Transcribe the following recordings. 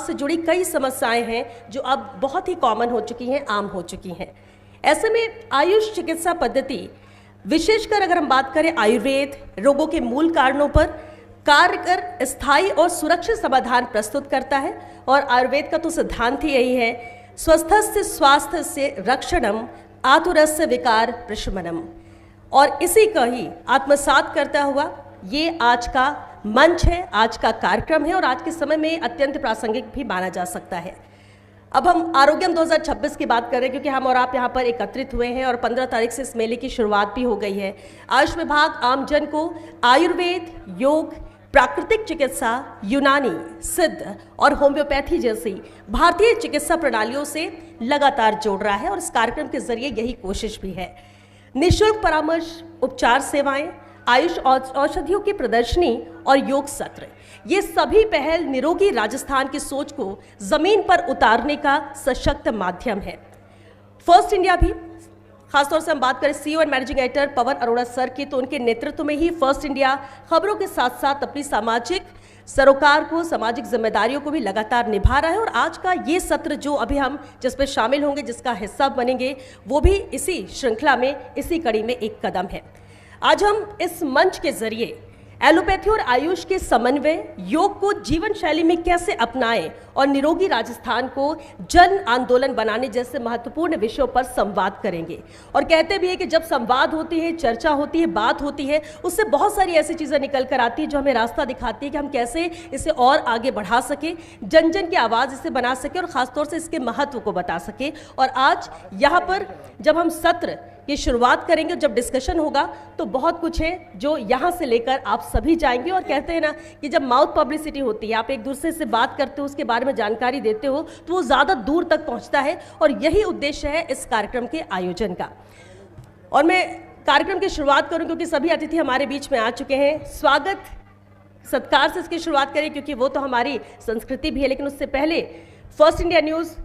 स्वास्थ्य से जुड़ी कई समस्याएं हैं जो अब बहुत ही कॉमन हो चुकी हैं, आम हो चुकी हैं। ऐसे में आयुष चिकित्सा पद्धति, विशेषकर अगर हम बात करें आयुर्वेद, रोगों के मूल कारणों पर कार्य कर स्थायी और सुरक्षित समाधान प्रस्तुत करता है। और आयुर्वेद का तो सिद्धांत ही यही है, स्वस्थस्य स्वास्थ्य से रक्षणम आतुरस्य विकार प्रशमनम। और इसी का ही आत्मसात करता हुआ ये आज का मंच है, आज का कार्यक्रम है और आज के समय में अत्यंत प्रासंगिक भी माना जा सकता है। अब हम आरोग्यम 2026 की बात कर रहे हैं क्योंकि हम और आप यहाँ पर एकत्रित हुए हैं और 15 तारीख से इस मेले की शुरुआत भी हो गई है। आयुष विभाग आमजन को आयुर्वेद, योग, प्राकृतिक चिकित्सा, यूनानी, सिद्ध और होम्योपैथी जैसी भारतीय चिकित्सा प्रणालियों से लगातार जोड़ रहा है और इस कार्यक्रम के जरिए यही कोशिश भी है। निःशुल्क परामर्श, उपचार सेवाएं, आयुष औषधियों की प्रदर्शनी और योग सत्र, ये सभी पहल निरोगी राजस्थान की सोच को जमीन पर उतारने का सशक्त माध्यम है। फर्स्ट इंडिया भी, खासतौर से हम बात करें CEO and managing editor Pawan Arora sir की, तो उनके नेतृत्व में ही फर्स्ट इंडिया खबरों के साथ साथ अपनी सामाजिक सरोकार को, सामाजिक जिम्मेदारियों को भी लगातार निभा रहा है। और आज का ये सत्र जो अभी हम जिस पे शामिल होंगे, जिसका हिस्सा बनेंगे, वो भी इसी श्रृंखला में, इसी कड़ी में एक कदम है। आज हम इस मंच के जरिए एलोपैथी और आयुष के समन्वय, योग को जीवन शैली में कैसे अपनाएं और निरोगी राजस्थान को जन आंदोलन बनाने जैसे महत्वपूर्ण विषयों पर संवाद करेंगे। और कहते भी है कि जब संवाद होती है, चर्चा होती है, बात होती है, उससे बहुत सारी ऐसी चीज़ें निकल कर आती है जो हमें रास्ता दिखाती है कि हम कैसे इसे और आगे बढ़ा सके, जन जन की आवाज़ इसे बना सके और ख़ासतौर से इसके महत्व को बता सके। और आज यहाँ पर जब हम सत्र की शुरुआत करेंगे, जब डिस्कशन होगा, तो बहुत कुछ है जो यहाँ से लेकर आप सभी जाएंगे। और कहते हैं ना कि जब माउथ पब्लिसिटी होती है, आप एक दूसरे से बात करते हो, उसके बारे में जानकारी देते हो, तो वो ज़्यादा दूर तक पहुँचता है। और यही उद्देश्य है इस कार्यक्रम के आयोजन का। और मैं कार्यक्रम की शुरुआत करूँ क्योंकि सभी अतिथि हमारे बीच में आ चुके हैं। स्वागत सत्कार से इसकी शुरुआत करें क्योंकि वो तो हमारी संस्कृति भी है, लेकिन उससे पहले फर्स्ट इंडिया न्यूज़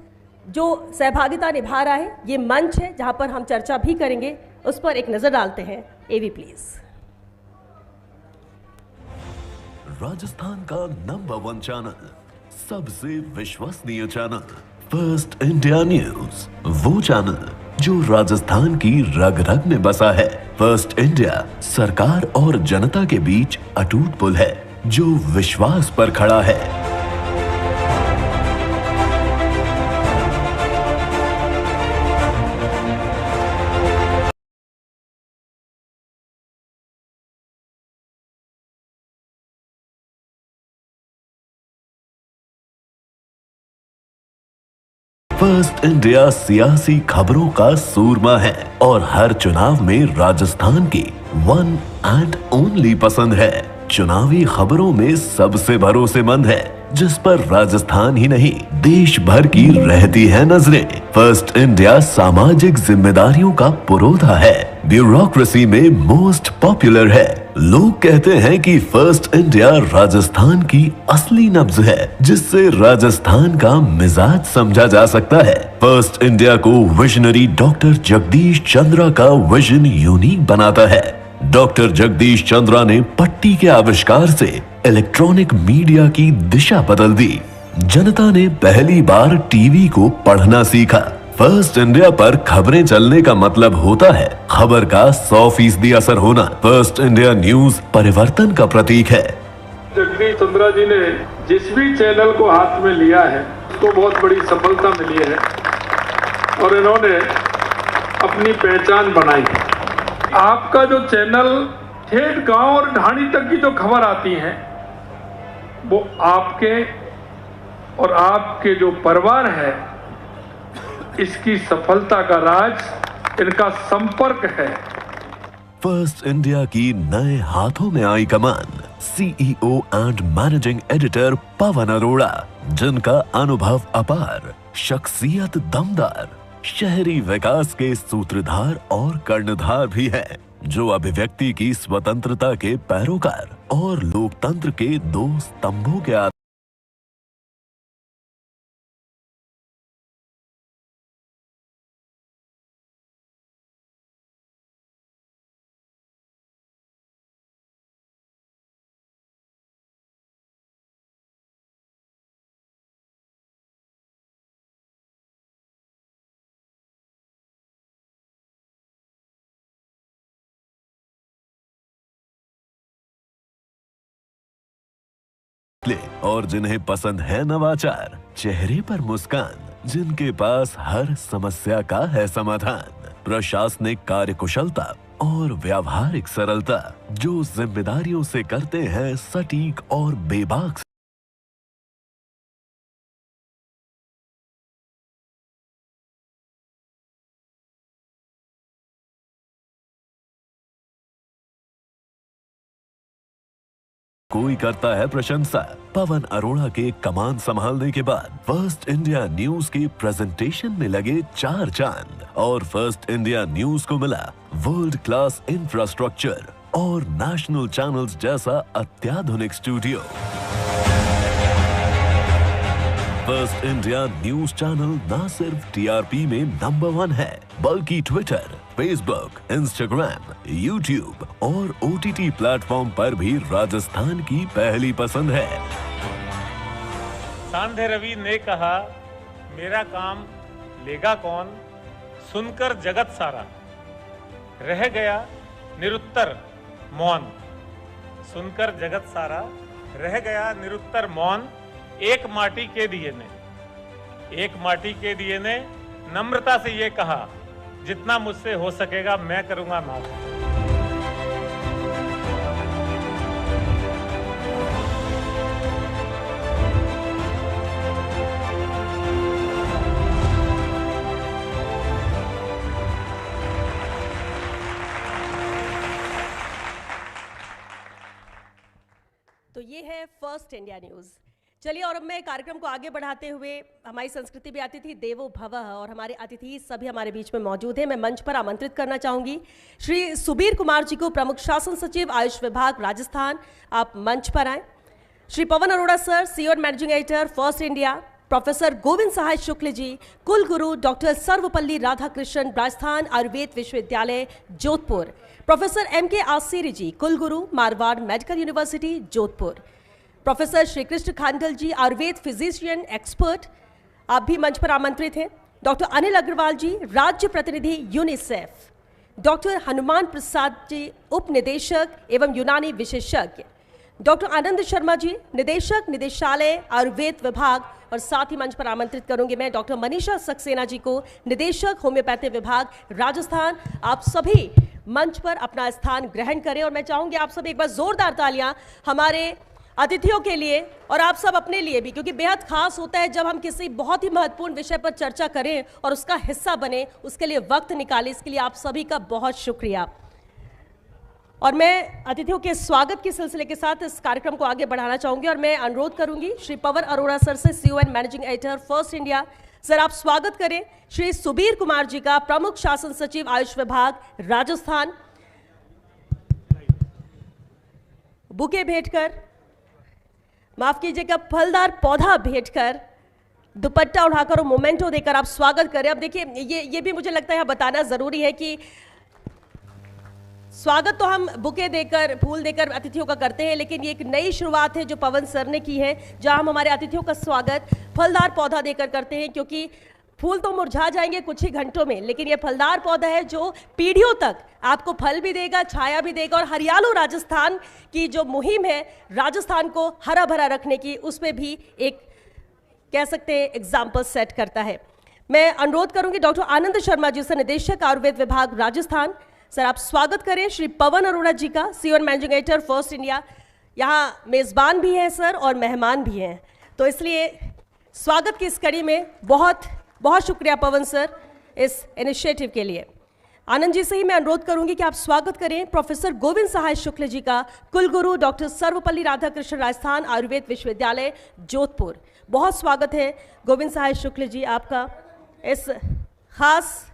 जो सहभागिता निभा रहा है, ये मंच है जहां पर हम चर्चा भी करेंगे, उस पर एक नजर डालते हैं। एवी प्लीज। राजस्थान का नंबर 1 चैनल, सबसे विश्वसनीय चैनल, फर्स्ट इंडिया न्यूज, वो चैनल जो राजस्थान की रग रग में बसा है। फर्स्ट इंडिया सरकार और जनता के बीच अटूट पुल है जो विश्वास पर खड़ा है। फर्स्ट इंडिया सियासी खबरों का सूरमा है और हर चुनाव में राजस्थान की वन एंड ओनली पसंद है। चुनावी खबरों में सबसे भरोसेमंद है, जिस पर राजस्थान ही नहीं देश भर की रहती है नजरें। फर्स्ट इंडिया सामाजिक जिम्मेदारियों का पुरोधा है, ब्यूरोक्रेसी में मोस्ट पॉपुलर है। लोग कहते हैं कि फर्स्ट इंडिया राजस्थान की असली नब्ज है, जिससे राजस्थान का मिजाज समझा जा सकता है। फर्स्ट इंडिया को विजनरी डॉक्टर जगदीश चंद्रा का विजन यूनिक बनाता है। डॉक्टर जगदीश चंद्रा ने पट्टी के आविष्कार से इलेक्ट्रॉनिक मीडिया की दिशा बदल दी। जनता ने पहली बार टीवी को पढ़ना सीखा। फर्स्ट इंडिया पर खबरें चलने का मतलब होता है खबर का 100% असर होना। फर्स्ट इंडिया न्यूज परिवर्तन का प्रतीक है। जगदीश चंद्रा जी ने जिस भी चैनल को हाथ में लिया है, उसको बहुत बड़ी सफलता मिली है और इन्होंने अपनी पहचान बनाई। आपका जो चैनल ठेठ गांव और ढाणी तक की जो खबर आती है, वो आपके और आपके जो परिवार है, इसकी सफलता का राज इनका संपर्क है। फर्स्ट इंडिया की नए हाथों में आई कमान, CEO and managing editor Pawan Arora, जिनका अनुभव अपार, शख्सियत दमदार, शहरी विकास के सूत्रधार और कर्णधार भी है, जो अभिव्यक्ति की स्वतंत्रता के पैरोकार और लोकतंत्र के 2 स्तंभों के और जिन्हें पसंद है नवाचार, चेहरे पर मुस्कान, जिनके पास हर समस्या का है समाधान, प्रशासनिक कार्यकुशलता और व्यावहारिक सरलता, जो जिम्मेदारियों से करते हैं सटीक और बेबाक कोई करता है प्रशंसा। पवन अरोड़ा के कमान संभालने के बाद फर्स्ट इंडिया न्यूज की प्रेजेंटेशन में लगे 4 चांद और फर्स्ट इंडिया न्यूज को मिला वर्ल्ड क्लास इंफ्रास्ट्रक्चर और नेशनल चैनल्स जैसा अत्याधुनिक studio. First India news channel न सिर्फ टीआरपी में नंबर 1 है, बल्कि ट्विटर, फेसबुक, इंस्टाग्राम, यूट्यूब और ओटीटी प्लेटफॉर्म पर भी राजस्थान की पहली पसंद है। सांध्य रवि ने कहा, मेरा काम लेगा कौन, सुनकर जगत सारा रह गया निरुत्तर मौन। सुनकर जगत सारा रह गया निरुत्तर मौन। एक माटी के दिए ने नम्रता से ये कहा, जितना मुझसे हो सकेगा मैं करूंगा ना। तो ये है फर्स्ट इंडिया न्यूज। चलिए, और अब मैं कार्यक्रम को आगे बढ़ाते हुए, हमारी संस्कृति भी आती थी देवो भवः, और हमारे अतिथि सभी हमारे बीच में मौजूद हैं। मैं मंच पर आमंत्रित करना चाहूंगी श्री सुबीर कुमार जी को, प्रमुख शासन सचिव आयुष विभाग राजस्थान। आप मंच पर आए। Shri Pawan Arora sir, CEO and managing editor first India. Professor Govind Sahay Shukla ji, कुलगुरु डॉक्टर सर्वपल्ली राधाकृष्णन, राजस्थान आयुर्वेद विश्वविद्यालय जोधपुर। प्रोफेसर MK आसीरी जी, कुलगुरु Marwar medical university Jodhpur. Professor Shri Krishna Khandal ji, Ayurveda physician expert, आप भी मंच पर आमंत्रित हैं। डॉक्टर अनिल अग्रवाल जी, राज्य प्रतिनिधि यूनिसेफ। डॉक्टर हनुमान प्रसाद जी, उप निदेशक एवं यूनानी विशेषज्ञ। डॉक्टर आनंद शर्मा जी, निदेशक निदेशालय आयुर्वेद विभाग, और साथ ही मंच पर आमंत्रित करूंगी मैं डॉक्टर मनीषा सक्सेना जी को, निदेशक होम्योपैथी विभाग राजस्थान। आप सभी मंच पर अपना स्थान ग्रहण करें और मैं चाहूंगी आप सब एक बार जोरदार तालियां हमारे अतिथियों के लिए और आप सब अपने लिए भी, क्योंकि बेहद खास होता है जब हम किसी बहुत ही महत्वपूर्ण विषय पर चर्चा करें और उसका हिस्सा बने, उसके लिए वक्त निकालें। इसके लिए आप सभी का बहुत शुक्रिया। और मैं अतिथियों के स्वागत के सिलसिले के साथ इस कार्यक्रम को आगे बढ़ाना चाहूंगी और मैं अनुरोध करूंगी श्री पवन अरोड़ा सर से, CEO and managing editor first India. Sir, आप स्वागत करें श्री सुबीर कुमार जी का, प्रमुख शासन सचिव आयुष विभाग राजस्थान। बुके भेंटकर, माफ कीजिएगा, फलदार पौधा भेंटकर, दुपट्टा उठाकर और मोमेंटो देकर आप स्वागत करें। अब देखिए, ये भी मुझे लगता है बताना जरूरी है कि स्वागत तो हम बुके देकर, फूल देकर अतिथियों का करते हैं, लेकिन ये एक नई शुरुआत है जो पवन सर ने की है, जहां हम हमारे अतिथियों का स्वागत फलदार पौधा देकर करते हैं। क्योंकि फूल तो मुरझा जाएंगे कुछ ही घंटों में, लेकिन ये फलदार पौधा है जो पीढ़ियों तक आपको फल भी देगा, छाया भी देगा, और हरियालो राजस्थान की जो मुहिम है राजस्थान को हरा भरा रखने की, उसमें भी एक कह सकते हैं एग्जाम्पल सेट करता है। मैं अनुरोध करूंगी डॉक्टर आनंद शर्मा जी से, निदेशक आयुर्वेद विभाग राजस्थान। सर, आप स्वागत करें श्री पवन अरोड़ा जी का, CEO and managing editor first India. यहाँ मेजबान भी हैं सर और मेहमान भी हैं, तो इसलिए स्वागत की इस कड़ी में बहुत बहुत शुक्रिया पवन सर इस इनिशिएटिव के लिए। आनंद जी से ही मैं अनुरोध करूंगी कि आप स्वागत करें प्रोफेसर गोविंद सहाय शुक्ल जी का, कुलगुरु डॉक्टर सर्वपल्ली राधाकृष्ण, राजस्थान आयुर्वेद विश्वविद्यालय जोधपुर। बहुत स्वागत है गोविंद सहाय शुक्ल जी आपका इस खास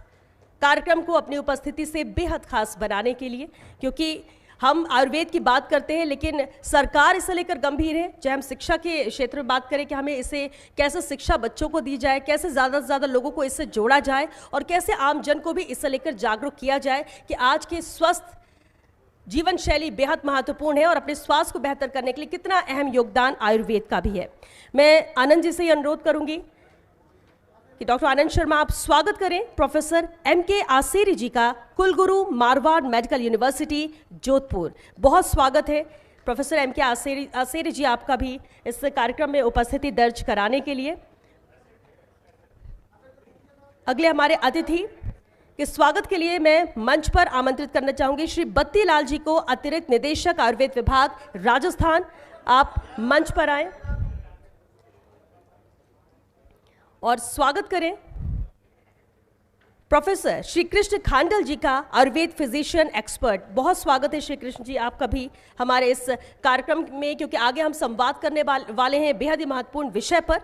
कार्यक्रम को अपनी उपस्थिति से बेहद खास बनाने के लिए, क्योंकि हम आयुर्वेद की बात करते हैं लेकिन सरकार इसे लेकर गंभीर है। चाहे हम शिक्षा के क्षेत्र में बात करें कि हमें इसे कैसे शिक्षा बच्चों को दी जाए, कैसे ज़्यादा से ज़्यादा लोगों को इससे जोड़ा जाए और कैसे आम जन को भी इसे लेकर जागरूक किया जाए कि आज के स्वस्थ जीवन शैली बेहद महत्वपूर्ण है और अपने स्वास्थ्य को बेहतर करने के लिए कितना अहम योगदान आयुर्वेद का भी है। मैं आनंद जी से ही अनुरोध करूंगी कि डॉक्टर आनंद शर्मा आप स्वागत करें प्रोफेसर MK आसीरी जी का, कुलगुरु मारवाड़ मेडिकल यूनिवर्सिटी जोधपुर। बहुत स्वागत है प्रोफेसर एम के आसेरी जी आपका भी इस कार्यक्रम में उपस्थिति दर्ज कराने के लिए। अगले हमारे अतिथि के स्वागत के लिए मैं मंच पर आमंत्रित करना चाहूंगी श्री बत्ती लाल जी को, अतिरिक्त निदेशक आयुर्वेद विभाग राजस्थान। आप मंच पर आए और स्वागत करें प्रोफेसर श्री कृष्ण खांडल जी का, आयुर्वेद फिजिशियन एक्सपर्ट। बहुत स्वागत है श्री कृष्ण जी आपका भी हमारे इस कार्यक्रम में, क्योंकि आगे हम संवाद करने वाले हैं बेहद ही महत्वपूर्ण विषय पर।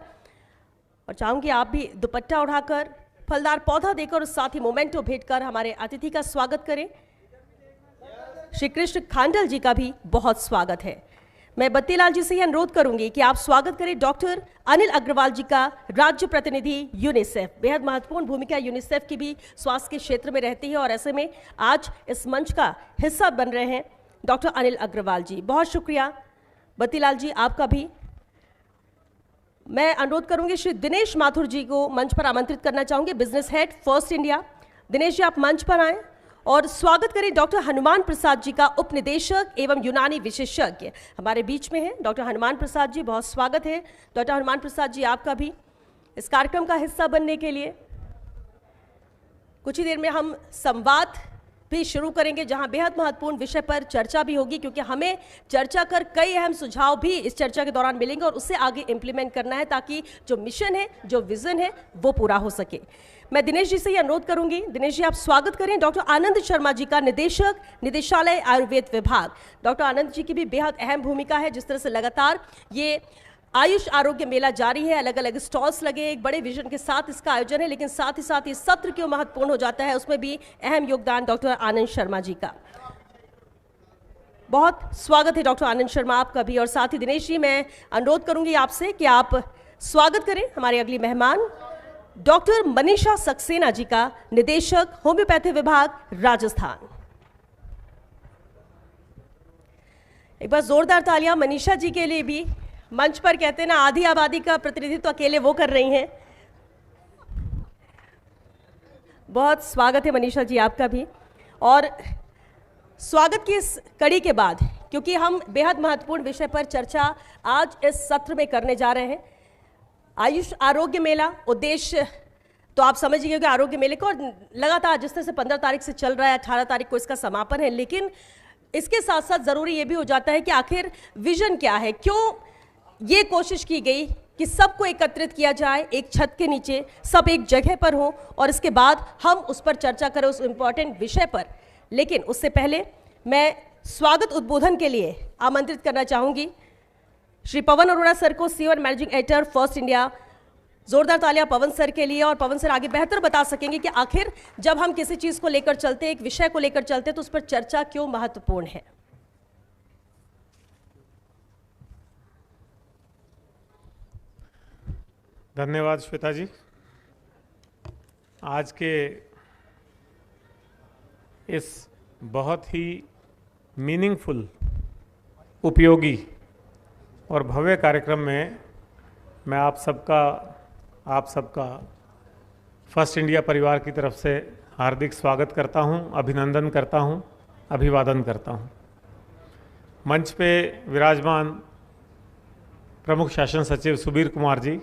और चाहूंगी आप भी दुपट्टा उठाकर, फलदार पौधा देकर और साथ ही मोमेंटो भेंटकर हमारे अतिथि का स्वागत करें। श्री कृष्ण खांडल जी का भी बहुत स्वागत है। मैं बत्तीलाल जी से ही अनुरोध करूंगी कि आप स्वागत करें डॉक्टर अनिल अग्रवाल जी का, राज्य प्रतिनिधि यूनिसेफ। बेहद महत्वपूर्ण भूमिका यूनिसेफ की भी स्वास्थ्य के क्षेत्र में रहती है और ऐसे में आज इस मंच का हिस्सा बन रहे हैं डॉक्टर अनिल अग्रवाल जी। बहुत शुक्रिया बत्तीलाल जी आपका भी। मैं अनुरोध करूंगी श्री दिनेश माथुर जी को मंच पर आमंत्रित करना चाहूंगी, business head First India. Dinesh ji आप मंच पर आएं और स्वागत करें डॉक्टर हनुमान प्रसाद जी का, उप निदेशक एवं यूनानी विशेषज्ञ हमारे बीच में हैं डॉक्टर हनुमान प्रसाद जी। बहुत स्वागत है डॉक्टर हनुमान प्रसाद जी आपका भी इस कार्यक्रम का हिस्सा बनने के लिए। कुछ ही देर में हम संवाद भी शुरू करेंगे, जहां बेहद महत्वपूर्ण विषय पर चर्चा भी होगी, क्योंकि हमें चर्चा कर कई अहम सुझाव भी इस चर्चा के दौरान मिलेंगे और उसे आगे इंप्लीमेंट करना है ताकि जो मिशन है, जो विजन है, वो पूरा हो सके। मैं दिनेश जी से ही अनुरोध करूंगी, दिनेश जी आप स्वागत करें डॉक्टर आनंद शर्मा जी का, निदेशक निदेशालय आयुर्वेद विभाग। डॉक्टर आनंद जी की भी बेहद अहम भूमिका है। जिस तरह से लगातार ये आयुष आरोग्य मेला जारी है, अलग अलग स्टॉल्स लगे, एक बड़े विजन के साथ इसका आयोजन है, लेकिन साथ ही साथ ये सत्र क्यों महत्वपूर्ण हो जाता है, उसमें भी अहम योगदान डॉक्टर आनंद शर्मा जी का। बहुत स्वागत है डॉक्टर आनंद शर्मा आपका भी। और साथ ही दिनेश जी मैं अनुरोध करूंगी आपसे कि आप स्वागत करें हमारे अगली मेहमान डॉक्टर मनीषा सक्सेना जी का, निदेशक होम्योपैथी विभाग राजस्थान। एक बार जोरदार तालियां मनीषा जी के लिए भी। मंच पर कहते हैं ना, आधी आबादी का प्रतिनिधित्व अकेले वो कर रही हैं। बहुत स्वागत है मनीषा जी आपका भी। और स्वागत की इस कड़ी के बाद, क्योंकि हम बेहद महत्वपूर्ण विषय पर चर्चा आज इस सत्र में करने जा रहे हैं, आयुष आरोग्य मेला। उद्देश्य तो आप समझिए कि आरोग्य मेले को लगातार जिस तरह से 15 तारीख से चल रहा है, 18 तारीख को इसका समापन है, लेकिन इसके साथ साथ जरूरी ये भी हो जाता है कि आखिर विजन क्या है, क्यों ये कोशिश की गई कि सबको एकत्रित किया जाए एक छत के नीचे, सब एक जगह पर हो और इसके बाद हम उस पर चर्चा करें, उस इम्पॉर्टेंट विषय पर। लेकिन उससे पहले मैं स्वागत उद्बोधन के लिए आमंत्रित करना चाहूंगी श्री पवन अरोड़ा सर को, senior managing editor first India. जोरदार तालियां पवन सर के लिए। और पवन सर आगे बेहतर बता सकेंगे कि आखिर जब हम किसी चीज को लेकर चलते हैं, एक विषय को लेकर चलते हैं, तो उस पर चर्चा क्यों महत्वपूर्ण है। धन्यवाद श्वेता जी। आज के इस बहुत ही मीनिंगफुल, उपयोगी और भव्य कार्यक्रम में मैं आप सबका फर्स्ट इंडिया परिवार की तरफ से हार्दिक स्वागत करता हूं, अभिनंदन करता हूं, अभिवादन करता हूं। मंच पे विराजमान प्रमुख शासन सचिव सुबीर कुमार जी,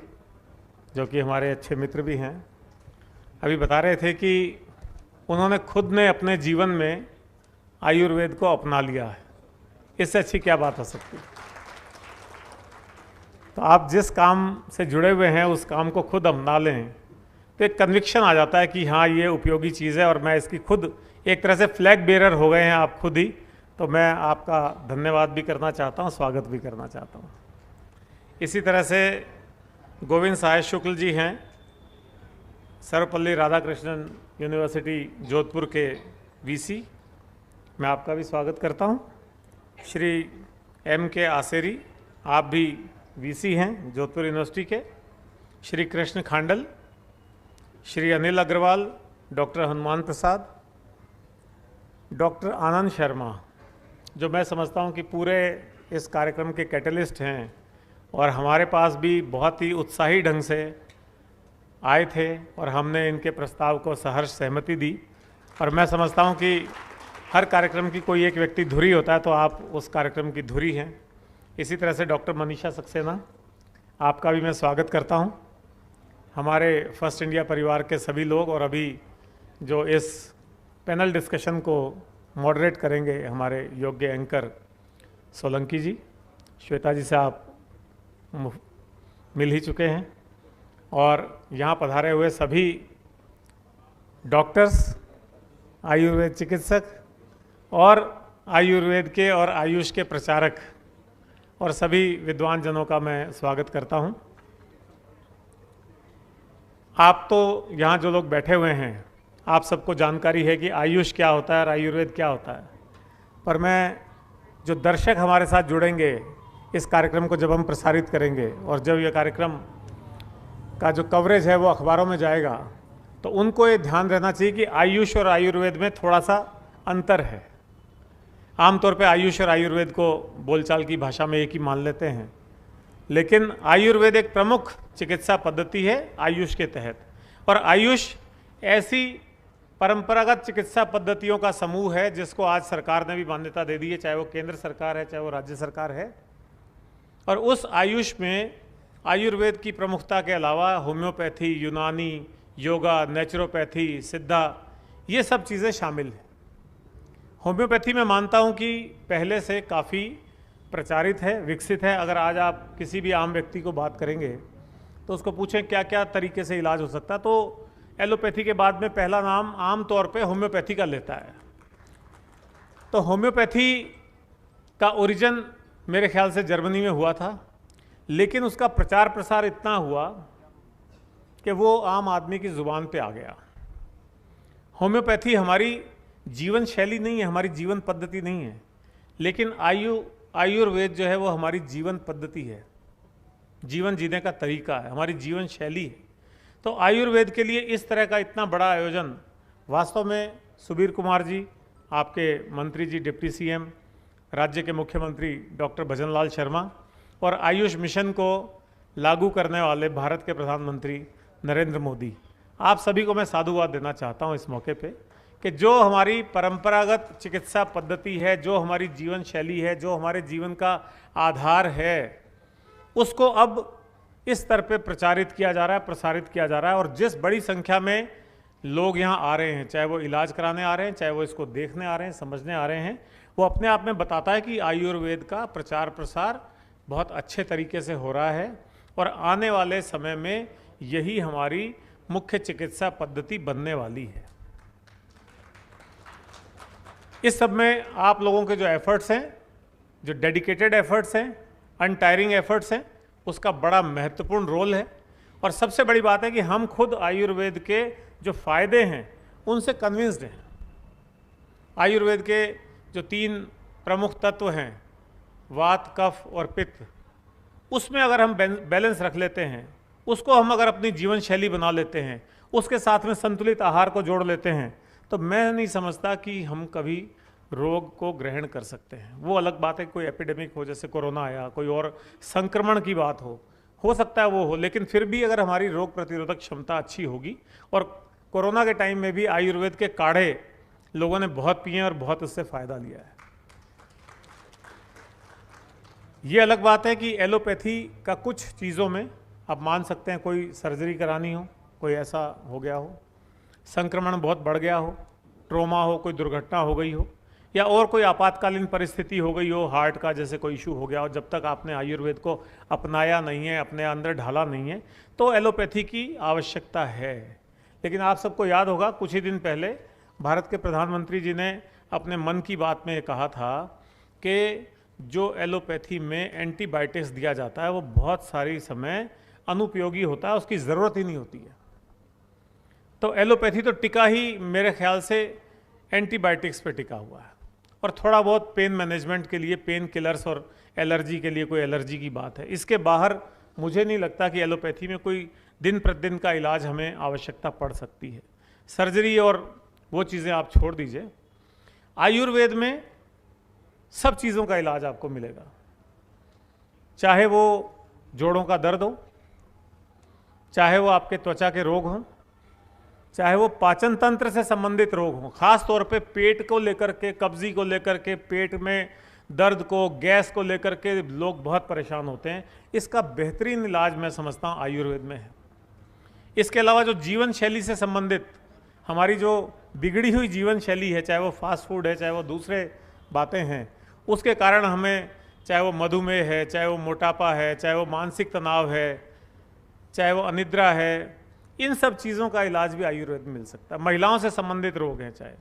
जो कि हमारे अच्छे मित्र भी हैं, अभी बता रहे थे कि उन्होंने खुद ने अपने जीवन में आयुर्वेद को अपना लिया है। इससे अच्छी क्या बात हो सकती है। तो आप जिस काम से जुड़े हुए हैं उस काम को खुद अपना लें तो एक कन्विक्शन आ जाता है कि हाँ ये उपयोगी चीज़ है और मैं इसकी खुद एक तरह से फ्लैग बेरर हो गए हैं आप खुद ही। तो मैं आपका धन्यवाद भी करना चाहता हूँ, स्वागत भी करना चाहता हूँ। इसी तरह से गोविंद साय शुक्ल जी हैं, सर्वपल्ली राधाकृष्णन यूनिवर्सिटी जोधपुर के वीसी, मैं आपका भी स्वागत करता हूं। श्री एम के आसेरी, आप भी वीसी हैं जोधपुर यूनिवर्सिटी के। श्री कृष्ण खांडल, श्री अनिल अग्रवाल, डॉक्टर हनुमान प्रसाद, डॉक्टर आनंद शर्मा, जो मैं समझता हूं कि पूरे इस कार्यक्रम के कैटलिस्ट हैं और हमारे पास भी बहुत ही उत्साही ढंग से आए थे और हमने इनके प्रस्ताव को सहर्ष सहमति दी। और मैं समझता हूं कि हर कार्यक्रम की कोई एक व्यक्ति धुरी होता है, तो आप उस कार्यक्रम की धुरी हैं। इसी तरह से डॉक्टर मनीषा सक्सेना, आपका भी मैं स्वागत करता हूं। हमारे फर्स्ट इंडिया परिवार के सभी लोग, और अभी जो इस पैनल डिस्कशन को मॉडरेट करेंगे हमारे योग्य एंकर सोलंकी जी, श्वेता जी से आप मिल ही चुके हैं, और यहाँ पधारे हुए सभी डॉक्टर्स, आयुर्वेद चिकित्सक और आयुर्वेद के और आयुष के प्रचारक और सभी विद्वान जनों का मैं स्वागत करता हूँ। आप तो यहाँ जो लोग बैठे हुए हैं, आप सबको जानकारी है कि आयुष क्या होता है और आयुर्वेद क्या होता है, पर मैं जो दर्शक हमारे साथ जुड़ेंगे इस कार्यक्रम को जब हम प्रसारित करेंगे और जब यह कार्यक्रम का जो कवरेज है वो अखबारों में जाएगा, तो उनको ये ध्यान रहना चाहिए कि आयुष और आयुर्वेद में थोड़ा सा अंतर है। आमतौर पे आयुष और आयुर्वेद को बोलचाल की भाषा में एक ही मान लेते हैं, लेकिन आयुर्वेद एक प्रमुख चिकित्सा पद्धति है आयुष के तहत। और आयुष ऐसी परंपरागत चिकित्सा पद्धतियों का समूह है जिसको आज सरकार ने भी मान्यता दे दी है, चाहे वो केंद्र सरकार है चाहे वो राज्य सरकार है। और उस आयुष में आयुर्वेद की प्रमुखता के अलावा होम्योपैथी, यूनानी, योगा, नेचुरोपैथी, सिद्धा, ये सब चीज़ें शामिल हैं। होम्योपैथी मैं मानता हूँ कि पहले से काफ़ी प्रचारित है, विकसित है। अगर आज आप किसी भी आम व्यक्ति को बात करेंगे तो उसको पूछें क्या क्या तरीके से इलाज हो सकता है, तो एलोपैथी के बाद में पहला नाम आम तौर पे होम्योपैथी का लेता है। तो होम्योपैथी का ओरिजिन मेरे ख्याल से जर्मनी में हुआ था, लेकिन उसका प्रचार प्रसार इतना हुआ कि वो आम आदमी की ज़ुबान पे आ गया। होम्योपैथी हमारी जीवन शैली नहीं है, हमारी जीवन पद्धति नहीं है, लेकिन आयुर्वेद जो है वो हमारी जीवन पद्धति है, जीवन जीने का तरीका है, हमारी जीवन शैली है। तो आयुर्वेद के लिए इस तरह का इतना बड़ा आयोजन वास्तव में सुबीर कुमार जी, आपके मंत्री जी, डिप्टी सीएम, राज्य के मुख्यमंत्री डॉक्टर भजनलाल शर्मा और आयुष मिशन को लागू करने वाले भारत के प्रधानमंत्री नरेंद्र मोदी, आप सभी को मैं साधुवाद देना चाहता हूं इस मौके पे कि जो हमारी परंपरागत चिकित्सा पद्धति है, जो हमारी जीवन शैली है, जो हमारे जीवन का आधार है, उसको अब इस स्तर पे प्रचारित किया जा रहा है, प्रसारित किया जा रहा है। और जिस बड़ी संख्या में लोग यहाँ आ रहे हैं, चाहे वो इलाज कराने आ रहे हैं, चाहे वो इसको देखने आ रहे हैं, समझने आ रहे हैं, वो अपने आप में बताता है कि आयुर्वेद का प्रचार प्रसार बहुत अच्छे तरीके से हो रहा है और आने वाले समय में यही हमारी मुख्य चिकित्सा पद्धति बनने वाली है। इस सब में आप लोगों के जो एफर्ट्स हैं, जो डेडिकेटेड एफर्ट्स हैं, अनटायरिंग एफर्ट्स हैं, उसका बड़ा महत्वपूर्ण रोल है। और सबसे बड़ी बात है कि हम खुद आयुर्वेद के जो फायदे हैं उनसे कन्विंस्ड हैं। आयुर्वेद के जो 3 प्रमुख तत्व हैं, वात, कफ और पित्त, उसमें अगर हम बैलेंस रख लेते हैं, उसको हम अगर अपनी जीवन शैली बना लेते हैं, उसके साथ में संतुलित आहार को जोड़ लेते हैं, तो मैं नहीं समझता कि हम कभी रोग को ग्रहण कर सकते हैं। वो अलग बात है, कोई एपिडेमिक हो, जैसे कोरोना आया, कोई और संक्रमण की बात हो सकता है वो हो, लेकिन फिर भी अगर हमारी रोग प्रतिरोधक क्षमता अच्छी होगी, और कोरोना के टाइम में भी आयुर्वेद के काढ़े लोगों ने बहुत पिए और बहुत उससे फ़ायदा लिया है। ये अलग बात है कि एलोपैथी का कुछ चीज़ों में आप मान सकते हैं, कोई सर्जरी करानी हो, कोई ऐसा हो गया हो, संक्रमण बहुत बढ़ गया हो, ट्रोमा हो, कोई दुर्घटना हो गई हो, या और कोई आपातकालीन परिस्थिति हो गई हो, हार्ट का जैसे कोई इशू हो गया हो, जब तक आपने आयुर्वेद को अपनाया नहीं है, अपने अंदर ढाला नहीं है, तो एलोपैथी की आवश्यकता है। लेकिन आप सबको याद होगा, कुछ ही दिन पहले भारत के प्रधानमंत्री जी ने अपने मन की बात में कहा था कि जो एलोपैथी में एंटीबायोटिक्स दिया जाता है वो बहुत सारी समय अनुपयोगी होता है, उसकी ज़रूरत ही नहीं होती है। तो एलोपैथी तो टिका ही मेरे ख्याल से एंटीबायोटिक्स पे टिका हुआ है, और थोड़ा बहुत पेन मैनेजमेंट के लिए, पेन किलर्स और एलर्जी के लिए कोई एलर्जी की बात है। इसके बाहर मुझे नहीं लगता कि एलोपैथी में कोई दिन प्रतिदिन का इलाज हमें आवश्यकता पड़ सकती है। सर्जरी और वो चीज़ें आप छोड़ दीजिए, आयुर्वेद में सब चीज़ों का इलाज आपको मिलेगा, चाहे वो जोड़ों का दर्द हो, चाहे वो आपके त्वचा के रोग हों, चाहे वो पाचन तंत्र से संबंधित रोग हों, खास तौर पे पेट को लेकर के, कब्जी को लेकर के, पेट में दर्द को, गैस को लेकर के लोग बहुत परेशान होते हैं। इसका बेहतरीन इलाज मैं समझता हूँ आयुर्वेद में है। इसके अलावा जो जीवन शैली से संबंधित हमारी जो बिगड़ी हुई जीवन शैली है, चाहे वो फास्ट फूड है, चाहे वो दूसरे बातें हैं, उसके कारण हमें, चाहे वो मधुमेह है, चाहे वो मोटापा है, चाहे वो मानसिक तनाव है, चाहे वो अनिद्रा है, इन सब चीज़ों का इलाज भी आयुर्वेद में मिल सकता है। महिलाओं से संबंधित रोग हैं, चाहे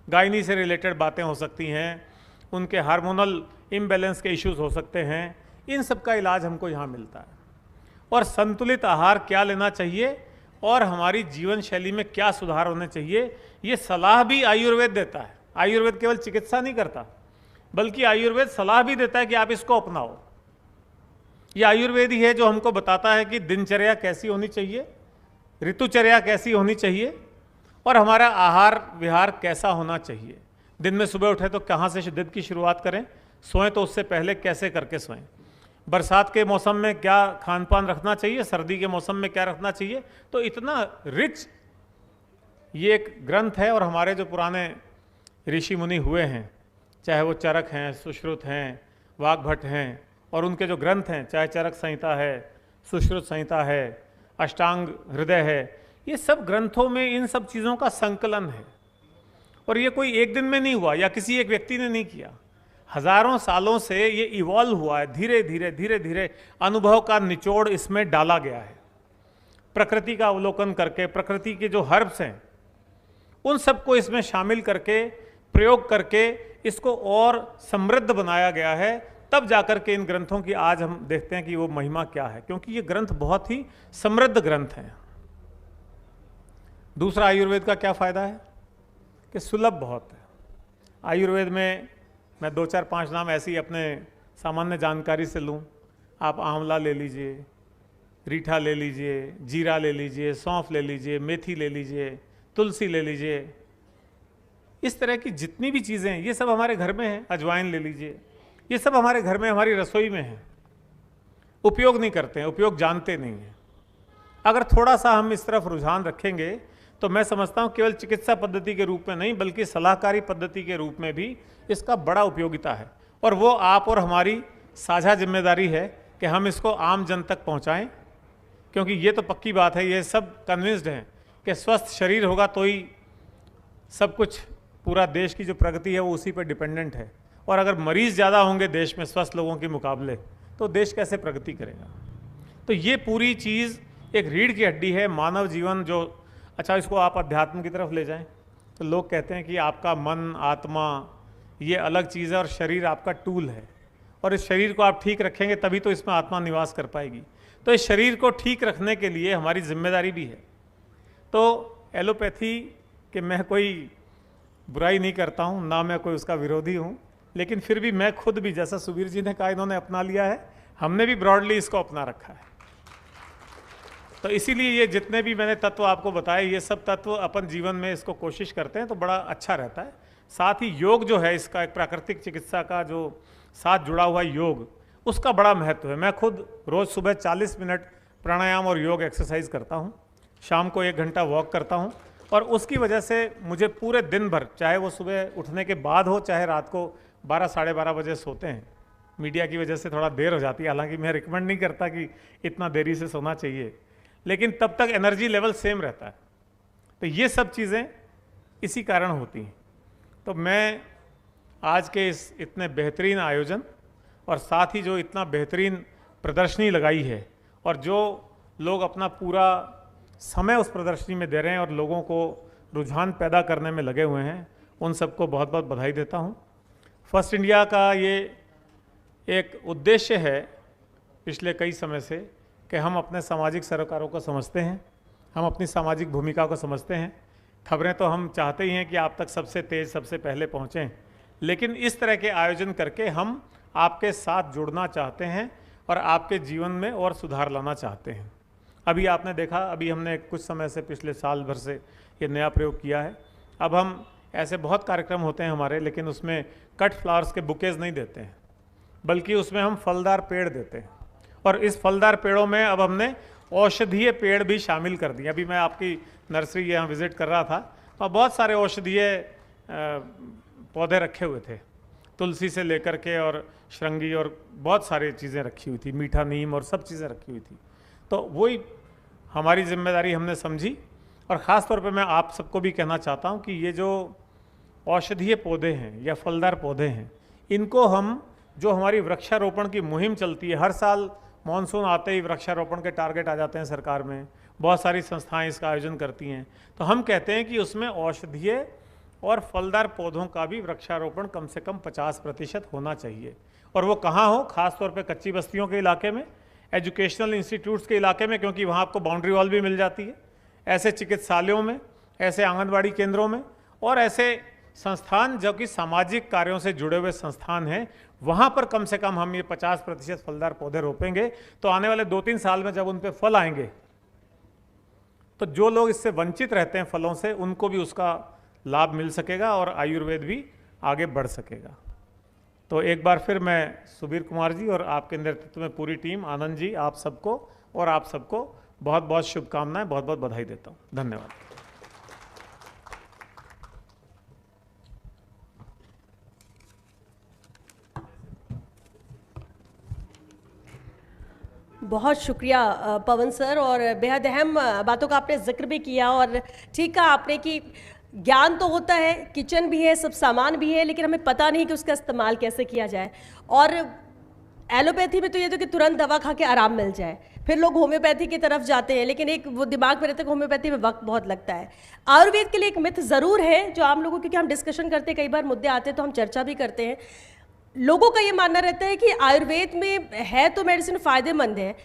गायनी से रिलेटेड बातें हो सकती हैं, उनके हार्मोनल इम्बैलेंस के इश्यूज हो सकते हैं, इन सब का इलाज हमको यहाँ मिलता है। और संतुलित आहार क्या लेना चाहिए और हमारी जीवन शैली में क्या सुधार होने चाहिए, ये सलाह भी आयुर्वेद देता है। आयुर्वेद केवल चिकित्सा नहीं करता, बल्कि आयुर्वेद सलाह भी देता है कि आप इसको अपनाओ। ये आयुर्वेद ही है जो हमको बताता है कि दिनचर्या कैसी होनी चाहिए, ऋतुचर्या कैसी होनी चाहिए और हमारा आहार विहार कैसा होना चाहिए। दिन में सुबह उठे तो कहाँ से दिन की शुरुआत करें, सोएं तो उससे पहले कैसे करके सोएं, बरसात के मौसम में क्या खान पान रखना चाहिए, सर्दी के मौसम में क्या रखना चाहिए। तो इतना रिच ये एक ग्रंथ है। और हमारे जो पुराने ऋषि मुनि हुए हैं, चाहे वो चरक हैं, सुश्रुत हैं, वाग्भट हैं, और उनके जो ग्रंथ हैं, चाहे चरक संहिता है, सुश्रुत संहिता है, अष्टांग हृदय है, ये सब ग्रंथों में इन सब चीज़ों का संकलन है। और ये कोई एक दिन में नहीं हुआ या किसी एक व्यक्ति ने नहीं किया, हजारों सालों से ये इवॉल्व हुआ है। धीरे धीरे धीरे धीरे अनुभव का निचोड़ इसमें डाला गया है। प्रकृति का अवलोकन करके, प्रकृति के जो हर्ब्स हैं उन सबको इसमें शामिल करके, प्रयोग करके इसको और समृद्ध बनाया गया है। तब जाकर के इन ग्रंथों की आज हम देखते हैं कि वो महिमा क्या है, क्योंकि ये ग्रंथ बहुत ही समृद्ध ग्रंथ हैं। दूसरा, आयुर्वेद का क्या फायदा है कि सुलभ बहुत है। आयुर्वेद में मैं 2 4 5 नाम ऐसी अपने सामान्य जानकारी से लूँ। आप आंवला ले लीजिए, रीठा ले लीजिए, जीरा ले लीजिए, सौंफ ले लीजिए, मेथी ले लीजिए, तुलसी ले लीजिए, इस तरह की जितनी भी चीज़ें हैं ये सब हमारे घर में हैं। अजवाइन ले लीजिए, ये सब हमारे घर में, हमारी रसोई में है। उपयोग नहीं करते हैं, उपयोग जानते नहीं हैं। अगर थोड़ा सा हम इस तरफ रुझान रखेंगे तो मैं समझता हूँ केवल चिकित्सा पद्धति के रूप में नहीं, बल्कि सलाहकारी पद्धति के रूप में भी इसका बड़ा उपयोगिता है। और वो आप और हमारी साझा जिम्मेदारी है कि हम इसको आम जन तक पहुँचाएँ, क्योंकि ये तो पक्की बात है, ये सब कन्विंस्ड हैं कि स्वस्थ शरीर होगा तो ही सब कुछ, पूरा देश की जो प्रगति है वो उसी पर डिपेंडेंट है। और अगर मरीज़ ज़्यादा होंगे देश में स्वस्थ लोगों के मुकाबले, तो देश कैसे प्रगति करेगा। तो ये पूरी चीज़ एक रीढ़ की हड्डी है। मानव जीवन जो, अच्छा इसको आप अध्यात्म की तरफ ले जाएं तो लोग कहते हैं कि आपका मन, आत्मा ये अलग चीज़ है और शरीर आपका टूल है, और इस शरीर को आप ठीक रखेंगे तभी तो इसमें आत्मा निवास कर पाएगी। तो इस शरीर को ठीक रखने के लिए हमारी जिम्मेदारी भी है। तो एलोपैथी के मैं कोई बुराई नहीं करता हूँ, ना मैं कोई उसका विरोधी हूँ, लेकिन फिर भी मैं खुद भी, जैसा सुबीर जी ने कहा इन्होंने अपना लिया है, हमने भी ब्रॉडली इसको अपना रखा है। तो इसीलिए ये जितने भी मैंने तत्व आपको बताए, ये सब तत्व अपन जीवन में इसको कोशिश करते हैं तो बड़ा अच्छा रहता है। साथ ही योग जो है, इसका एक प्राकृतिक चिकित्सा का जो साथ जुड़ा हुआ योग, उसका बड़ा महत्व है। मैं खुद रोज़ सुबह 40 मिनट प्राणायाम और योग एक्सरसाइज करता हूँ, शाम को 1 घंटा वॉक करता हूँ, और उसकी वजह से मुझे पूरे दिन भर, चाहे वो सुबह उठने के बाद हो, चाहे रात को 12 साढ़े 12 बजे सोते हैं, मीडिया की वजह से थोड़ा देर हो जाती है, हालांकि मैं रिकमेंड नहीं करता कि इतना देरी से सोना चाहिए, लेकिन तब तक एनर्जी लेवल सेम रहता है। तो ये सब चीज़ें इसी कारण होती हैं। तो मैं आज के इस इतने बेहतरीन आयोजन और साथ ही जो इतना बेहतरीन प्रदर्शनी लगाई है, और जो लोग अपना पूरा समय उस प्रदर्शनी में दे रहे हैं और लोगों को रुझान पैदा करने में लगे हुए हैं, उन सबको बहुत बहुत बधाई देता हूँ। फर्स्ट इंडिया का ये एक उद्देश्य है पिछले कई समय से कि हम अपने सामाजिक सरोकारों को समझते हैं, हम अपनी सामाजिक भूमिका को समझते हैं। खबरें तो हम चाहते ही हैं कि आप तक सबसे तेज़, सबसे पहले पहुँचें, लेकिन इस तरह के आयोजन करके हम आपके साथ जुड़ना चाहते हैं और आपके जीवन में और सुधार लाना चाहते हैं। अभी आपने देखा, अभी हमने कुछ समय से, पिछले साल भर से ये नया प्रयोग किया है। अब हम ऐसे बहुत कार्यक्रम होते हैं हमारे, लेकिन उसमें कट फ्लावर्स के बुकेज नहीं देते हैं, बल्कि उसमें हम फलदार पेड़ देते हैं। और इस फलदार पेड़ों में अब हमने औषधीय पेड़ भी शामिल कर दिए। अभी मैं आपकी नर्सरी यहाँ विजिट कर रहा था तो बहुत सारे औषधीय पौधे रखे हुए थे, तुलसी से लेकर के और श्रृंगी और बहुत सारी चीज़ें रखी हुई थी, मीठा नीम और सब चीज़ें रखी हुई थी। तो वही हमारी जिम्मेदारी हमने समझी। और ख़ास तौर पे मैं आप सबको भी कहना चाहता हूँ कि ये जो औषधीय पौधे हैं या फलदार पौधे हैं, इनको हम, जो हमारी वृक्षारोपण की मुहिम चलती है, हर साल मानसून आते ही वृक्षारोपण के टारगेट आ जाते हैं सरकार में, बहुत सारी संस्थाएं इसका आयोजन करती हैं, तो हम कहते हैं कि उसमें औषधीय और फलदार पौधों का भी वृक्षारोपण कम से कम 50% होना चाहिए। और वो कहाँ हो? खास तौर पे कच्ची बस्तियों के इलाके में, एजुकेशनल इंस्टीट्यूट्स के इलाके में, क्योंकि वहाँ आपको बाउंड्री वॉल भी मिल जाती है, ऐसे चिकित्सालयों में, ऐसे आंगनबाड़ी केंद्रों में, और ऐसे संस्थान जो कि सामाजिक कार्यों से जुड़े हुए संस्थान हैं, वहाँ पर कम से कम हम ये 50% फलदार पौधे रोपेंगे तो आने वाले 2-3 साल में जब उन पे फल आएंगे तो जो लोग इससे वंचित रहते हैं फलों से, उनको भी उसका लाभ मिल सकेगा और आयुर्वेद भी आगे बढ़ सकेगा। तो एक बार फिर मैं सुबीर कुमार जी और आपके नेतृत्व में पूरी टीम, आनंद जी, आप सबको और आप सबको बहुत बहुत शुभकामनाएं, बहुत बहुत बधाई देता हूँ। धन्यवाद। बहुत शुक्रिया पवन सर, और बेहद अहम बातों का आपने जिक्र भी किया। और ठीक कहा आपने कि ज्ञान तो होता है, किचन भी है, सब सामान भी है, लेकिन हमें पता नहीं कि उसका इस्तेमाल कैसे किया जाए। और एलोपैथी में तो ये तो कि तुरंत दवा खा के आराम मिल जाए, फिर लोग होम्योपैथी की तरफ जाते हैं, लेकिन एक वो दिमाग में रहता है कि होम्योपैथी में वक्त बहुत लगता है। आयुर्वेद के लिए एक मिथ ज़रूर है जो आम लोगों, क्योंकि हम डिस्कशन करते हैं, कई बार मुद्दे आते हैं तो हम चर्चा भी करते हैं। लोगों का ये मानना रहता है कि आयुर्वेद में है तो मेडिसिन फ़ायदेमंद है,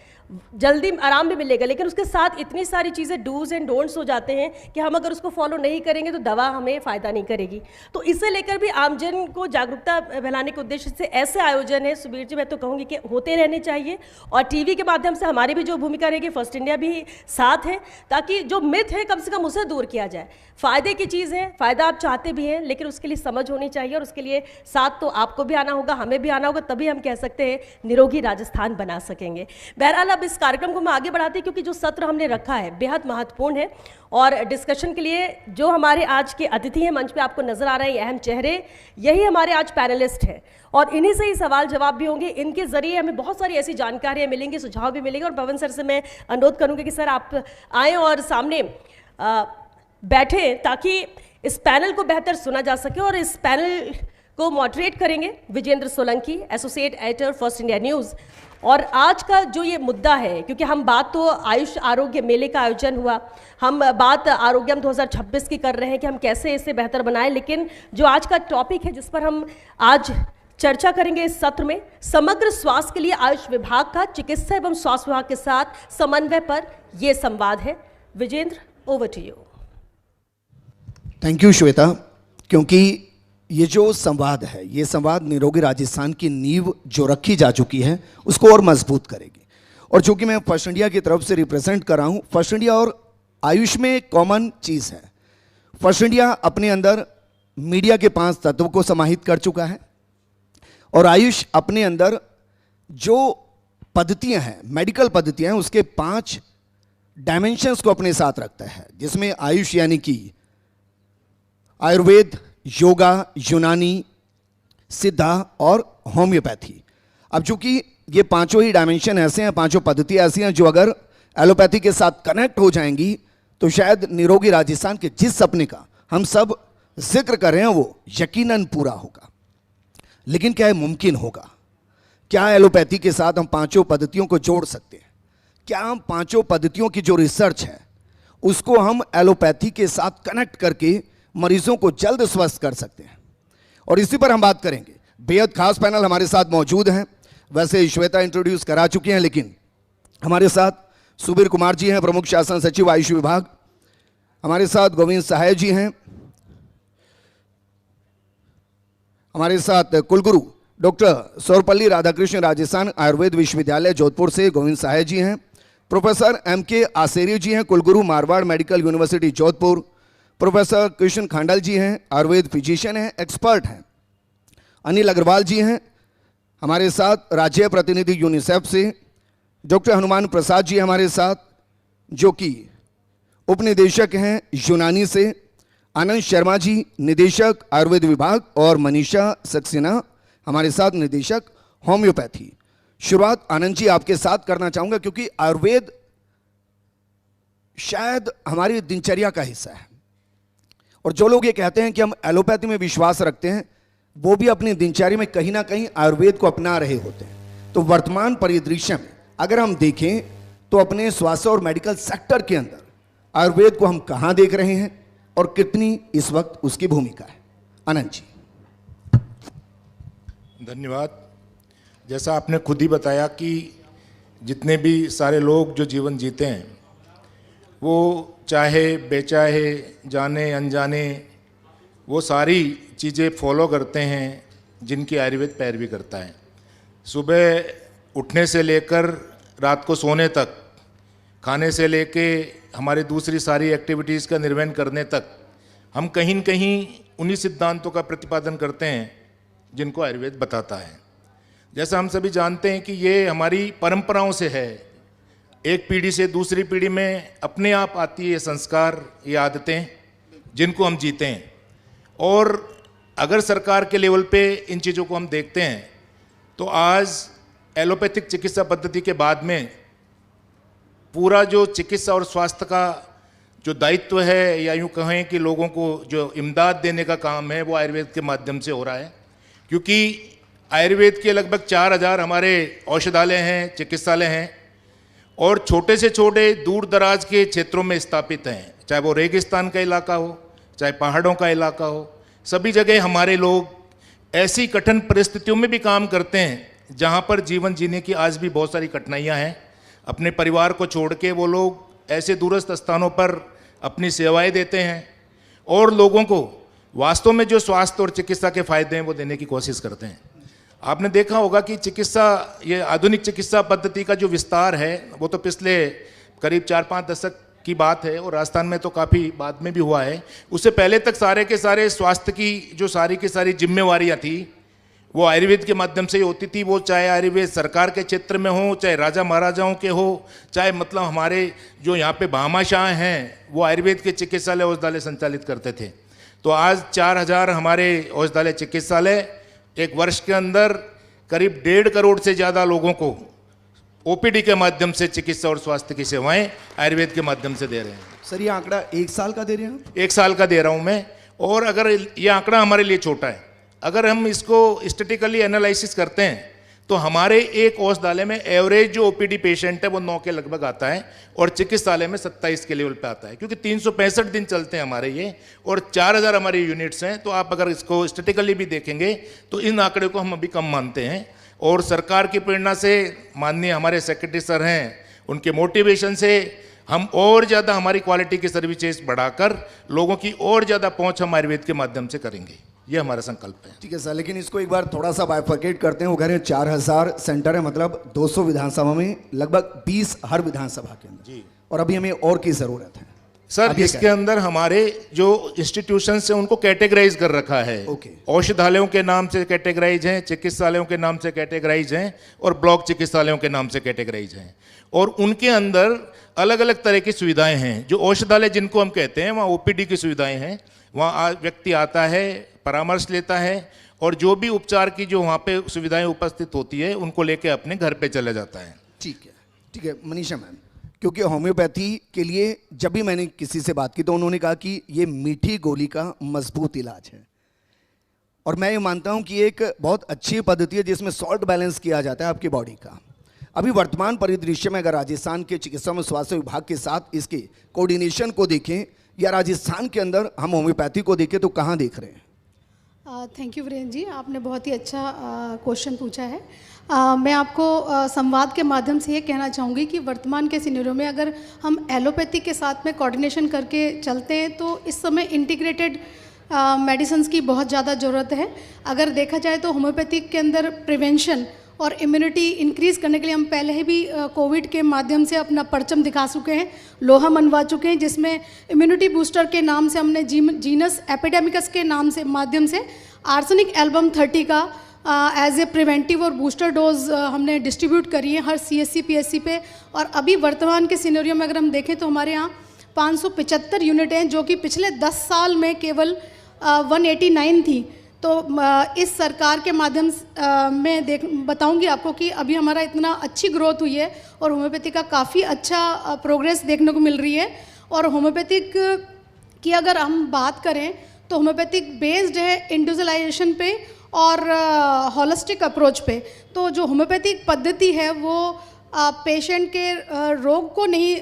जल्दी आराम भी मिलेगा, लेकिन उसके साथ इतनी सारी चीज़ें डूज एंड डोंट्स हो जाते हैं कि हम अगर उसको फॉलो नहीं करेंगे तो दवा हमें फ़ायदा नहीं करेगी। तो इसे लेकर भी आमजन को जागरूकता फैलाने के उद्देश्य से ऐसे आयोजन है, सुबीर जी, मैं तो कहूँगी कि होते रहने चाहिए। और टीवी के माध्यम से हमारी भी जो भूमिका रहेगी, फर्स्ट इंडिया भी साथ है, ताकि जो मिथ है कम से कम उसे दूर किया जाए। फ़ायदे की चीज़ है, फ़ायदा आप चाहते भी हैं, लेकिन उसके लिए समझ होनी चाहिए, और उसके लिए साथ तो आपको भी आना होगा, हमें भी आना होगा, तभी हम कह सकते हैं निरोगी राजस्थान बना सकेंगे। बहरहाल अब इस कार्यक्रम को मैं आगे बढ़ाती, क्योंकि जो सत्र हमने रखा है बेहद महत्वपूर्ण है, और डिस्कशन के लिए जो हमारे आज के अतिथि हैं, मंच पे आपको नजर आ रहे हैं अहम चेहरे, यही हमारे आज पैनलिस्ट हैं, और इन्हीं से ही सवाल जवाब भी होंगे। इनके जरिए हमें बहुत सारी ऐसी जानकारियां मिलेंगी, सुझाव भी मिलेंगे। और पवन सर से मैं अनुरोध करूंगी कि सर आप आए और सामने बैठे, ताकि इस पैनल को बेहतर सुना जा सके। और इस पैनल को मॉडरेट करेंगे Vijendra Solanki, associate editor, first India news. और आज का जो ये मुद्दा है, क्योंकि हम बात तो आयुष आरोग्य मेले का आयोजन हुआ, हम बात आरोग्यम 2026 की कर रहे हैं कि हम कैसे इसे बेहतर बनाएं, लेकिन जो आज का टॉपिक है जिस पर हम आज चर्चा करेंगे इस सत्र में, समग्र स्वास्थ्य के लिए आयुष विभाग का चिकित्सा एवं स्वास्थ्य विभाग के साथ समन्वय पर यह संवाद है। Vijendra, over to you. Thank you Shweta, क्योंकि ये जो संवाद है, ये संवाद निरोगी राजस्थान की नींव जो रखी जा चुकी है उसको और मजबूत करेगी। और जो कि मैं फर्स्ट इंडिया की तरफ से रिप्रेजेंट कर रहा हूँ, फर्स्ट इंडिया और आयुष में एक कॉमन चीज़ है। फर्स्ट इंडिया अपने अंदर मीडिया के 5 तत्व को समाहित कर चुका है, और आयुष अपने अंदर जो पद्धतियाँ हैं, मेडिकल पद्धतियाँ हैं, उसके 5 डायमेंशंस को अपने साथ रखता है, जिसमें आयुष यानी कि आयुर्वेद, योगा, यूनानी, सिद्धा और होम्योपैथी। अब चूंकि ये 5 ही डायमेंशन ऐसे हैं, 5 पद्धतियाँ ऐसी हैं जो अगर एलोपैथी के साथ कनेक्ट हो जाएंगी तो शायद निरोगी राजस्थान के जिस सपने का हम सब जिक्र कर रहे हैं वो यकीनन पूरा होगा। लेकिन क्या ये मुमकिन होगा? क्या एलोपैथी के साथ हम 5 पद्धतियों को जोड़ सकते हैं? क्या हम 5 पद्धतियों की जो रिसर्च है उसको हम एलोपैथी के साथ कनेक्ट करके मरीजों को जल्द स्वस्थ कर सकते हैं? और इसी पर हम बात करेंगे। बेहद खास पैनल हमारे साथ मौजूद हैं। वैसे श्वेता इंट्रोड्यूस करा चुकी हैं, लेकिन हमारे साथ सुबीर कुमार जी हैं, प्रमुख शासन सचिव आयुष विभाग। हमारे साथ गोविंद सहाय जी हैं। हमारे साथ कुलगुरु डॉक्टर सर्वपल्ली राधाकृष्ण राजस्थान आयुर्वेद विश्वविद्यालय जोधपुर से गोविंद सहाय जी हैं। प्रोफेसर MK आसेरी जी हैं, कुलगुरु Marwar medical university Jodhpur. Professor Krishna Khandal ji हैं, आयुर्वेद फिजिशियन हैं, एक्सपर्ट हैं। अनिल अग्रवाल जी हैं हमारे साथ, राज्य प्रतिनिधि यूनिसेफ से। डॉक्टर हनुमान प्रसाद जी हमारे साथ, जो कि उपनिदेशक हैं यूनानी से, आनंद शर्मा जी निदेशक आयुर्वेद विभाग, और मनीषा सक्सेना हमारे साथ निदेशक होम्योपैथी। शुरुआत आनंद जी आपके साथ करना चाहूंगा, क्योंकि आयुर्वेद शायद हमारी दिनचर्या का हिस्सा है, और जो लोग ये कहते हैं कि हम एलोपैथी में विश्वास रखते हैं, वो भी अपनी दिनचर्या में कहीं ना कहीं आयुर्वेद को अपना रहे होते हैं। तो वर्तमान परिदृश्य में अगर हम देखें तो अपने स्वास्थ्य और मेडिकल सेक्टर के अंदर आयुर्वेद को हम कहां देख रहे हैं और कितनी इस वक्त उसकी भूमिका है? आनंद जी। धन्यवाद। जैसा आपने खुद ही बताया कि जितने भी सारे लोग जो जीवन जीते हैं, वो चाहे बेचाहे, जाने अनजाने, वो सारी चीज़ें फॉलो करते हैं जिनकी आयुर्वेद पैरवी करता है। सुबह उठने से लेकर रात को सोने तक, खाने से लेके हमारी दूसरी सारी एक्टिविटीज़ का निर्वहन करने तक, हम कहीं न कहीं उन्हीं सिद्धांतों का प्रतिपादन करते हैं जिनको आयुर्वेद बताता है। जैसा हम सभी जानते हैं कि ये हमारी परंपराओं से है, एक पीढ़ी से दूसरी पीढ़ी में अपने आप आती है ये संस्कार, ये आदतें जिनको हम जीते हैं। और अगर सरकार के लेवल पे इन चीज़ों को हम देखते हैं तो आज एलोपैथिक चिकित्सा पद्धति के बाद में पूरा जो चिकित्सा और स्वास्थ्य का जो दायित्व है, या यूँ कहें कि लोगों को जो इमदाद देने का काम है, वो आयुर्वेद के माध्यम से हो रहा है। क्योंकि आयुर्वेद के लगभग 4000 हमारे औषधालय हैं, चिकित्सालय हैं, और छोटे से छोटे दूर दराज के क्षेत्रों में स्थापित हैं, चाहे वो रेगिस्तान का इलाका हो, चाहे पहाड़ों का इलाका हो। सभी जगह हमारे लोग ऐसी कठिन परिस्थितियों में भी काम करते हैं जहाँ पर जीवन जीने की आज भी बहुत सारी कठिनाइयाँ हैं। अपने परिवार को छोड़ के वो लोग ऐसे दूरस्थ स्थानों पर अपनी सेवाएं देते हैं और लोगों को वास्तव में जो स्वास्थ्य और चिकित्सा के फायदे हैं वो देने की कोशिश करते हैं। आपने देखा होगा कि चिकित्सा, ये आधुनिक चिकित्सा पद्धति का जो विस्तार है वो तो पिछले करीब 4-5 दशक की बात है, और राजस्थान में तो काफ़ी बाद में भी हुआ है। उससे पहले तक सारे के सारे स्वास्थ्य की जो सारी की सारी जिम्मेवारियां थी वो आयुर्वेद के माध्यम से ही होती थी। वो चाहे आयुर्वेद सरकार के क्षेत्र में हो, चाहे राजा महाराजाओं के हो, चाहे मतलब हमारे जो यहाँ पे भामाशाह हैं वो आयुर्वेद के चिकित्सालय औषधालय संचालित करते थे। तो आज 4000 हमारे औषधालय चिकित्सालय एक वर्ष के अंदर करीब 1.5 करोड़ से ज़्यादा लोगों को ओपीडी के माध्यम से चिकित्सा और स्वास्थ्य की सेवाएं आयुर्वेद के माध्यम से दे रहे हैं। सर ये आंकड़ा 1 साल का दे रहे हैं? 1 साल का दे रहा हूं मैं। और अगर ये आंकड़ा हमारे लिए छोटा है, अगर हम इसको स्टैटिकली एनालिसिस करते हैं तो हमारे एक औषधालय में एवरेज जो ओपीडी पेशेंट है वो 9 के लगभग आता है, और चिकित्सालय में 27 के लेवल पे आता है, क्योंकि 365 दिन चलते हैं हमारे ये, और 4000 हमारी यूनिट्स हैं। तो आप अगर इसको स्टैटिकली भी देखेंगे तो इन आंकड़े को हम अभी कम मानते हैं। और सरकार की प्रेरणा से, माननीय हमारे सेक्रेटरी सर हैं, उनके मोटिवेशन से हम और ज़्यादा हमारी क्वालिटी की सर्विसेज बढ़ाकर लोगों की और ज़्यादा पहुंच हम आयुर्वेद के माध्यम से करेंगे, ये हमारा संकल्प है। ठीक है सर, लेकिन इसको एक बार थोड़ा सा बाइफरकेट करते हैं। वो कह रहे हैं 4000 सेंटर है, मतलब 200 विधानसभा में लगभग 20 हर विधानसभा के अंदर जी। और अभी हमें और की ज़रूरत है सर। इसके अंदर हमारे जो इंस्टीट्यूशंस हैं उनको कैटेगराइज कर रखा है। औषधालयों के नाम से कैटेगराइज हैं, चिकित्सालयों के नाम से कैटेगराइज हैं, और ब्लॉक चिकित्सालयों के नाम से कैटेगराइज हैं। और उनके अंदर अलग अलग तरह की सुविधाएं हैं। जो औषधालय जिनको हम कहते हैं, वहाँ ओपीडी की सुविधाएं हैं, वहाँ व्यक्ति आता है, परामर्श लेता है, और जो भी उपचार की जो वहाँ पे सुविधाएं उपस्थित होती है उनको लेके अपने घर पे चला जाता है। ठीक है मनीषा मैम, क्योंकि होम्योपैथी के लिए जब भी मैंने किसी से बात की तो उन्होंने कहा कि ये मीठी गोली का मजबूत इलाज है, और मैं ये मानता हूँ कि एक बहुत अच्छी पद्धति है जिसमें सॉल्ट बैलेंस किया जाता है आपकी बॉडी का। अभी वर्तमान परिदृश्य में अगर राजस्थान के चिकित्सा एवं स्वास्थ्य विभाग के साथ इसके कोऑर्डिनेशन को देखें, या राजस्थान के अंदर हम होम्योपैथी को देखें, तो कहाँ देख रहे हैं? थैंक यू वीरेंद्र जी, आपने बहुत ही अच्छा क्वेश्चन पूछा है। मैं आपको संवाद के माध्यम से ये कहना चाहूँगी कि वर्तमान के सिनेरियो में अगर हम एलोपैथी के साथ में कोऑर्डिनेशन करके चलते हैं तो इस समय इंटीग्रेटेड मेडिसिन्स की बहुत ज़्यादा ज़रूरत है। अगर देखा जाए तो होम्योपैथी के अंदर प्रिवेंशन और इम्यूनिटी इंक्रीज़ करने के लिए हम पहले ही भी कोविड के माध्यम से अपना परचम दिखा चुके हैं, लोहा मनवा चुके हैं, जिसमें इम्यूनिटी बूस्टर के नाम से हमने जीनस एपिडेमिकस के नाम से माध्यम से आर्सेनिक एल्बम 30 का एज ए प्रिवेंटिव और बूस्टर डोज हमने डिस्ट्रीब्यूट करी है हर CSC PSC पे। और अभी वर्तमान के सिनेरियो में अगर हम देखें तो हमारे यहाँ 575 यूनिट हैं, जो कि पिछले 10 साल में केवल 189 थी। तो इस सरकार के माध्यम में बताऊंगी आपको कि अभी हमारा इतना अच्छी ग्रोथ हुई है और होम्योपैथी का काफ़ी अच्छा प्रोग्रेस देखने को मिल रही है। और होम्योपैथिक की अगर हम बात करें तो होम्योपैथिक बेस्ड है इंडिविजुअलाइजेशन पे और होलिस्टिक अप्रोच पे। तो जो होम्योपैथिक पद्धति है वो पेशेंट के रोग को नहीं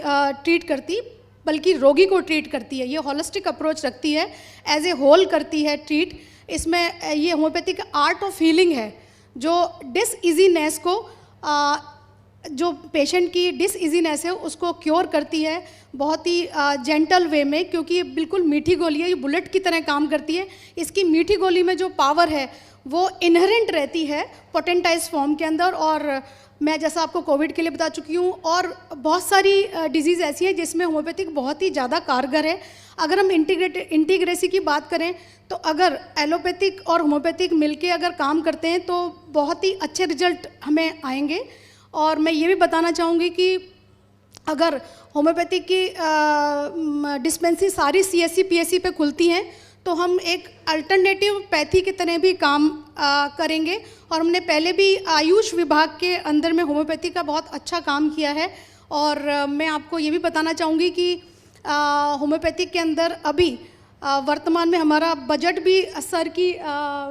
ट्रीट करती, बल्कि रोगी को ट्रीट करती है। ये होलिस्टिक अप्रोच रखती है, एज ए होल करती है ट्रीट। इसमें ये होम्योपैथिक आर्ट ऑफ हीलिंग है, जो डिसइजीनेस को जो पेशेंट की डिसइजीनेस है उसको क्योर करती है बहुत ही जेंटल वे में, क्योंकि ये बिल्कुल मीठी गोली है, ये बुलेट की तरह काम करती है। इसकी मीठी गोली में जो पावर है वो इनहेरेंट रहती है पोटेंटाइज फॉर्म के अंदर। और मैं जैसा आपको कोविड के लिए बता चुकी हूँ, और बहुत सारी डिजीज़ ऐसी हैं जिसमें होम्योपैथिक बहुत ही ज़्यादा कारगर है। अगर हम इंटीग्रेसी की बात करें तो अगर एलोपैथिक और होम्योपैथिक मिलके अगर काम करते हैं तो बहुत ही अच्छे रिजल्ट हमें आएंगे। और मैं ये भी बताना चाहूँगी कि अगर होम्योपैथिक की डिस्पेंसरी सारी CSC PSC पे खुलती हैं तो हम एक अल्टरनेटिव पैथी की तरह भी काम करेंगे। और हमने पहले भी आयुष विभाग के अंदर में होम्योपैथी का बहुत अच्छा काम किया है। और मैं आपको ये भी बताना चाहूँगी कि होम्योपैथिक के अंदर अभी वर्तमान में हमारा बजट भी सर की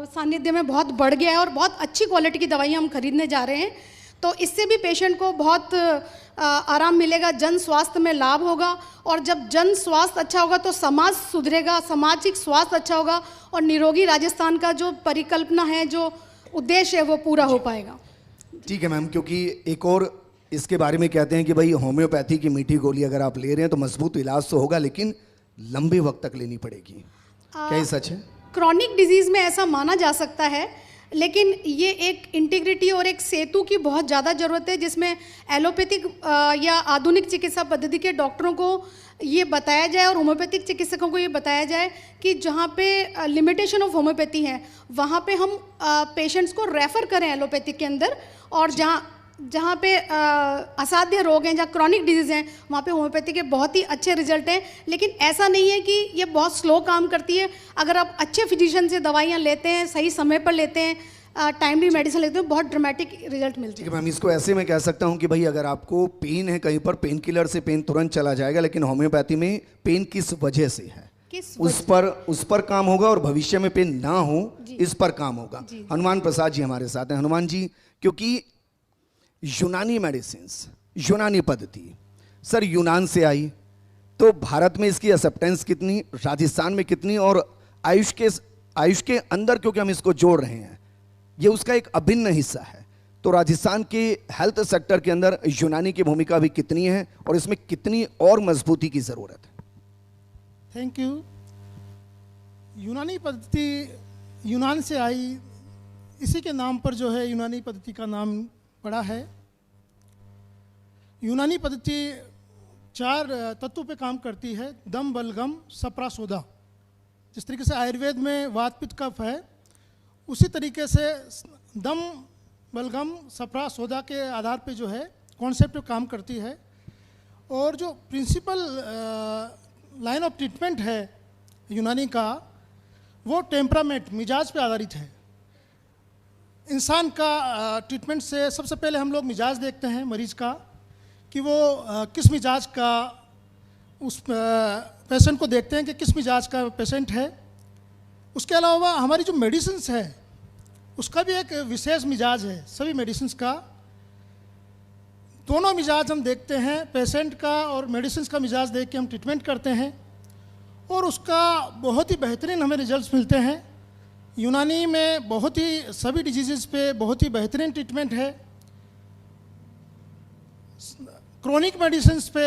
सानिध्य में बहुत बढ़ गया है और बहुत अच्छी क्वालिटी की दवाइयाँ हम खरीदने जा रहे हैं। तो इससे भी पेशेंट को बहुत आराम मिलेगा, जन स्वास्थ्य में लाभ होगा। और जब जन स्वास्थ्य अच्छा होगा तो समाज सुधरेगा, सामाजिक स्वास्थ्य अच्छा होगा और निरोगी राजस्थान का जो परिकल्पना है, जो उद्देश्य है, वो पूरा हो पाएगा। ठीक है मैम, क्योंकि एक और इसके बारे में कहते हैं कि भाई होम्योपैथी की मीठी गोली अगर आप ले रहे हैं तो मजबूत इलाज तो होगा, लेकिन लंबे वक्त तक लेनी पड़ेगी। क्या ये सच है? क्रॉनिक डिजीज़ में ऐसा माना जा सकता है, लेकिन ये एक इंटीग्रिटी और एक सेतु की बहुत ज़्यादा ज़रूरत है, जिसमें एलोपैथिक या आधुनिक चिकित्सा पद्धति के डॉक्टरों को ये बताया जाए और होम्योपैथिक चिकित्सकों को ये बताया जाए कि जहाँ पे लिमिटेशन ऑफ होम्योपैथी है वहाँ पे हम पेशेंट्स को रेफ़र करें एलोपैथिक के अंदर। और जहाँ पे असाध्य रोग हैं, जहाँ क्रॉनिक डिजीज़ हैं, वहाँ पे होम्योपैथी के बहुत ही अच्छे रिजल्ट हैं। लेकिन ऐसा नहीं है कि ये बहुत स्लो काम करती है। अगर आप अच्छे फिजिशियन से दवाइयाँ लेते हैं, सही समय पर लेते हैं, टाइमली मेडिसिन लेते हैं, बहुत ड्रामेटिक रिजल्ट मिलते हैं। मैम, इसको ऐसे मैं कह सकता हूँ कि भाई अगर आपको पेन है कहीं पर, पेन किलर से पेन तुरंत चला जाएगा, लेकिन होम्योपैथी में पेन किस वजह से है उस पर काम होगा और भविष्य में पेन ना हो इस पर काम होगा। हनुमान प्रसाद जी हमारे साथ हैं। हनुमान जी, क्योंकि यूनानी मेडिसिन, यूनानी पद्धति सर यूनान से आई, तो भारत में इसकी एक्सेप्टेंस कितनी, राजस्थान में कितनी, और आयुष के अंदर क्योंकि हम इसको जोड़ रहे हैं, ये उसका एक अभिन्न हिस्सा है। तो राजस्थान के हेल्थ सेक्टर के अंदर यूनानी की भूमिका भी कितनी है और इसमें कितनी और मजबूती की ज़रूरत है? Thank you. यूनानी पद्धति यूनान से आई, इसी के नाम पर जो है यूनानी पद्धति का नाम पड़ा है। यूनानी पद्धति 4 तत्वों पे काम करती है: दम, बलगम, सप्रा, सोदा। जिस तरीके से आयुर्वेद में वात पित्त कफ है, उसी तरीके से दम, बलगम, सप्रा, सोदा के आधार पे जो है कॉन्सेप्ट पे काम करती है। और जो प्रिंसिपल लाइन ऑफ ट्रीटमेंट है यूनानी का, वो टेम्परामेंट, मिजाज पे आधारित है। इंसान का ट्रीटमेंट से सबसे पहले हम लोग मिजाज देखते हैं मरीज का, कि वो किस मिजाज का, उस पेशेंट को देखते हैं कि किस मिजाज का पेशेंट है। उसके अलावा हमारी जो मेडिसिन्स है उसका भी एक विशेष मिजाज है। सभी मेडिसिन्स का दोनों मिजाज हम देखते हैं, पेशेंट का और मेडिसिन्स का मिजाज देख के हम ट्रीटमेंट करते हैं और उसका बहुत ही बेहतरीन हमें रिजल्ट्स मिलते हैं। यूनानी में बहुत ही सभी डिजीज़ पे बहुत ही बेहतरीन ट्रीटमेंट है। क्रोनिक मेडिसिन्स पे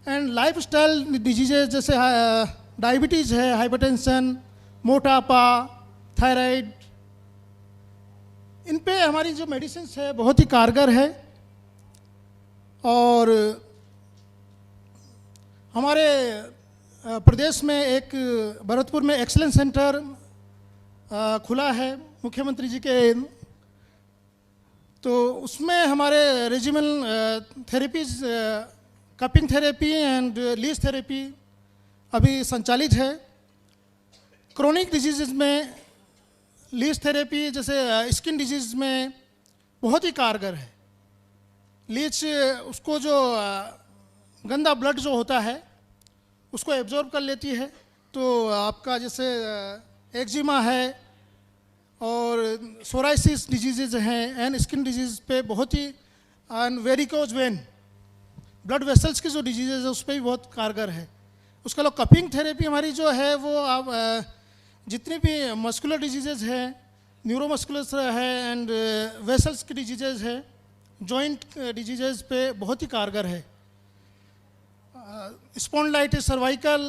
एंड लाइफस्टाइल डिजीज़ जैसे डायबिटीज़ है, हाइपरटेंशन, मोटापा, थायराइड, इन पे हमारी जो मेडिसिन्स है बहुत ही कारगर है। और हमारे प्रदेश में एक भरतपुर में एक्सीलेंस सेंटर खुला है मुख्यमंत्री जी के, तो उसमें हमारे regimental therapies, cupping therapy and leech therapy अभी संचालित है। क्रोनिक डिजीज़ में लीच थेरेपी जैसे स्किन डिजीज़ में बहुत ही कारगर है। लीच उसको जो गंदा ब्लड जो होता है उसको एब्जॉर्ब कर लेती है, तो आपका जैसे एक्जिमा है और सोराइसिस डिजीज़ हैं एंड स्किन डिजीज़ पे बहुत ही, and varicose vein, blood vessels की जो डिजीज़ है उस पर भी बहुत कारगर है। उसके अलावा कपिंग थेरेपी हमारी जो है वो आप जितनी भी मस्कुलर डिजीज़ है, न्यूरोमस्कुलर है एंड वेसल्स की डिजीज़ है, जॉइंट डिजीज़ पे बहुत ही कारगर है। स्पॉन्डिलाइटिस सर्वाइकल,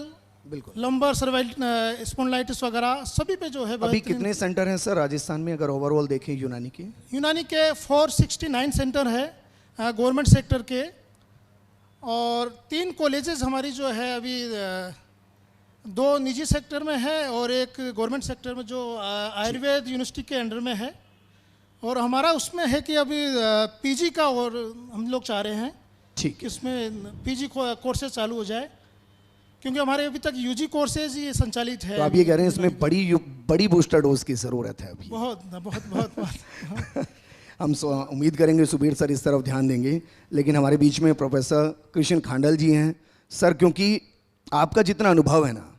बिल्कुल, लंबर स्पॉन्डिलाइटिस वगैरह सभी पे जो है। अभी कितने सेंटर हैं सर राजस्थान में अगर ओवरऑल देखें यूनानी के? यूनानी के 469 सेंटर है गवर्नमेंट सेक्टर के, और 3 कॉलेजेस हमारी जो है अभी 2 निजी सेक्टर में है और एक गवर्नमेंट सेक्टर में जो आयुर्वेद यूनिवर्सिटी के अंडर में है। और हमारा उसमें है कि अभी पीजी का और हम लोग चाह रहे हैं ठीक, इसमें पीजी कोर्सेज चालू हो जाए, क्योंकि हमारे अभी तक यूजी कोर्सेज ही संचालित है। तो आप ये कह रहे हैं इसमें बड़ी बूस्टर डोज की ज़रूरत है अभी? बहुत बहुत बहुत, बहुत। हम उम्मीद करेंगे सुबीर सर इस तरफ ध्यान देंगे। लेकिन हमारे बीच में प्रोफेसर कृष्ण खांडल जी हैं। सर, क्योंकि आपका जितना अनुभव है ना,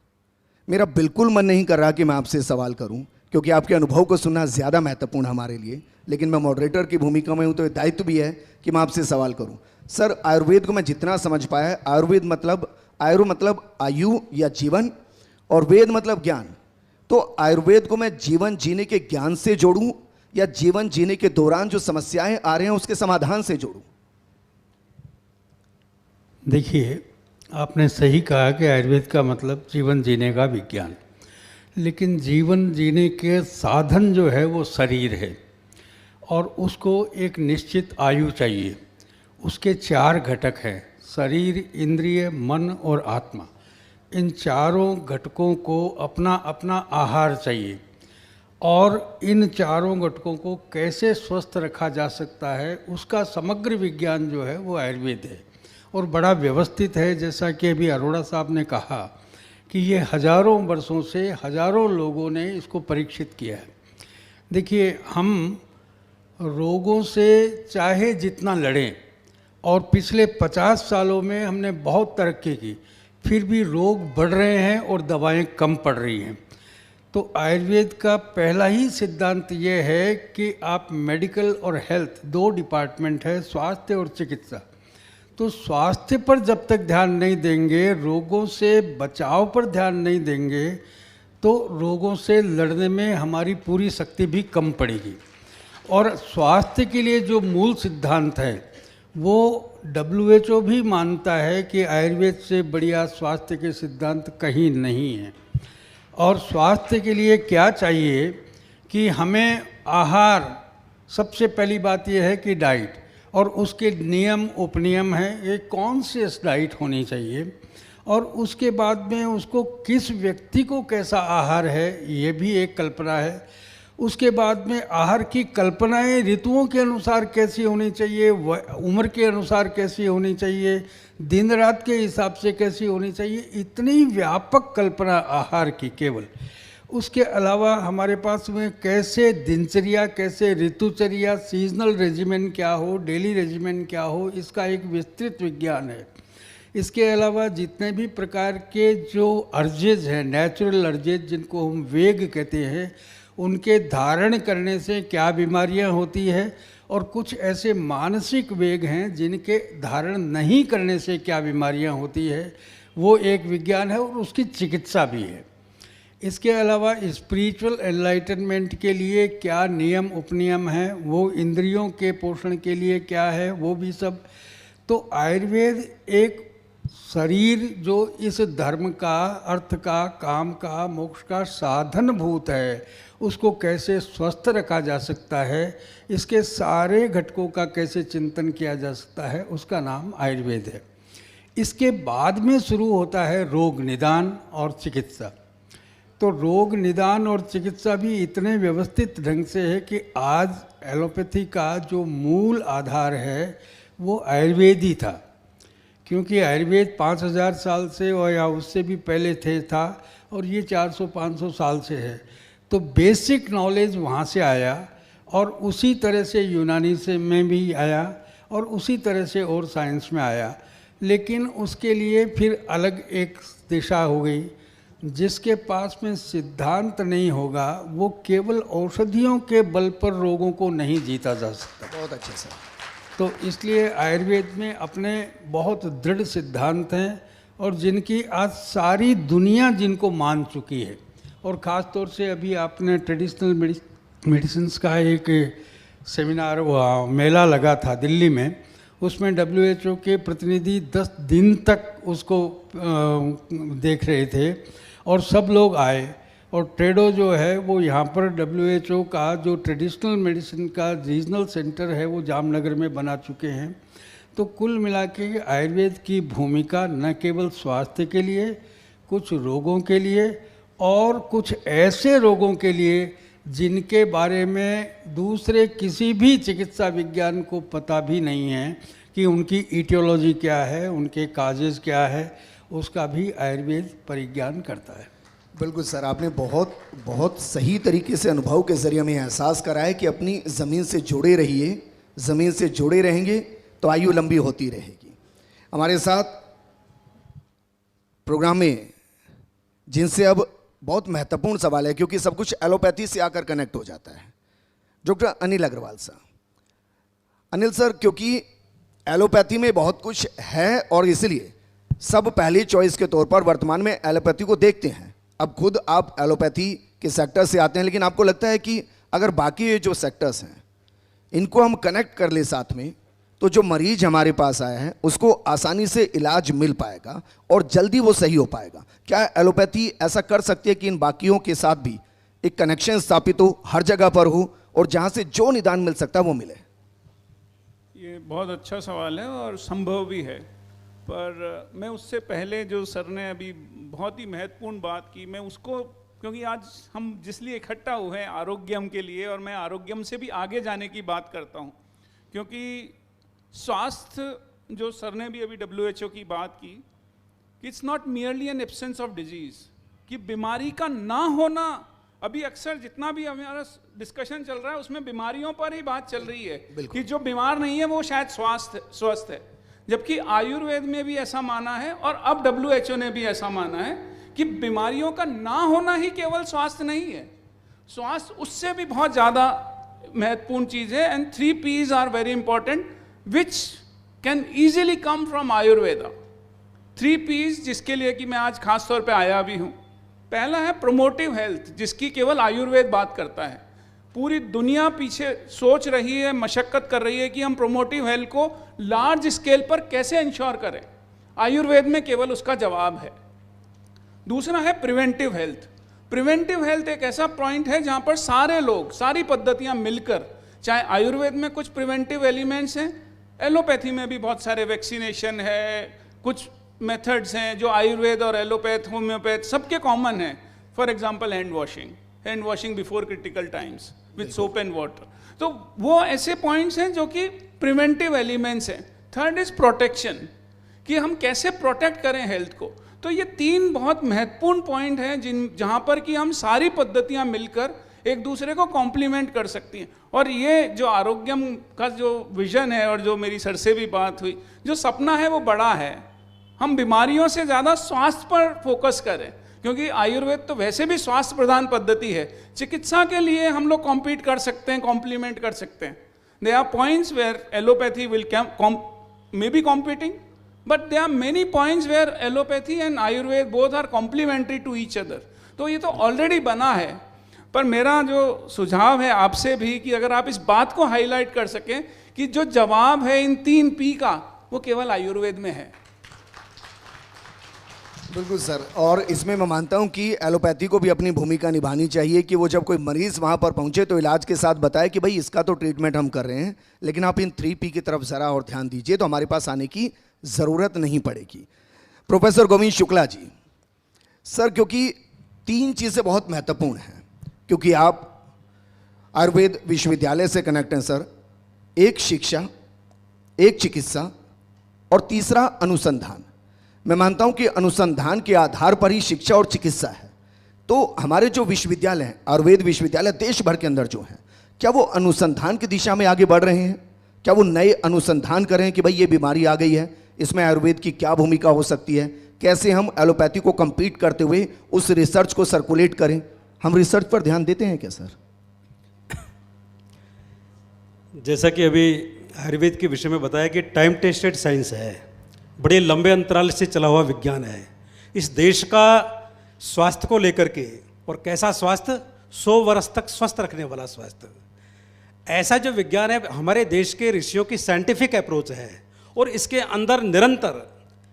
मेरा बिल्कुल मन नहीं कर रहा कि मैं आपसे सवाल करूं, क्योंकि आपके अनुभव को सुनना ज़्यादा महत्वपूर्ण है हमारे लिए। लेकिन मैं मॉडरेटर की भूमिका में हूं, तो दायित्व भी है कि मैं आपसे सवाल करूं। सर, आयुर्वेद को मैं जितना समझ पाया, आयुर्वेद मतलब आयु मतलब आयु या जीवन, और वेद मतलब ज्ञान। तो आयुर्वेद को मैं जीवन जीने के ज्ञान से जोड़ूं या जीवन जीने के दौरान जो समस्याएं आ रहे हैं उसके समाधान से जोड़ूं? देखिए, आपने सही कहा कि आयुर्वेद का मतलब जीवन जीने का विज्ञान, लेकिन जीवन जीने के साधन जो है वो शरीर है, और उसको एक निश्चित आयु चाहिए। उसके 4 घटक हैं, शरीर, इंद्रिय, मन और आत्मा। इन चारों घटकों को अपना अपना आहार चाहिए, और इन चारों घटकों को कैसे स्वस्थ रखा जा सकता है उसका समग्र विज्ञान जो है वो आयुर्वेद है, और बड़ा व्यवस्थित है। जैसा कि अभी अरोड़ा साहब ने कहा कि ये हजारों वर्षों से हजारों लोगों ने इसको परीक्षित किया है। देखिए, हम रोगों से चाहे जितना लड़ें, और पिछले 50 सालों में हमने बहुत तरक्की की, फिर भी रोग बढ़ रहे हैं और दवाएं कम पड़ रही हैं। तो आयुर्वेद का पहला ही सिद्धांत ये है कि आप मेडिकल और हेल्थ 2 डिपार्टमेंट है, स्वास्थ्य और चिकित्सा। तो स्वास्थ्य पर जब तक ध्यान नहीं देंगे, रोगों से बचाव पर ध्यान नहीं देंगे, तो रोगों से लड़ने में हमारी पूरी शक्ति भी कम पड़ेगी। और स्वास्थ्य के लिए जो मूल सिद्धांत है वो WHO भी मानता है कि आयुर्वेद से बढ़िया स्वास्थ्य के सिद्धांत कहीं नहीं है। और स्वास्थ्य के लिए क्या चाहिए कि हमें आहार, सबसे पहली बात यह है कि डाइट, और उसके नियम उपनियम हैं। एक कॉन्शियस डाइट होनी चाहिए, और उसके बाद में उसको किस व्यक्ति को कैसा आहार है ये भी एक कल्पना है। उसके बाद में आहार की कल्पनाएं ऋतुओं के अनुसार कैसी होनी चाहिए, उम्र के अनुसार कैसी होनी चाहिए, दिन रात के हिसाब से कैसी होनी चाहिए, इतनी व्यापक कल्पना आहार की केवल। उसके अलावा हमारे पास में कैसे दिनचर्या, कैसे ऋतुचर्या, सीजनल रेजिमेंट क्या हो, डेली रेजिमेंट क्या हो, इसका एक विस्तृत विज्ञान है। इसके अलावा जितने भी प्रकार के जो अर्जेज हैं, नेचुरल अर्जेज जिनको हम वेग कहते हैं, उनके धारण करने से क्या बीमारियां होती है, और कुछ ऐसे मानसिक वेग हैं जिनके धारण नहीं करने से क्या बीमारियां होती है, वो एक विज्ञान है, और उसकी चिकित्सा भी है। इसके अलावा स्पिरिचुअल एनलाइटनमेंट के लिए क्या नियम उपनियम हैं, वो इंद्रियों के पोषण के लिए क्या है, वो भी सब। तो आयुर्वेद एक शरीर जो इस धर्म का, अर्थ का, काम का, मोक्ष का साधनभूत है, उसको कैसे स्वस्थ रखा जा सकता है, इसके सारे घटकों का कैसे चिंतन किया जा सकता है, उसका नाम आयुर्वेद है। इसके बाद में शुरू होता है रोग निदान और चिकित्सा। तो रोग निदान और चिकित्सा भी इतने व्यवस्थित ढंग से है कि आज एलोपैथी का जो मूल आधार है वो आयुर्वेद ही था, क्योंकि आयुर्वेद 5000 साल से और या उससे भी पहले था और ये 400-500 साल से है। तो बेसिक नॉलेज वहाँ से आया और उसी तरह से यूनानी से में भी आया और उसी तरह से और साइंस में आया। लेकिन उसके लिए फिर अलग एक दिशा हो गई। जिसके पास में सिद्धांत नहीं होगा वो केवल औषधियों के बल पर रोगों को नहीं जीता जा सकता। बहुत अच्छे सर। तो इसलिए आयुर्वेद में अपने बहुत दृढ़ सिद्धांत हैं और जिनकी आज सारी दुनिया जिनको मान चुकी है। और ख़ास तौर से अभी आपने ट्रेडिशनल मेडिसिन्स का एक सेमिनार मेला लगा था दिल्ली में, उसमें WHO के प्रतिनिधि 10 दिन तक उसको देख रहे थे और सब लोग आए। और ट्रेडो जो है वो यहाँ पर WHO का जो ट्रेडिशनल मेडिसिन का रीजनल सेंटर है वो जामनगर में बना चुके हैं। तो कुल मिला के आयुर्वेद की भूमिका न केवल स्वास्थ्य के लिए, कुछ रोगों के लिए और कुछ ऐसे रोगों के लिए जिनके बारे में दूसरे किसी भी चिकित्सा विज्ञान को पता भी नहीं है कि उनकी इटियोलॉजी क्या है, उनके काजेज क्या है, उसका भी आयुर्वेद परिज्ञान करता है। बिल्कुल सर, आपने बहुत सही तरीके से अनुभव के जरिए हमें एहसास कराया कि अपनी ज़मीन से जुड़े रहिए, ज़मीन से जुड़े रहेंगे तो आयु लंबी होती रहेगी। हमारे साथ प्रोग्राम में जिनसे अब बहुत महत्वपूर्ण सवाल है, क्योंकि सब कुछ एलोपैथी से आकर कनेक्ट हो जाता है, डॉक्टर अनिल अग्रवाल साहब। अनिल सर, क्योंकि एलोपैथी में बहुत कुछ है और इसलिए सब पहली चॉइस के तौर पर वर्तमान में एलोपैथी को देखते हैं। अब खुद आप एलोपैथी के सेक्टर से आते हैं, लेकिन आपको लगता है कि अगर बाकी ये जो सेक्टर्स हैं इनको हम कनेक्ट कर ले साथ में, तो जो मरीज हमारे पास आया है उसको आसानी से इलाज मिल पाएगा और जल्दी वो सही हो पाएगा। क्या एलोपैथी ऐसा कर सकती है कि इन बाकियों के साथ भी एक कनेक्शन स्थापित हो, हर जगह पर हो और जहां से जो निदान मिल सकता है वो मिले? ये बहुत अच्छा सवाल है और संभव भी है, पर मैं उससे पहले जो सर ने अभी बहुत ही महत्वपूर्ण बात की, मैं उसको, क्योंकि आज हम जिसलिए इकट्ठा हुए हैं आरोग्यम के लिए, और मैं आरोग्यम से भी आगे जाने की बात करता हूँ, क्योंकि स्वास्थ्य, जो सर ने भी अभी WHO की बात की, it's not merely an absence of disease, कि बीमारी का ना होना। अभी अक्सर जितना भी हमारा डिस्कशन चल रहा है उसमें बीमारियों पर ही बात चल रही है कि जो बीमार नहीं है वो शायद स्वस्थ है, जबकि आयुर्वेद में भी ऐसा माना है और अब WHO ने भी ऐसा माना है कि बीमारियों का ना होना ही केवल स्वास्थ्य नहीं है, स्वास्थ्य उससे भी बहुत ज़्यादा महत्वपूर्ण चीज़ है। And 3 P's are very important which can easily come from Ayurveda. 3 P's जिसके लिए कि मैं आज खास तौर पे आया भी हूँ। पहला है प्रोमोटिव हेल्थ, जिसकी केवल आयुर्वेद बात करता है। पूरी दुनिया पीछे सोच रही है, मशक्कत कर रही है कि हम प्रोमोटिव हेल्थ को लार्ज स्केल पर कैसे इंश्योर करें। आयुर्वेद में केवल उसका जवाब है। दूसरा है प्रिवेंटिव हेल्थ। प्रिवेंटिव हेल्थ एक ऐसा पॉइंट है जहाँ पर सारे लोग, सारी पद्धतियाँ मिलकर, चाहे आयुर्वेद में कुछ प्रिवेंटिव एलिमेंट्स हैं, एलोपैथी में भी बहुत सारे वैक्सीनेशन है, कुछ मेथड्स हैं जो आयुर्वेद और एलोपैथ, होम्योपैथ सबके कॉमन है। For example hand washing before critical times with soap and water. तो वो ऐसे पॉइंट्स हैं जो कि प्रिवेंटिव एलिमेंट्स हैं। थर्ड इज प्रोटेक्शन, कि हम कैसे प्रोटेक्ट करें हेल्थ को। तो ये 3 बहुत महत्वपूर्ण पॉइंट हैं जहाँ पर कि हम सारी पद्धतियाँ मिलकर एक दूसरे को कॉम्प्लीमेंट कर सकती हैं। और ये जो आरोग्यम का जो विजन है और जो मेरी सर से भी बात हुई, जो सपना है वो बड़ा है। हम बीमारियों से ज़्यादा स्वास्थ्य पर फोकस करें, क्योंकि आयुर्वेद तो वैसे भी स्वास्थ्य प्रधान पद्धति है। चिकित्सा के लिए हम लोग कॉम्पीट कर सकते हैं, कॉम्प्लीमेंट कर सकते हैं। They are points where allopathy will may be competing, but they are many points where allopathy and Ayurveda both are complementary to each other. तो ये तो ऑलरेडी बना है। पर मेरा जो सुझाव है आपसे भी कि अगर आप इस बात को हाईलाइट कर सकें कि जो जवाब है इन 3 P का, वो केवल आयुर्वेद में है। बिल्कुल सर, और इसमें मैं मानता हूं कि एलोपैथी को भी अपनी भूमिका निभानी चाहिए कि वो जब कोई मरीज वहां पर पहुंचे तो इलाज के साथ बताए कि भाई इसका तो ट्रीटमेंट हम कर रहे हैं, लेकिन आप इन 3 P की तरफ ज़रा और ध्यान दीजिए तो हमारे पास आने की ज़रूरत नहीं पड़ेगी। प्रोफेसर गोविंद शुक्ला जी, सर, क्योंकि 3 चीज़ें बहुत महत्वपूर्ण हैं, क्योंकि आप आयुर्वेद विश्वविद्यालय से कनेक्ट हैं सर। एक शिक्षा, एक चिकित्सा और तीसरा अनुसंधान। मैं मानता हूं कि अनुसंधान के आधार पर ही शिक्षा और चिकित्सा है। तो हमारे जो विश्वविद्यालय हैं, आयुर्वेद विश्वविद्यालय देश भर के अंदर जो हैं, क्या वो अनुसंधान की दिशा में आगे बढ़ रहे हैं? क्या वो नए अनुसंधान कर रहे हैं कि भाई ये बीमारी आ गई है, इसमें आयुर्वेद की क्या भूमिका हो सकती है, कैसे हम एलोपैथी को कंपीट करते हुए उस रिसर्च को सर्कुलेट करें? हम रिसर्च पर ध्यान देते हैं क्या सर? जैसा कि अभी आयुर्वेद के विषय में बताया कि टाइम टेस्टेड साइंस है, बड़े लंबे अंतराल से चला हुआ विज्ञान है। इस देश का स्वास्थ्य को लेकर के, और कैसा स्वास्थ्य, 100 वर्ष तक स्वस्थ रखने वाला स्वास्थ्य, ऐसा जो विज्ञान है हमारे देश के ऋषियों की साइंटिफिक अप्रोच है, और इसके अंदर निरंतर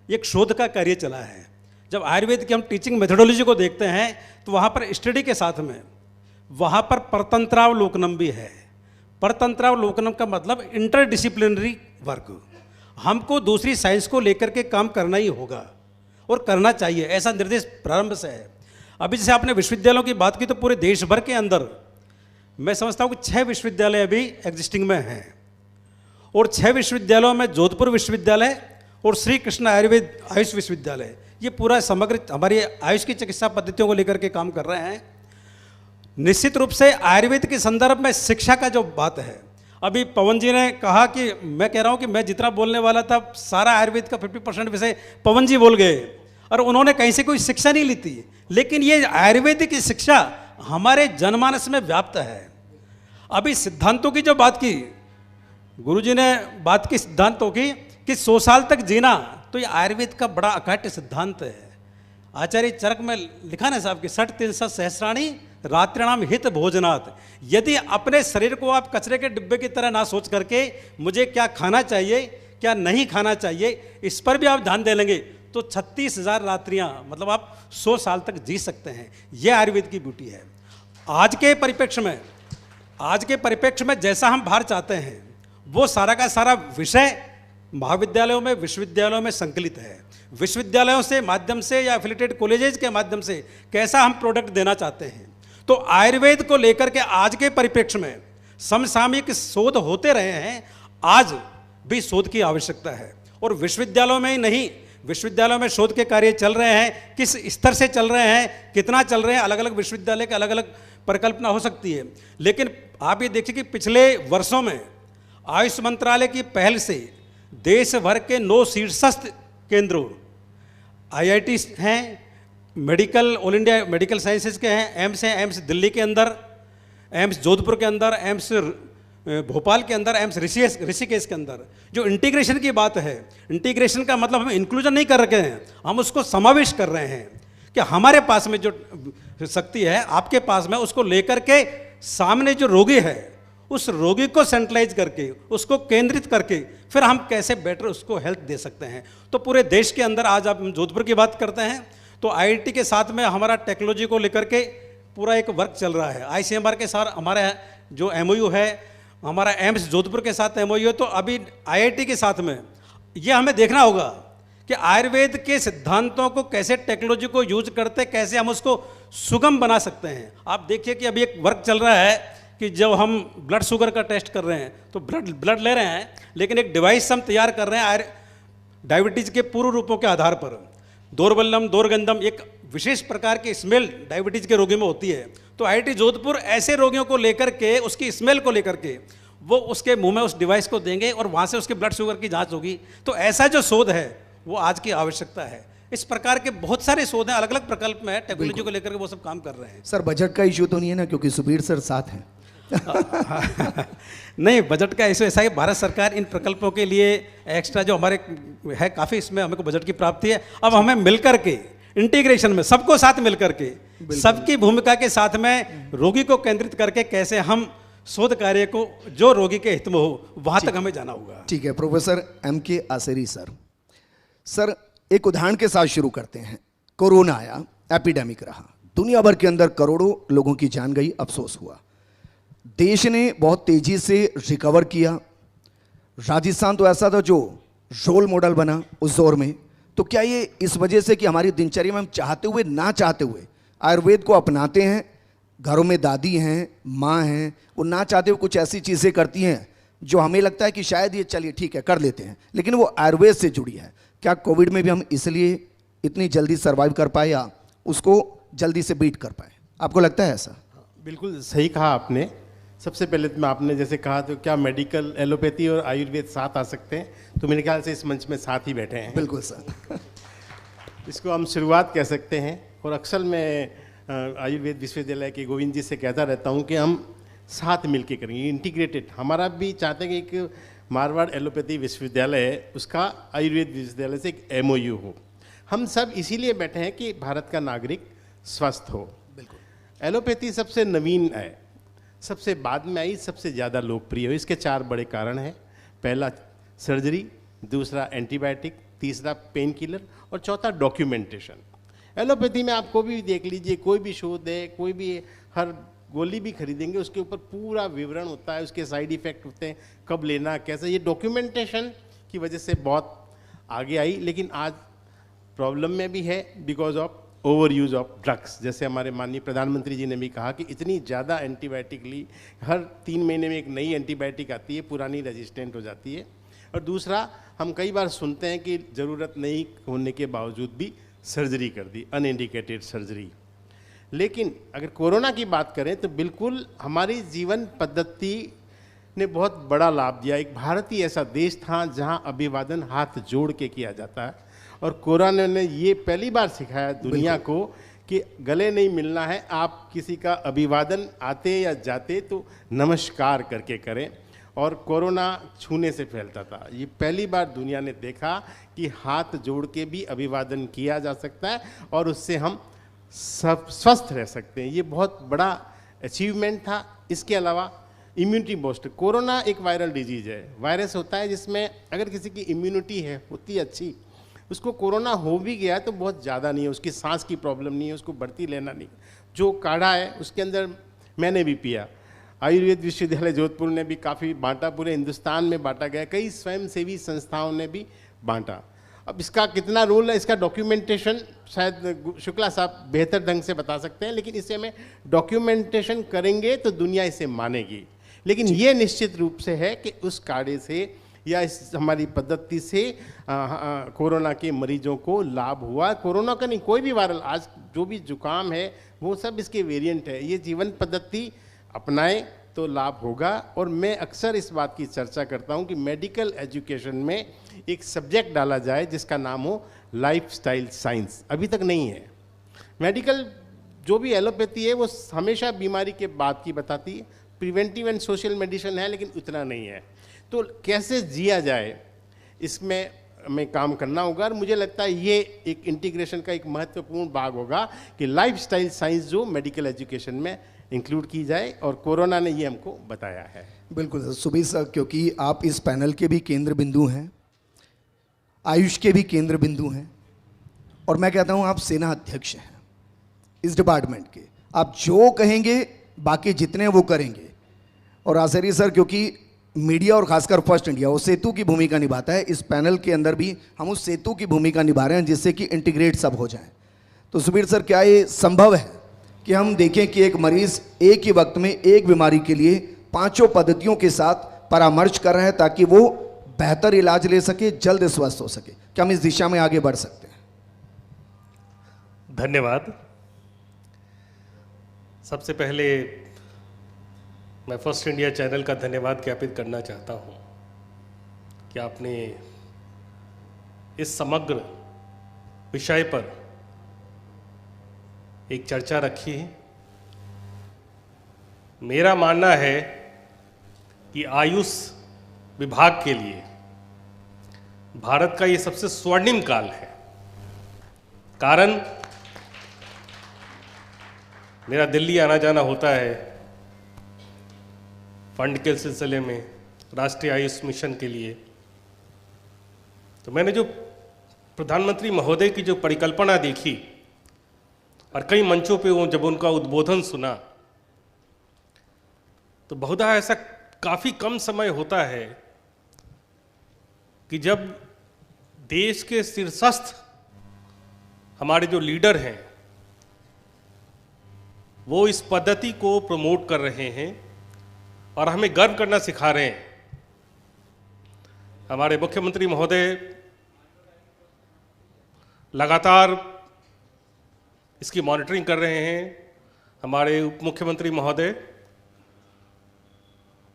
एक शोध का कार्य चला है। जब आयुर्वेद की हम टीचिंग मेथोडोलॉजी को देखते हैं तो वहाँ पर स्टडी के साथ में वहाँ पर परतंत्रावलोकनम भी है। परतंत्रावलोकनम का मतलब इंटरडिसिप्लिनरी वर्क। हमको दूसरी साइंस को लेकर के काम करना ही होगा और करना चाहिए, ऐसा निर्देश प्रारंभ से है। अभी जैसे आपने विश्वविद्यालयों की बात की, तो पूरे देश भर के अंदर मैं समझता हूँ कि 6 विश्वविद्यालय अभी एग्जिस्टिंग में हैं, और 6 विश्वविद्यालयों में जोधपुर विश्वविद्यालय और श्री कृष्ण आयुर्वेद आयुष विश्वविद्यालय, ये पूरा समग्र हमारी आयुष की चिकित्सा पद्धतियों को लेकर के काम कर रहे हैं। निश्चित रूप से आयुर्वेद के संदर्भ में शिक्षा का जो बात है, अभी पवन जी ने कहा कि मैं कह रहा हूँ कि मैं जितना बोलने वाला था सारा आयुर्वेद का 50% विषय पवन जी बोल गए, और उन्होंने कहीं से कोई शिक्षा नहीं ली थी। लेकिन ये आयुर्वेद की शिक्षा हमारे जनमानस में व्याप्त है। अभी सिद्धांतों की जो बात की, गुरुजी ने बात की सिद्धांतों की कि 100 साल तक जीना, तो ये आयुर्वेद का बड़ा अकाट्य सिद्धांत है। आचार्य चरक में लिखा ना साहब कि 60 सहस्राणी रात्रिणाम हित भोजनात्। यदि अपने शरीर को आप कचरे के डिब्बे की तरह ना सोच करके मुझे क्या खाना चाहिए क्या नहीं खाना चाहिए, इस पर भी आप ध्यान दे लेंगे, तो 36,000 रात्रियां, मतलब आप 100 साल तक जी सकते हैं। यह आयुर्वेद की ब्यूटी है। आज के परिप्रेक्ष्य में जैसा हम बाहर चाहते हैं, वो सारा का सारा विषय महाविद्यालयों में, विश्वविद्यालयों में संकलित है। विश्वविद्यालयों से माध्यम से या एफिलिएटेड कॉलेजेस के माध्यम से कैसा हम प्रोडक्ट देना चाहते हैं। तो आयुर्वेद को लेकर के आज के परिप्रेक्ष्य में समसामयिक शोध होते रहे हैं, आज भी शोध की आवश्यकता है। और विश्वविद्यालयों में ही नहीं, विश्वविद्यालयों में शोध के कार्य चल रहे हैं, किस स्तर से चल रहे हैं, कितना चल रहे हैं, अलग अलग विश्वविद्यालय के अलग अलग परिकल्पना हो सकती है। लेकिन आप ये देखिए कि पिछले वर्षों में आयुष मंत्रालय की पहल से देश भर के 9 शीर्षस्थ केंद्रों, IIT हैं, medical, all India medical sciences के हैं, एम्स हैं, एम्स दिल्ली के अंदर, एम्स जोधपुर के अंदर, एम्स भोपाल के अंदर, एम्स ऋषिकेश के अंदर। जो इंटीग्रेशन की बात है, इंटीग्रेशन का मतलब हम इंक्लूजन नहीं कर रहे हैं, हम उसको समावेश कर रहे हैं कि हमारे पास में जो शक्ति है आपके पास में, उसको लेकर के सामने जो रोगी है उस रोगी को सेंट्रलाइज करके, उसको केंद्रित करके फिर हम कैसे बेटर उसको हेल्थ दे सकते हैं। तो पूरे देश के अंदर आज आप जोधपुर की बात करते हैं तो IIT के साथ में हमारा टेक्नोलॉजी को लेकर के पूरा एक वर्क चल रहा है। ICMR के साथ हमारा जो MOU है, हमारा एम्स जोधपुर के साथ MOU है, तो अभी IIT के साथ में ये हमें देखना होगा कि आयुर्वेद के सिद्धांतों को कैसे टेक्नोलॉजी को यूज करते, कैसे हम उसको सुगम बना सकते हैं। आप देखिए कि अभी एक वर्क चल रहा है कि जब हम ब्लड शुगर का टेस्ट कर रहे हैं तो ब्लड ले रहे हैं, लेकिन एक डिवाइस हम तैयार कर रहे हैं डायबिटीज के पूर्व रूपों के आधार पर। दोरबल्लम, दोरगंधम, एक विशेष प्रकार की स्मेल डायबिटीज के रोगी में होती है। तो IIT जोधपुर ऐसे रोगियों को लेकर के, उसकी स्मेल को लेकर के वो उसके मुंह में उस डिवाइस को देंगे और वहाँ से उसके ब्लड शुगर की जांच होगी। तो ऐसा जो शोध है वो आज की आवश्यकता है। इस प्रकार के बहुत सारे शोध हैं, अलग अलग प्रकल्प में टेक्नोलॉजी को लेकर के वो सब काम कर रहे हैं। सर बजट का इशू तो नहीं है ना, क्योंकि सुबीर सर साथ हैं? नहीं, बजट का इशू ऐसा है, भारत सरकार इन प्रकल्पों के लिए एक्स्ट्रा जो हमारे है काफ़ी, इसमें हमको बजट की प्राप्ति है। अब हमें मिलकर के इंटीग्रेशन में सबको साथ मिलकर के, सबकी भूमिका के साथ में रोगी को केंद्रित करके कैसे हम शोध कार्य को जो रोगी के हित में हो वहाँ तक हमें जाना होगा। ठीक है। प्रोफेसर MK आसेरी सर, एक उदाहरण के साथ शुरू करते हैं। कोरोना आया, एपिडेमिक रहा, दुनिया भर के अंदर करोड़ों लोगों की जान गई, अफसोस हुआ। देश ने बहुत तेजी से रिकवर किया। राजस्थान तो ऐसा था जो रोल मॉडल बना उस दौर में। तो क्या ये इस वजह से कि हमारी दिनचर्या में हम चाहते हुए ना चाहते हुए आयुर्वेद को अपनाते हैं, घरों में दादी हैं, माँ हैं, वो ना चाहते हुए कुछ ऐसी चीज़ें करती हैं जो हमें लगता है कि शायद ये चलिए ठीक है कर लेते हैं, लेकिन वो आयुर्वेद से जुड़ी है। क्या कोविड में भी हम इसलिए इतनी जल्दी सर्वाइव कर पाए या उसको जल्दी से बीट कर पाए? आपको लगता है ऐसा? बिल्कुल सही कहा आपने। सबसे पहले तो आपने जैसे कहा तो क्या मेडिकल एलोपैथी और आयुर्वेद साथ आ सकते हैं, तो मेरे ख्याल से इस मंच में साथ ही बैठे हैं। बिल्कुल सर। इसको हम शुरुआत कह सकते हैं। और अक्सर मैं आयुर्वेद विश्वविद्यालय के गोविंद जी से कहता रहता हूँ कि हम साथ मिलके करेंगे, इंटीग्रेटेड। हमारा भी चाहते हैं कि एक मारवाड़ एलोपैथी विश्वविद्यालय है, उसका आयुर्वेद विश्वविद्यालय से एक MOU हो। हम सब इसीलिए बैठे हैं कि भारत का नागरिक स्वस्थ हो। बिल्कुल। एलोपैथी सबसे नवीन है, सबसे बाद में आई, सबसे ज़्यादा लोकप्रिय हो। इसके 4 बड़े कारण हैं। पहला सर्जरी, दूसरा एंटीबायोटिक, तीसरा पेन किलर और चौथा डॉक्यूमेंटेशन। एलोपैथी में आप कोई भी देख लीजिए, कोई भी शोध है, कोई भी हर गोली भी खरीदेंगे उसके ऊपर पूरा विवरण होता है, उसके साइड इफ़ेक्ट होते हैं, कब लेना कैसे। ये डॉक्यूमेंटेशन की वजह से बहुत आगे आई, लेकिन आज प्रॉब्लम में भी है because of over use of drugs. जैसे हमारे माननीय प्रधानमंत्री जी ने भी कहा कि इतनी ज़्यादा एंटीबायोटिक ली, हर 3 महीने में एक नई एंटीबायोटिक आती है, पुरानी रेजिस्टेंट हो जाती है। और दूसरा, हम कई बार सुनते हैं कि ज़रूरत नहीं होने के बावजूद भी सर्जरी कर दी, अनइंडिकेटेड सर्जरी। लेकिन अगर कोरोना की बात करें तो बिल्कुल हमारी जीवन पद्धति ने बहुत बड़ा लाभ दिया। एक भारत ही ऐसा देश था जहां अभिवादन हाथ जोड़ के किया जाता है, और कोरोना ने ये पहली बार सिखाया दुनिया को कि गले नहीं मिलना है, आप किसी का अभिवादन आते या जाते तो नमस्कार करके करें। और कोरोना छूने से फैलता था, ये पहली बार दुनिया ने देखा कि हाथ जोड़ के भी अभिवादन किया जा सकता है और उससे हम सब स्वस्थ रह सकते हैं। ये बहुत बड़ा अचीवमेंट था। इसके अलावा इम्यूनिटी बूस्टर, कोरोना एक वायरल डिजीज है, वायरस होता है जिसमें अगर किसी की इम्यूनिटी है होती है अच्छी, उसको कोरोना हो भी गया तो बहुत ज़्यादा नहीं है, उसकी सांस की प्रॉब्लम नहीं है, उसको बढ़ती लेना नहीं। जो काढ़ा है उसके अंदर मैंने भी पिया, आयुर्वेद विश्वविद्यालय जोधपुर ने भी काफ़ी बांटा, पूरे हिंदुस्तान में बांटा गया, कई स्वयंसेवी संस्थाओं ने भी बांटा। अब इसका कितना रोल है, इसका डॉक्यूमेंटेशन शायद शुक्ला साहब बेहतर ढंग से बता सकते हैं, लेकिन इसे में डॉक्यूमेंटेशन करेंगे तो दुनिया इसे मानेगी। लेकिन ये निश्चित रूप से है कि उस काढ़े से या इस हमारी पद्धति से कोरोना के मरीजों को लाभ हुआ। कोरोना का नहीं, कोई भी वायरल, आज जो भी जुकाम है वो सब इसके वेरिएंट है। ये जीवन पद्धति अपनाएं तो लाभ होगा। और मैं अक्सर इस बात की चर्चा करता हूं कि मेडिकल एजुकेशन में एक सब्जेक्ट डाला जाए जिसका नाम हो लाइफस्टाइल साइंस। अभी तक नहीं है। मेडिकल जो भी एलोपैथी है वो हमेशा बीमारी के बाद की बताती है, प्रिवेंटिव एंड सोशल मेडिसिन है, लेकिन उतना नहीं है। तो कैसे जिया जाए इसमें हमें काम करना होगा। और मुझे लगता है ये एक इंटीग्रेशन का एक महत्वपूर्ण भाग होगा कि लाइफस्टाइल साइंस जो मेडिकल एजुकेशन में इंक्लूड की जाए, और कोरोना ने ये हमको बताया है। बिल्कुल सर, सुबीर सर, क्योंकि आप इस पैनल के भी केंद्र बिंदु हैं, आयुष के भी केंद्र बिंदु हैं, और मैं कहता हूं आप सेना अध्यक्ष हैं इस डिपार्टमेंट के। आप जो कहेंगे बाकी जितने वो करेंगे। और आचार्य सर, क्योंकि मीडिया और खासकर फर्स्ट इंडिया वो सेतु की भूमिका निभाता है, इस पैनल के अंदर भी हम उस सेतु की भूमिका निभा रहे हैं जिससे कि इंटीग्रेट सब हो जाए। तो सुबीर सर, क्या ये संभव है कि हम देखें कि एक मरीज एक ही वक्त में एक बीमारी के लिए 5 पद्धतियों के साथ परामर्श कर रहे हैं ताकि वो बेहतर इलाज ले सके, जल्द स्वस्थ हो सके? क्या हम इस दिशा में आगे बढ़ सकते हैं? धन्यवाद। सबसे पहले मैं फर्स्ट इंडिया चैनल का धन्यवाद ज्ञापित करना चाहता हूं कि आपने इस समग्र विषय पर एक चर्चा रखी है। मेरा मानना है कि आयुष विभाग के लिए भारत का ये सबसे स्वर्णिम काल है। कारण मेरा दिल्ली आना जाना होता है फंड के सिलसिले में, राष्ट्रीय आयुष मिशन के लिए। तो मैंने जो प्रधानमंत्री महोदय की जो परिकल्पना देखी और कई मंचों पे वो जब उनका उद्बोधन सुना, तो बहुधा ऐसा काफ़ी कम समय होता है कि जब देश के शीर्षस्थ हमारे जो लीडर हैं वो इस पद्धति को प्रमोट कर रहे हैं और हमें गर्व करना सिखा रहे हैं। हमारे मुख्यमंत्री महोदय लगातार इसकी मॉनिटरिंग कर रहे हैं, हमारे उप मुख्यमंत्री महोदय।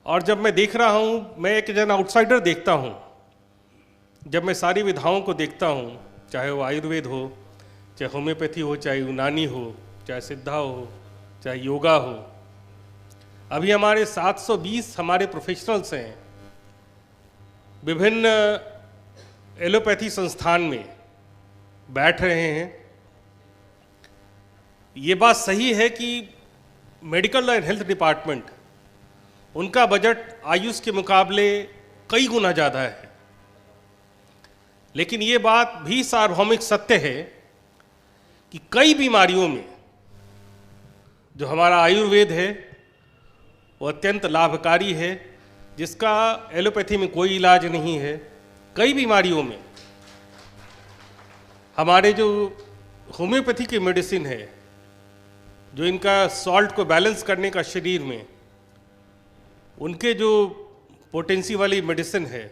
और जब मैं देख रहा हूँ, मैं एक जन आउटसाइडर देखता हूँ, जब मैं सारी विधाओं को देखता हूँ, चाहे वो आयुर्वेद हो, चाहे होम्योपैथी हो, चाहे यूनानी हो, चाहे सिद्धा हो, चाहे योगा हो, अभी हमारे 720 हमारे प्रोफेशनल्स हैं विभिन्न एलोपैथी संस्थान में बैठ रहे हैं। ये बात सही है कि मेडिकल एंड हेल्थ डिपार्टमेंट, उनका बजट आयुष के मुकाबले कई गुना ज़्यादा है, लेकिन ये बात भी सार्वभौमिक सत्य है कि कई बीमारियों में जो हमारा आयुर्वेद है वो अत्यंत लाभकारी है, जिसका एलोपैथी में कोई इलाज नहीं है। कई बीमारियों में हमारे जो होम्योपैथी की मेडिसिन है, जो इनका सॉल्ट को बैलेंस करने का शरीर में, उनके जो पोटेंसी वाली मेडिसिन है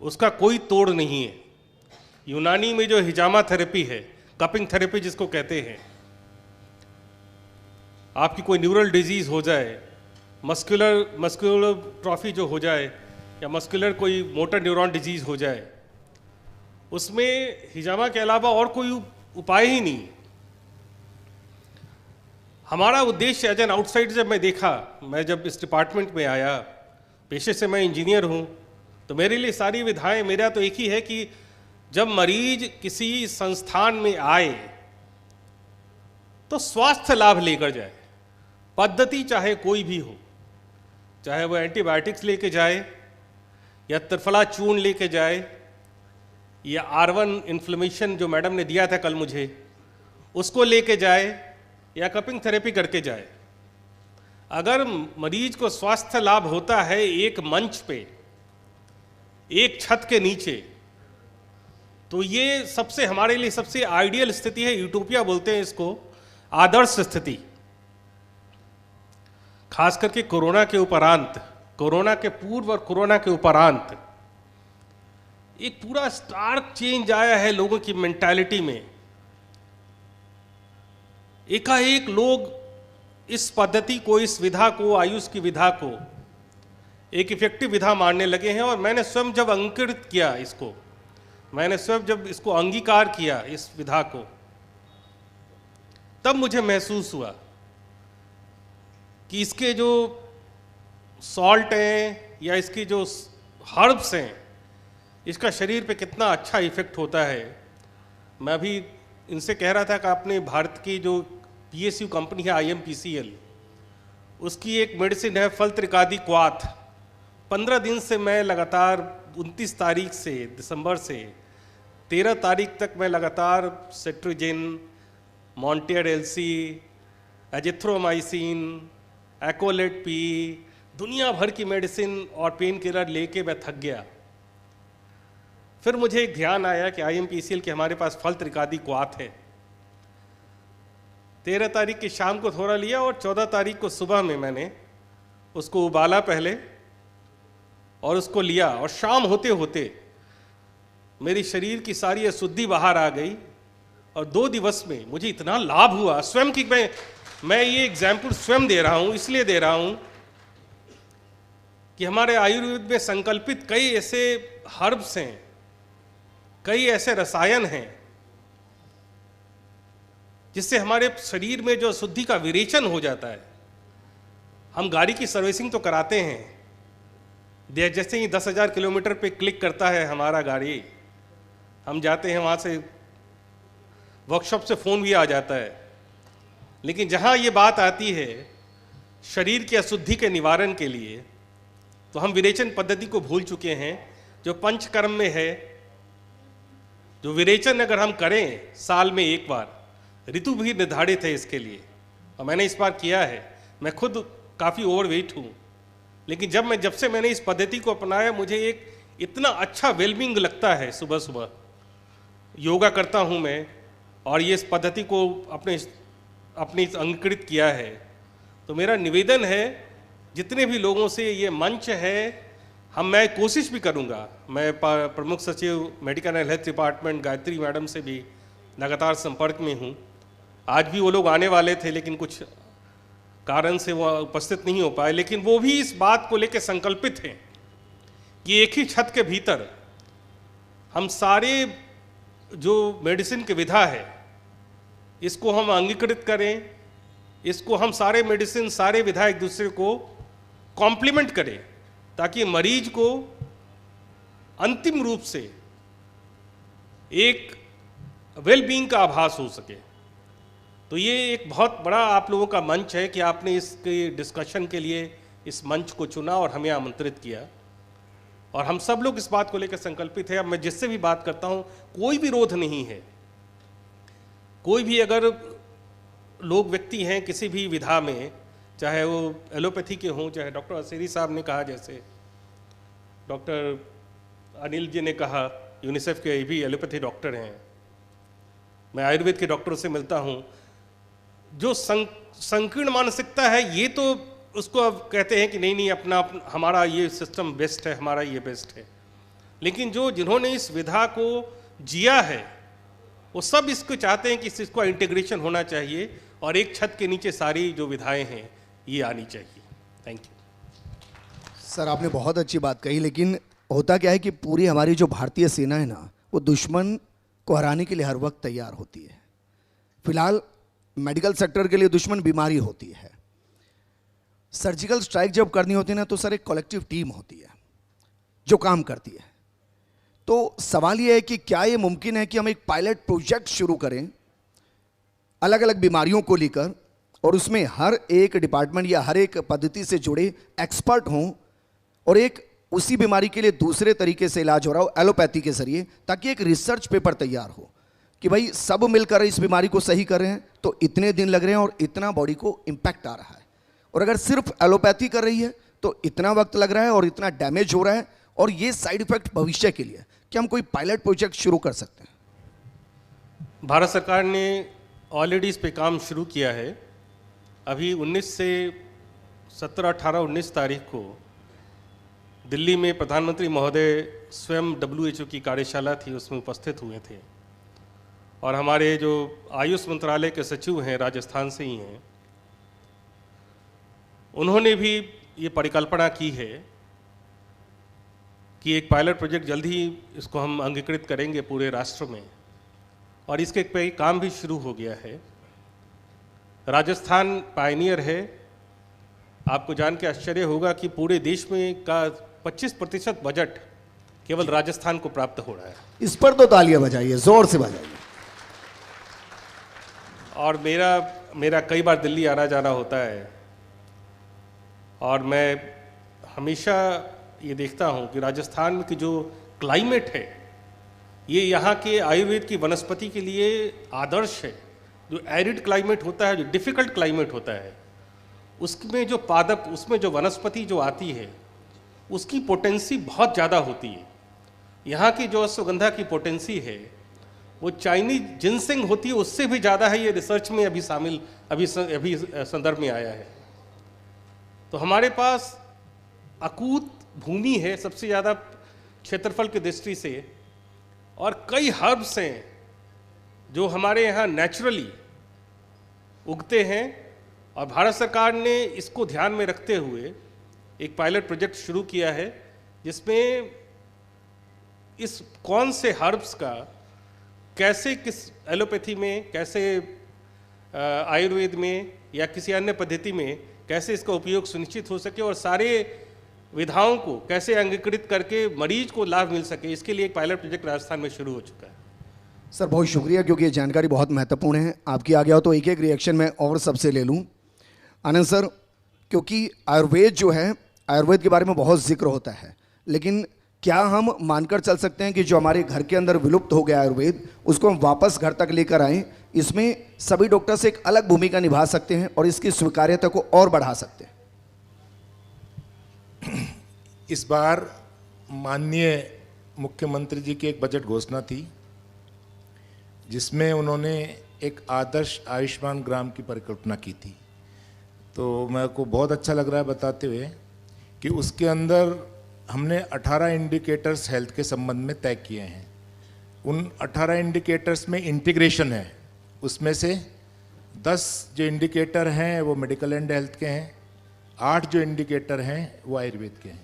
उसका कोई तोड़ नहीं है। यूनानी में जो हिजामा थेरेपी है, कपिंग थेरेपी जिसको कहते हैं, आपकी कोई न्यूरल डिजीज़ हो जाए, मस्कुलर ट्रॉफी जो हो जाए, या मस्कुलर कोई मोटर न्यूरॉन डिजीज़ हो जाए, उसमें हिजामा के अलावा और कोई उपाय ही नहीं। हमारा उद्देश्य एज एन आउटसाइड, जब मैं देखा, मैं जब इस डिपार्टमेंट में आया, पेशे से मैं इंजीनियर हूँ, तो मेरे लिए सारी विधाएं, मेरा तो एक ही है कि जब मरीज किसी संस्थान में आए तो स्वास्थ्य लाभ लेकर जाए। पद्धति चाहे कोई भी हो, चाहे वो एंटीबायोटिक्स लेके जाए, या त्रिफला चूर्ण लेके जाए, या R1 इन्फ्लेमेशन जो मैडम ने दिया था कल मुझे, उसको लेके जाए, या कपिंग थेरेपी करके जाए। अगर मरीज को स्वास्थ्य लाभ होता है एक मंच पे, एक छत के नीचे, तो ये सबसे हमारे लिए सबसे आइडियल स्थिति है। यूटोपिया बोलते हैं इसको, आदर्श स्थिति। खास करके कोरोना के उपरांत, कोरोना के पूर्व और कोरोना के उपरांत एक पूरा स्टार्क चेंज आया है लोगों की मेंटालिटी में। एकाएक लोग इस पद्धति को, इस विधा को, आयुष की विधा को एक इफेक्टिव विधा मानने लगे हैं। और मैंने स्वयं जब अंकित किया इसको, मैंने स्वयं जब इसको अंगीकार किया इस विधा को, तब मुझे महसूस हुआ कि इसके जो सॉल्ट हैं या इसकी जो हर्ब्स हैं, इसका शरीर पे कितना अच्छा इफेक्ट होता है। मैं अभी इनसे कह रहा था कि आपने भारत की जो PSU कंपनी है IMPCL, उसकी एक मेडिसिन है फल त्रिकादी क्वाथ। 15 दिन से मैं लगातार 29 तारीख से, दिसंबर से 13 तारीख तक मैं लगातार सेट्रोजिन, मॉन्टेयर LC, एजिथ्रोमाइसिन, एक्ोलेट P, दुनिया भर की मेडिसिन और पेन किलर लेके मैं थक गया। फिर मुझे एक ध्यान आया कि IMPCL के हमारे पास फल त्रिकादी क्वाथ है। 13 तारीख की शाम को थोड़ा लिया और 14 तारीख को सुबह में मैंने उसको उबाला पहले और उसको लिया, और शाम होते होते मेरी शरीर की सारी अशुद्धि बाहर आ गई। और 2 दिवस में मुझे इतना लाभ हुआ स्वयं की, मैं ये एग्जाम्पल स्वयं दे रहा हूँ, इसलिए दे रहा हूँ कि हमारे आयुर्वेद में संकल्पित कई ऐसे हर्ब्स हैं, कई ऐसे रसायन हैं जिससे हमारे शरीर में जो अशुद्धि का विरेचन हो जाता है। हम गाड़ी की सर्विसिंग तो कराते हैं, जैसे ही 10,000 किलोमीटर पे क्लिक करता है हमारा गाड़ी, हम जाते हैं वहाँ से, वर्कशॉप से फ़ोन भी आ जाता है। लेकिन जहाँ ये बात आती है शरीर की अशुद्धि के निवारण के लिए, तो हम विरेचन पद्धति को भूल चुके हैं जो पंचकर्म में है। जो विरेचन अगर हम करें साल में एक बार, ऋतु भी निर्धारित है इसके लिए, और मैंने इस बार किया है। मैं खुद काफ़ी ओवरवेट हूँ, लेकिन जब से मैंने इस पद्धति को अपनाया, मुझे एक इतना अच्छा वेलबींग लगता है। सुबह सुबह योगा करता हूँ मैं, और ये इस पद्धति को अपने अपनी अंगीकृत किया है, तो मेरा निवेदन है जितने भी लोगों से ये मंच है, मैं कोशिश भी करूंगा, मैं प्रमुख सचिव medical and health department Gayatri madam से भी लगातार संपर्क में हूँ। आज भी वो लोग आने वाले थे लेकिन कुछ कारण से वो उपस्थित नहीं हो पाए, लेकिन वो भी इस बात को लेकर संकल्पित हैं कि एक ही छत के भीतर हम सारे जो मेडिसिन की विधा है इसको हम अंगीकृत करें, इसको हम सारे मेडिसिन सारे विधा एक दूसरे को कॉम्प्लीमेंट करें, ताकि मरीज को अंतिम रूप से एक वेलबींग का आभास हो सके। तो ये एक बहुत बड़ा आप लोगों का मंच है कि आपने इसके डिस्कशन के लिए इस मंच को चुना और हमें आमंत्रित किया, और हम सब लोग इस बात को लेकर संकल्पित है। अब मैं जिससे भी बात करता हूँ कोई विरोध नहीं है, कोई भी अगर लोग व्यक्ति हैं किसी भी विधा में, चाहे वो एलोपैथी के हों, चाहे डॉक्टर असेरी साहब ने कहा, जैसे डॉक्टर अनिल जी ने कहा, यूनिसेफ के भी एलोपैथी डॉक्टर हैं, मैं आयुर्वेद के डॉक्टरों से मिलता हूं, जो संकीर्ण मानसिकता है ये तो उसको अब कहते हैं कि नहीं अपना हमारा ये सिस्टम बेस्ट है, हमारा ये बेस्ट है, लेकिन जिन्होंने इस विधा को जिया है वो सब इसको चाहते हैं कि इसको इंटीग्रेशन होना चाहिए और एक छत के नीचे सारी जो विधाएं हैं ये आनी चाहिए। थैंक यू सर, आपने बहुत अच्छी बात कही, लेकिन होता क्या है कि पूरी हमारी जो भारतीय सेना है ना, वो दुश्मन को हराने के लिए हर वक्त तैयार होती है। फिलहाल मेडिकल सेक्टर के लिए दुश्मन बीमारी होती है। सर्जिकल स्ट्राइक जब करनी होती है ना, तो सर एक कलेक्टिव टीम होती है जो काम करती है। तो सवाल ये है कि क्या ये मुमकिन है कि हम एक पायलट प्रोजेक्ट शुरू करें अलग अलग बीमारियों को लेकर, और उसमें हर एक डिपार्टमेंट या हर एक पद्धति से जुड़े एक्सपर्ट हों, और एक उसी बीमारी के लिए दूसरे तरीके से इलाज हो रहा हो एलोपैथी के जरिए, ताकि एक रिसर्च पेपर तैयार हो कि भाई सब मिलकर इस बीमारी को सही कर रहे हैं तो इतने दिन लग रहे हैं और इतना बॉडी को इम्पैक्ट आ रहा है, और अगर सिर्फ एलोपैथी कर रही है तो इतना वक्त लग रहा है और इतना डैमेज हो रहा है, और ये साइड इफेक्ट भविष्य के लिए। क्या हम कोई पायलट प्रोजेक्ट शुरू कर सकते हैं? भारत सरकार ने ऑलरेडी इस पे काम शुरू किया है। अभी 19 से 17, 18, 19 तारीख को दिल्ली में प्रधानमंत्री महोदय स्वयं WHO की कार्यशाला थी, उसमें उपस्थित हुए थे, और हमारे जो आयुष मंत्रालय के सचिव हैं राजस्थान से ही हैं, उन्होंने भी ये परिकल्पना की है कि एक पायलट प्रोजेक्ट जल्द ही इसको हम अंगीकृत करेंगे पूरे राष्ट्र में, और इसके पे काम भी शुरू हो गया है। राजस्थान पायनियर है। आपको जान के आश्चर्य होगा कि पूरे देश में का 25% बजट केवल राजस्थान को प्राप्त हो रहा है। इस पर तो तालियां बजाइए, जोर से बजाइए। और मेरा कई बार दिल्ली आना जाना होता है, और मैं हमेशा ये देखता हूँ कि राजस्थान की जो क्लाइमेट है ये यहाँ के आयुर्वेद की वनस्पति के लिए आदर्श है। जो एरिड क्लाइमेट होता है, जो डिफ़िकल्ट क्लाइमेट होता है, उसमें जो पादप, उसमें जो वनस्पति जो आती है उसकी पोटेंसी बहुत ज़्यादा होती है। यहाँ की जो अश्वगंधा की पोटेंसी है वो चाइनीज जिनसिंग होती है उससे भी ज़्यादा है। ये रिसर्च में अभी संदर्भ में आया है। तो हमारे पास अकूत भूमि है सबसे ज़्यादा क्षेत्रफल की दृष्टि से, और कई हर्ब्स हैं जो हमारे यहाँ नेचुरली उगते हैं, और भारत सरकार ने इसको ध्यान में रखते हुए एक पायलट प्रोजेक्ट शुरू किया है जिसमें इस कौन से हर्ब्स का कैसे किस एलोपैथी में, कैसे आयुर्वेद में या किसी अन्य पद्धति में कैसे इसका उपयोग सुनिश्चित हो सके, और सारे विधाओं को कैसे अंगीकृत करके मरीज को लाभ मिल सके, इसके लिए एक पायलट प्रोजेक्ट राजस्थान में शुरू हो चुका है। सर बहुत शुक्रिया, क्योंकि ये जानकारी बहुत महत्वपूर्ण है। आपकी आ गया हो तो एक एक रिएक्शन मैं और सबसे ले लूँ। आनंद सर, क्योंकि आयुर्वेद जो है, आयुर्वेद के बारे में बहुत जिक्र होता है, लेकिन क्या हम मानकर चल सकते हैं कि जो हमारे घर के अंदर विलुप्त हो गया आयुर्वेद, उसको हम वापस घर तक लेकर आएँ? इसमें सभी डॉक्टर्स एक अलग भूमिका निभा सकते हैं और इसकी स्वीकार्यता को और बढ़ा सकते हैं। इस बार माननीय मुख्यमंत्री जी की एक बजट घोषणा थी जिसमें उन्होंने एक आदर्श आयुष्मान ग्राम की परिकल्पना की थी। तो मेरे को बहुत अच्छा लग रहा है बताते हुए कि उसके अंदर हमने 18 इंडिकेटर्स हेल्थ के संबंध में तय किए हैं। उन 18 इंडिकेटर्स में इंटीग्रेशन है, उसमें से 10 जो इंडिकेटर हैं वो मेडिकल एंड हेल्थ के हैं, 8 जो इंडिकेटर हैं वो आयुर्वेद के हैं।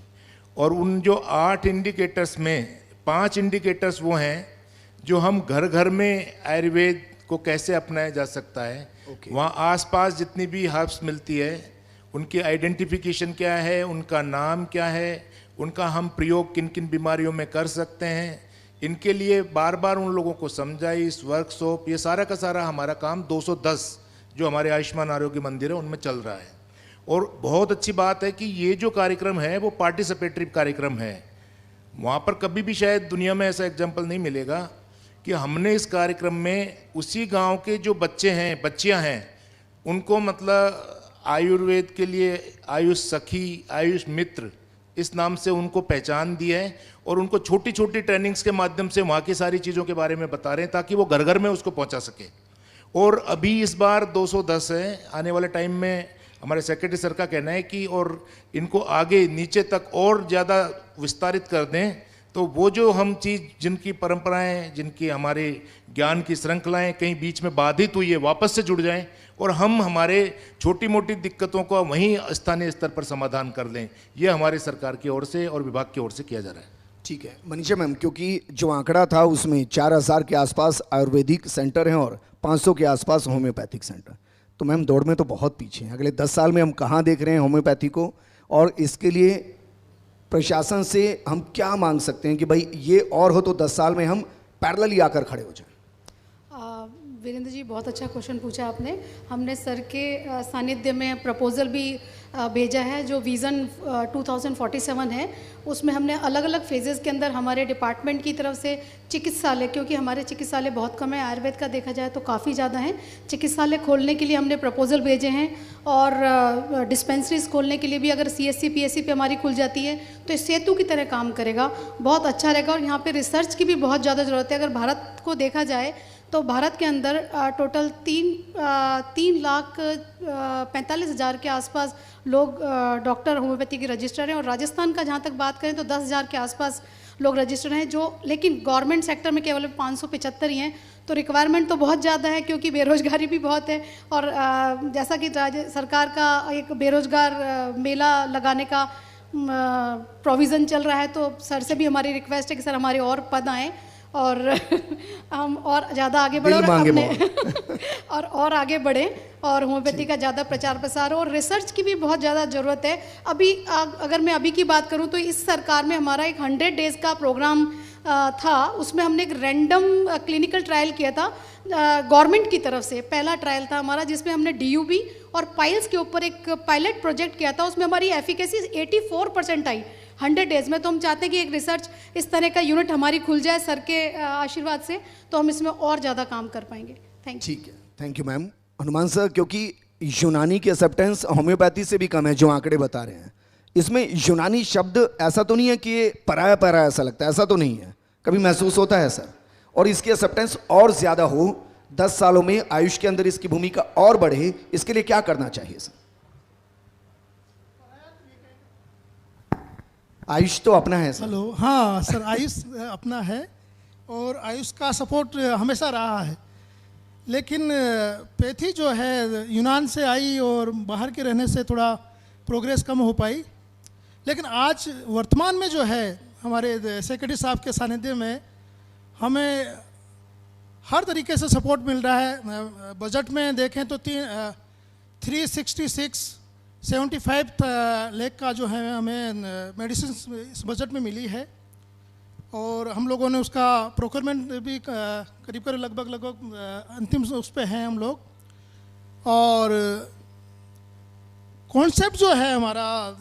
और उन जो 8 इंडिकेटर्स में 5 इंडिकेटर्स वो हैं जो हम घर घर में आयुर्वेद को कैसे अपनाया जा सकता है। वहाँ आसपास जितनी भी हर्ब्स मिलती है उनकी आइडेंटिफिकेशन क्या है, उनका नाम क्या है, उनका हम प्रयोग किन किन बीमारियों में कर सकते हैं, इनके लिए बार बार उन लोगों को समझाइश, वर्कशॉप, ये सारा का सारा हमारा काम 210 जो हमारे आयुष्मान आरोग्य मंदिर है उनमें चल रहा है। और बहुत अच्छी बात है कि ये जो कार्यक्रम है वो पार्टिसिपेटरी कार्यक्रम है। वहाँ पर कभी भी शायद दुनिया में ऐसा एग्जाम्पल नहीं मिलेगा कि हमने इस कार्यक्रम में उसी गांव के जो बच्चे हैं, बच्चियां हैं, उनको मतलब आयुर्वेद के लिए आयुष सखी, आयुष मित्र इस नाम से उनको पहचान दी है और उनको छोटी छोटी ट्रेनिंग्स के माध्यम से वहाँ की सारी चीज़ों के बारे में बता रहे हैं ताकि वो घर घर में उसको पहुँचा सके। और अभी इस बार 210 है, आने वाले टाइम में हमारे सेक्रेटरी सर का कहना है कि और इनको आगे नीचे तक और ज़्यादा विस्तारित कर दें, तो वो जो हम चीज़ जिनकी परंपराएं, जिनकी हमारे ज्ञान की श्रृंखलाएं कहीं बीच में बाधित हुई है वापस से जुड़ जाएं और हम हमारे छोटी मोटी दिक्कतों का वहीं स्थानीय स्तर पर समाधान कर लें। ये हमारी सरकार की ओर से और विभाग की ओर से किया जा रहा है। ठीक है मनीषा मैम, क्योंकि जो आंकड़ा था उसमें 4000 के आसपास आयुर्वेदिक सेंटर हैं और 500 के आसपास होम्योपैथिक सेंटर, तो मैम दौड़ में तो बहुत पीछे हैं। अगले 10 साल में हम कहाँ देख रहे हैं होम्योपैथी को, और इसके लिए प्रशासन से हम क्या मांग सकते हैं कि भाई ये और हो तो 10 साल में हम पैरेलली आकर खड़े हो जाएं? वीरेंद्र जी, बहुत अच्छा क्वेश्चन पूछा आपने। हमने सर के सानिध्य में प्रपोज़ल भी भेजा है जो विज़न 2047 है। उसमें हमने अलग अलग फेजेस के अंदर हमारे डिपार्टमेंट की तरफ से चिकित्सालय, क्योंकि हमारे चिकित्सालय बहुत कम है, आयुर्वेद का देखा जाए तो काफ़ी ज़्यादा है, चिकित्सालय खोलने के लिए हमने प्रपोज़ल भेजे हैं। और डिस्पेंसरीज खोलने के लिए भी अगर CSC PSC पे हमारी खुल जाती है तो इस सेतु की तरह काम करेगा, बहुत अच्छा रहेगा। और यहाँ पे रिसर्च की भी बहुत ज़्यादा ज़रूरत है। अगर भारत को देखा जाए तो भारत के अंदर टोटल 3,45,000 के आसपास लोग डॉक्टर होम्योपैथी के रजिस्टर हैं। और राजस्थान का जहाँ तक बात करें तो 10,000 के आसपास लोग रजिस्टर हैं, जो लेकिन गवर्नमेंट सेक्टर में केवल 575 ही हैं। तो रिक्वायरमेंट तो बहुत ज़्यादा है क्योंकि बेरोजगारी भी बहुत है। और जैसा कि सरकार का एक बेरोजगार मेला लगाने का प्रोविज़न चल रहा है, तो सर से भी हमारी रिक्वेस्ट है कि सर हमारे और पद आएँ और हम और ज़्यादा आगे बढ़े और आगे बढ़े और होम्योपैथी का ज़्यादा प्रचार प्रसार हो। और रिसर्च की भी बहुत ज़्यादा ज़रूरत है। अभी अगर मैं अभी की बात करूं तो इस सरकार में हमारा एक 100 डेज़ का प्रोग्राम था। उसमें हमने एक रैंडम क्लिनिकल ट्रायल किया था गवर्नमेंट की तरफ से। पहला ट्रायल था हमारा जिसमें हमने DUB और पाइल्स के ऊपर एक पायलट प्रोजेक्ट किया था। उसमें हमारी एफिकेसी 84% आई 100 डेज़ में। तो हम चाहते हैं कि एक रिसर्च इस तरह का यूनिट हमारी खुल जाए सर के आशीर्वाद से, तो हम इसमें और ज़्यादा काम कर पाएंगे। Thank you. ठीक है, thank you ma'am. Hanuman sir, क्योंकि यूनानी की एक्सेप्टेंस होम्योपैथी से भी कम है जो आंकड़े बता रहे हैं, इसमें यूनानी शब्द ऐसा तो नहीं है कि ये पराया पराया ऐसा लगता है, ऐसा तो नहीं है, कभी महसूस होता है सर? और इसकी एक्सेप्टेंस और ज़्यादा हो 10 सालों में आयुष के अंदर इसकी भूमिका और बढ़े, इसके लिए क्या करना चाहिए सर? आयुष तो अपना है सर। हेलो, हाँ सर, आयुष अपना है और आयुष का सपोर्ट हमेशा रहा है। लेकिन पैथी जो है यूनान से आई और बाहर के रहने से थोड़ा प्रोग्रेस कम हो पाई। लेकिन आज वर्तमान में जो है हमारे सेक्रेटरी साहब के सानिध्य में हमें हर तरीके से सपोर्ट मिल रहा है। बजट में देखें तो 376 लाख का जो है हमें मेडिसिन इस बजट में मिली है। और हम लोगों ने उसका प्रोक्योरमेंट भी करीब लगभग अंतिम उस पे हैं हम लोग। और कॉन्सेप्ट जो है हमारा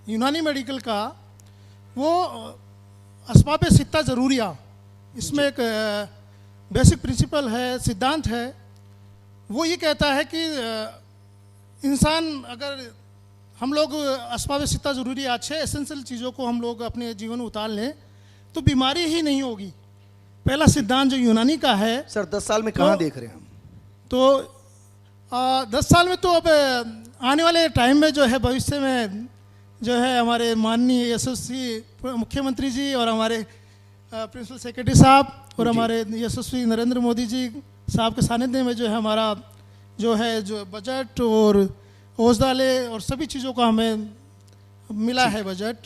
यूनानी मेडिकल का, वो अस्बाब सित्ता ज़रूरिया, इसमें एक बेसिक प्रिंसिपल है, सिद्धांत है। वो ये कहता है कि इंसान अगर हम लोग अस्बाब सित्ता ज़रूरिया, अच्छे एसेंशियल चीज़ों को हम लोग अपने जीवन में उतार लें तो बीमारी ही नहीं होगी। पहला सिद्धांत जो यूनानी का है सर 10 साल में कहाँ देख रहे हैं हम? तो 10 साल में तो अब आने वाले टाइम में जो है भविष्य में जो है हमारे माननीय यशस्वी मुख्यमंत्री जी और हमारे प्रिंसिपल सेक्रेटरी साहब और हमारे यशस्वी नरेंद्र मोदी जी साहब के सानिध्य में जो है हमारा जो है जो बजट और औषधालय और सभी चीज़ों का हमें मिला है बजट,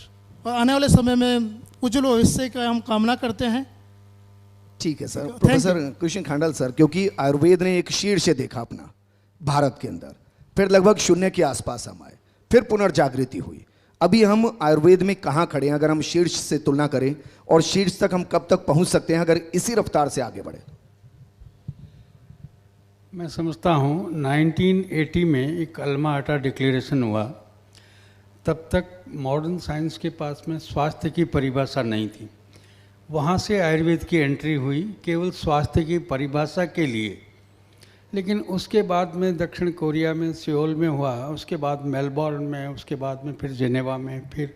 और आने वाले समय में उज्जवल भविष्य का हम कामना करते हैं। ठीक है sir. Professor Krishna Khandal sir, क्योंकि आयुर्वेद ने एक शीर्ष देखा अपना भारत के अंदर, फिर लगभग 0 के आसपास हम आए, फिर पुनर्जागृति हुई, अभी हम आयुर्वेद में कहाँ खड़े हैं अगर हम शीर्ष से तुलना करें, और शीर्ष तक हम कब तक पहुंच सकते हैं अगर इसी रफ्तार से आगे बढ़े? मैं समझता हूँ 1980 में एक अल्मा आटा डिक्लेरेशन हुआ, तब तक मॉडर्न साइंस के पास में स्वास्थ्य की परिभाषा नहीं थी। वहाँ से आयुर्वेद की एंट्री हुई केवल स्वास्थ्य की परिभाषा के लिए, लेकिन उसके बाद में दक्षिण कोरिया में सियोल में हुआ, उसके बाद मेलबोर्न में, उसके बाद में फिर जेनेवा में, फिर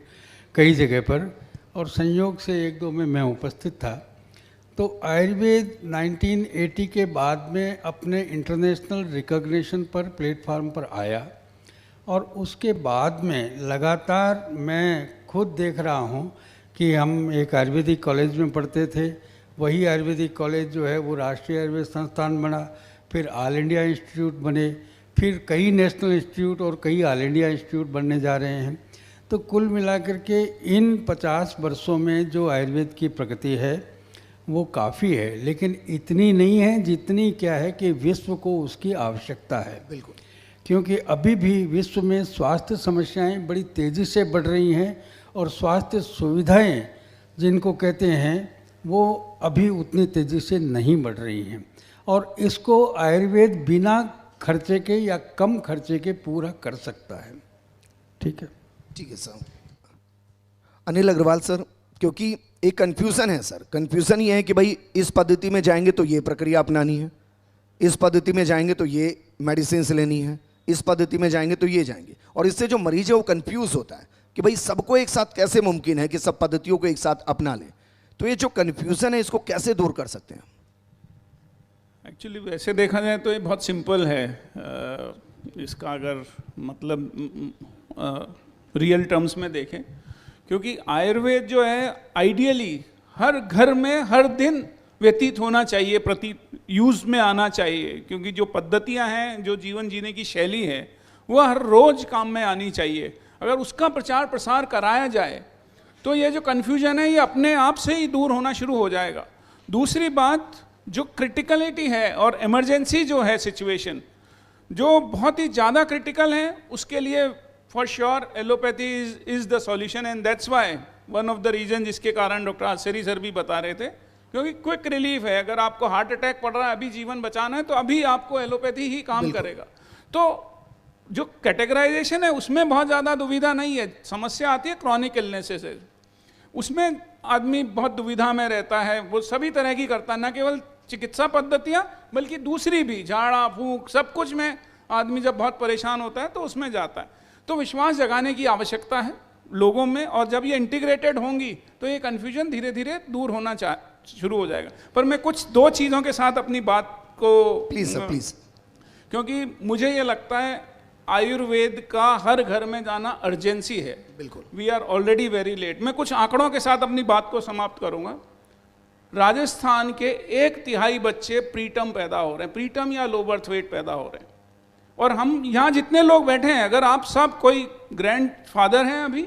कई जगह पर, और संयोग से 1-2 में मैं उपस्थित था। तो आयुर्वेद 1980 के बाद में अपने इंटरनेशनल रिकॉग्निशन पर प्लेटफार्म पर आया, और उसके बाद में लगातार मैं खुद देख रहा हूँ कि हम एक आयुर्वेदिक कॉलेज में पढ़ते थे, वही आयुर्वेदिक कॉलेज जो है वो राष्ट्रीय आयुर्वेद संस्थान बना, फिर ऑल इंडिया इंस्टीट्यूट बने, फिर कई नेशनल इंस्टीट्यूट और कई ऑल इंडिया इंस्टीट्यूट बनने जा रहे हैं। तो कुल मिलाकर के इन 50 वर्षों में जो आयुर्वेद की प्रगति है वो काफ़ी है, लेकिन इतनी नहीं है जितनी क्या है कि विश्व को उसकी आवश्यकता है। बिल्कुल, क्योंकि अभी भी विश्व में स्वास्थ्य समस्याएं बड़ी तेज़ी से बढ़ रही हैं, और स्वास्थ्य सुविधाएं जिनको कहते हैं वो अभी उतनी तेज़ी से नहीं बढ़ रही हैं, और इसको आयुर्वेद बिना खर्चे के या कम खर्चे के पूरा कर सकता है। ठीक है, ठीक है सर। अनिल अग्रवाल सर, क्योंकि एक कन्फ्यूज़न है सर, कन्फ्यूज़न ये है कि भाई इस पद्धति में जाएंगे तो ये प्रक्रिया अपनानी है, इस पद्धति में जाएंगे तो ये मेडिसिन लेनी है, इस पद्धति में जाएंगे तो ये जाएंगे, और इससे जो मरीज है वो कंफ्यूज होता है कि भाई सबको एक साथ कैसे मुमकिन है कि सब पद्धतियों को एक साथ अपना लें। तो ये जो कन्फ्यूज़न है इसको कैसे दूर कर सकते हैं? एक्चुअली वैसे देखा जाए तो ये बहुत सिंपल है, इसका अगर मतलब रियल टर्म्स में देखें, क्योंकि आयुर्वेद जो है आइडियली हर घर में हर दिन व्यतीत होना चाहिए, प्रति यूज़ में आना चाहिए, क्योंकि जो पद्धतियां हैं, जो जीवन जीने की शैली है, वह हर रोज काम में आनी चाहिए। अगर उसका प्रचार प्रसार कराया जाए तो ये जो कन्फ्यूजन है ये अपने आप से ही दूर होना शुरू हो जाएगा। दूसरी बात, जो क्रिटिकलिटी है और इमरजेंसी जो है सिचुएशन, जो बहुत ही ज़्यादा क्रिटिकल है, उसके लिए for sure allopathy is the solution, and that's why one of the reason जिसके कारण डॉक्टर आसरी सर भी बता रहे थे, क्योंकि क्विक रिलीफ है। अगर आपको हार्ट अटैक पड़ रहा है, अभी जीवन बचाना है, तो अभी आपको एलोपैथी ही काम करेगा। तो जो कैटेगराइजेशन है उसमें बहुत ज़्यादा दुविधा नहीं है। समस्या आती है क्रॉनिक इलनेसेस है, उसमें आदमी बहुत दुविधा में रहता है, वो सभी तरह की करता है, न केवल चिकित्सा पद्धतियाँ बल्कि दूसरी भी, झाड़ा फूंक सब कुछ में आदमी जब बहुत परेशान होता है तो उसमें जाता है। तो विश्वास जगाने की आवश्यकता है लोगों में, और जब ये इंटीग्रेटेड होंगी तो ये कन्फ्यूजन धीरे धीरे दूर होना शुरू हो जाएगा। पर मैं कुछ 2 चीज़ों के साथ अपनी बात को प्लीज सर, प्लीज, क्योंकि मुझे ये लगता है आयुर्वेद का हर घर में जाना अर्जेंसी है। बिल्कुल, we are already very late. मैं कुछ आंकड़ों के साथ अपनी बात को समाप्त करूंगा। राजस्थान के 1/3 बच्चे प्रीटर्म पैदा हो रहे हैं, प्रीटर्म या लो बर्थ वेट पैदा हो रहे हैं, और हम यहाँ जितने लोग बैठे हैं, अगर आप सब कोई ग्रैंड फादर हैं अभी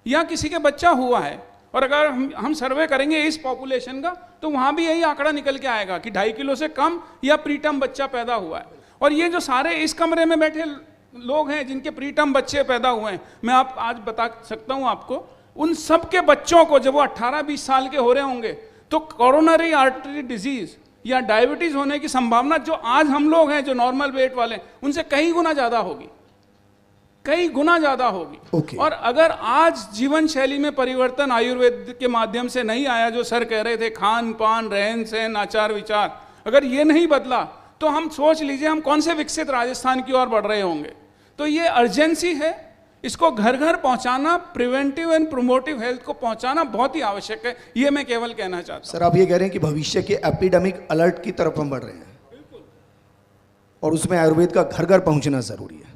या किसी के बच्चा हुआ है, और अगर हम सर्वे करेंगे इस पॉपुलेशन का, तो वहाँ भी यही आंकड़ा निकल के आएगा कि 2.5 किलो से कम या प्रीटर्म बच्चा पैदा हुआ है। और ये जो सारे इस कमरे में बैठे लोग हैं जिनके प्रीटर्म बच्चे पैदा हुए हैं, मैं आप आज बता सकता हूँ आपको, उन सब के बच्चों को जब वो 18-20 साल के हो रहे होंगे तो कोरोनरी आर्टरी डिजीज या डायबिटीज होने की संभावना जो आज हम लोग हैं जो नॉर्मल वेट वाले, उनसे कई गुना ज्यादा होगी, कई गुना ज्यादा होगी। और अगर आज जीवन शैली में परिवर्तन आयुर्वेद के माध्यम से नहीं आया, जो सर कह रहे थे खान पान, रहन सहन, आचार विचार, अगर ये नहीं बदला तो हम सोच लीजिए हम कौन से विकसित राजस्थान की ओर बढ़ रहे होंगे। तो ये अर्जेंसी है, इसको घर घर पहुंचाना, प्रिवेंटिव एंड प्रोमोटिव हेल्थ को पहुंचाना बहुत ही आवश्यक है। ये मैं केवल कहना चाहता हूं। सर आप ये कह रहे हैं कि भविष्य के एपिडेमिक अलर्ट की तरफ हम बढ़ रहे हैं और उसमें आयुर्वेद का घर घर पहुंचना जरूरी है,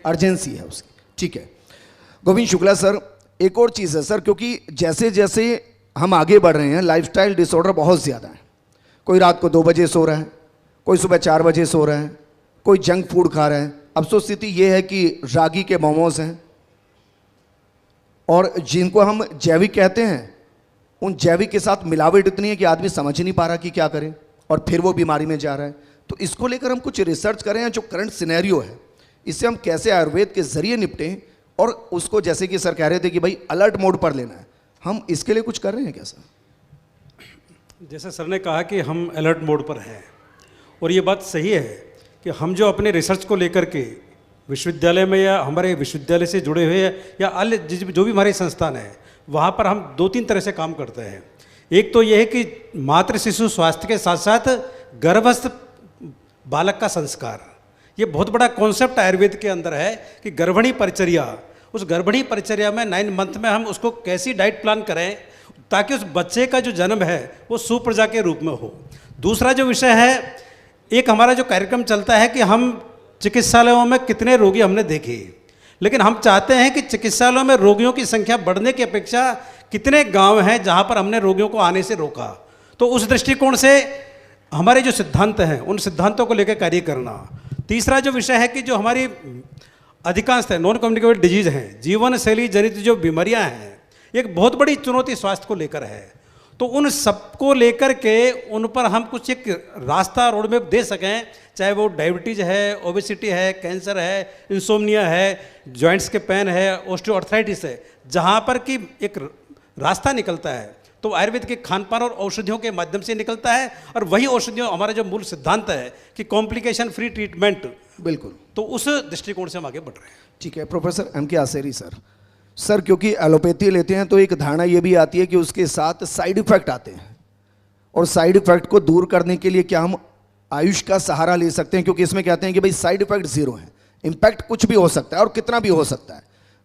अर्जेंसी है उसकी। ठीक है गोविंद शुक्ला सर, एक और चीज़ है सर, क्योंकि जैसे जैसे हम आगे बढ़ रहे हैं लाइफस्टाइल डिसऑर्डर बहुत ज़्यादा है। कोई रात को 2 बजे सो रहा है, कोई सुबह 4 बजे सो रहा है, कोई जंक फूड खा रहा है। अफसोस स्थिति ये है कि रागी के मोमोज हैं और जिनको हम जैविक कहते हैं उन जैविक के साथ मिलावट इतनी है कि आदमी समझ नहीं पा रहा कि क्या करें और फिर वो बीमारी में जा रहा है। तो इसको लेकर हम कुछ रिसर्च करें, जो करंट सिनेरियो है इससे हम कैसे आयुर्वेद के जरिए निपटें, और उसको जैसे कि सर कह रहे थे कि भाई अलर्ट मोड पर लेना है, हम इसके लिए कुछ कर रहे हैं क्या सर? जैसे सर ने कहा कि हम अलर्ट मोड पर हैं, और ये बात सही है कि हम जो अपने रिसर्च को लेकर के विश्वविद्यालय में या हमारे विश्वविद्यालय से जुड़े हुए या अन्य जो भी हमारे संस्थान है वहाँ पर हम 2-3 तरह से काम करते हैं। एक तो ये है कि मातृ शिशु स्वास्थ्य के साथ साथ गर्भस्थ बालक का संस्कार, ये बहुत बड़ा कॉन्सेप्ट आयुर्वेद के अंदर है कि गर्भिणी परिचर्या, उस गर्भिणी परिचर्या में 9 मंथ में हम उसको कैसी डाइट प्लान करें ताकि उस बच्चे का जो जन्म है वो सुप्रजा के रूप में हो। दूसरा जो विषय है, एक हमारा जो कार्यक्रम चलता है कि हम चिकित्सालयों में कितने रोगी हमने देखे, लेकिन हम चाहते हैं कि चिकित्सालयों में रोगियों की संख्या बढ़ने की अपेक्षा कितने गांव हैं जहां पर हमने रोगियों को आने से रोका। तो उस दृष्टिकोण से हमारे जो सिद्धांत हैं उन सिद्धांतों को लेकर कार्य करना। तीसरा जो विषय है कि जो हमारी अधिकांश है नॉन कम्युनिकेबल डिजीज हैं, जीवन शैली जनित जो बीमारियां हैं, एक बहुत बड़ी चुनौती स्वास्थ्य को लेकर है। तो उन सबको लेकर के उन पर हम कुछ एक रास्ता रोड मैप दे सकें, चाहे वो डायबिटीज है, ओबेसिटी है, कैंसर है, इंसोम्निया है, जॉइंट्स के पेन है, ऑस्टियोआर्थराइटिस है, जहाँ पर कि एक रास्ता निकलता है तो आयुर्वेद के खान पान और औषधियों के माध्यम से निकलता है। और वही औषधियों हमारा जो मूल सिद्धांत है कि कॉम्प्लिकेशन फ्री ट्रीटमेंट, बिल्कुल, तो उस दृष्टिकोण से हम आगे बढ़ रहे हैं। ठीक है प्रोफेसर M.K. आसेरी सर, क्योंकि एलोपैथी लेते हैं तो एक धारणा ये भी आती है कि उसके साथ साइड इफेक्ट आते हैं, और साइड इफेक्ट को दूर करने के लिए क्या हम आयुष का सहारा ले सकते हैं? क्योंकि इसमें कहते हैं कि भाई साइड इफेक्ट 0 है, इम्पैक्ट कुछ भी हो सकता है और कितना भी हो सकता है।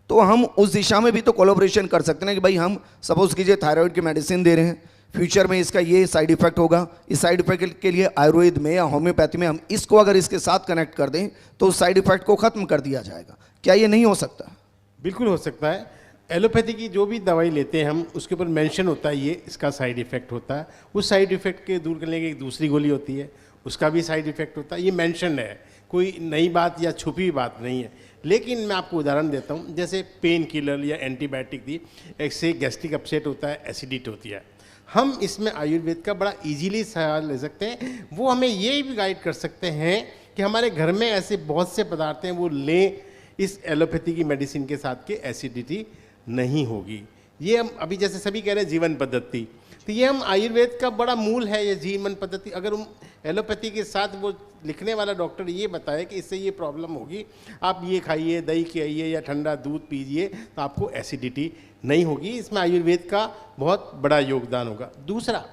तो हम उस दिशा में भी तो कोलैबोरेशन कर सकते हैं कि भाई हम सपोज कीजिए थायराइड की मेडिसिन दे रहे हैं, फ्यूचर में इसका ये साइड इफेक्ट होगा, इस साइड इफेक्ट के लिए आयुर्वेद में या होम्योपैथी में हम इसको अगर इसके साथ कनेक्ट कर दें तो उस साइड इफेक्ट को खत्म कर दिया जाएगा। क्या ये नहीं हो सकता? बिल्कुल हो सकता है। एलोपैथी की जो भी दवाई लेते हैं हम, उसके ऊपर मेंशन होता है ये इसका साइड इफेक्ट होता है, उस साइड इफेक्ट के दूर करने की एक दूसरी गोली होती है, उसका भी साइड इफेक्ट होता है। ये मेंशन है, कोई नई बात या छुपी हुई बात नहीं है। लेकिन मैं आपको उदाहरण देता हूँ, जैसे पेन किलर या एंटीबायोटिक दी, एक से गैस्ट्रिक अपसेट होता है, एसिडिटी होती है। हम इसमें आयुर्वेद का बड़ा इजीली सहारा ले सकते हैं। वो हमें ये भी गाइड कर सकते हैं कि हमारे घर में ऐसे बहुत से पदार्थ हैं वो लें, इस एलोपैथी की मेडिसिन के साथ के एसिडिटी नहीं होगी। ये हम अभी जैसे सभी कह रहे हैं जीवन पद्धति, तो ये हम आयुर्वेद का बड़ा मूल है ये जीवन पद्धति। अगर हम एलोपैथी के साथ वो लिखने वाला डॉक्टर ये बताए कि इससे ये प्रॉब्लम होगी, आप ये खाइए, दही खाइए या ठंडा दूध पीजिए तो आपको एसिडिटी नहीं होगी, इसमें आयुर्वेद का बहुत बड़ा योगदान होगा। दूसरा,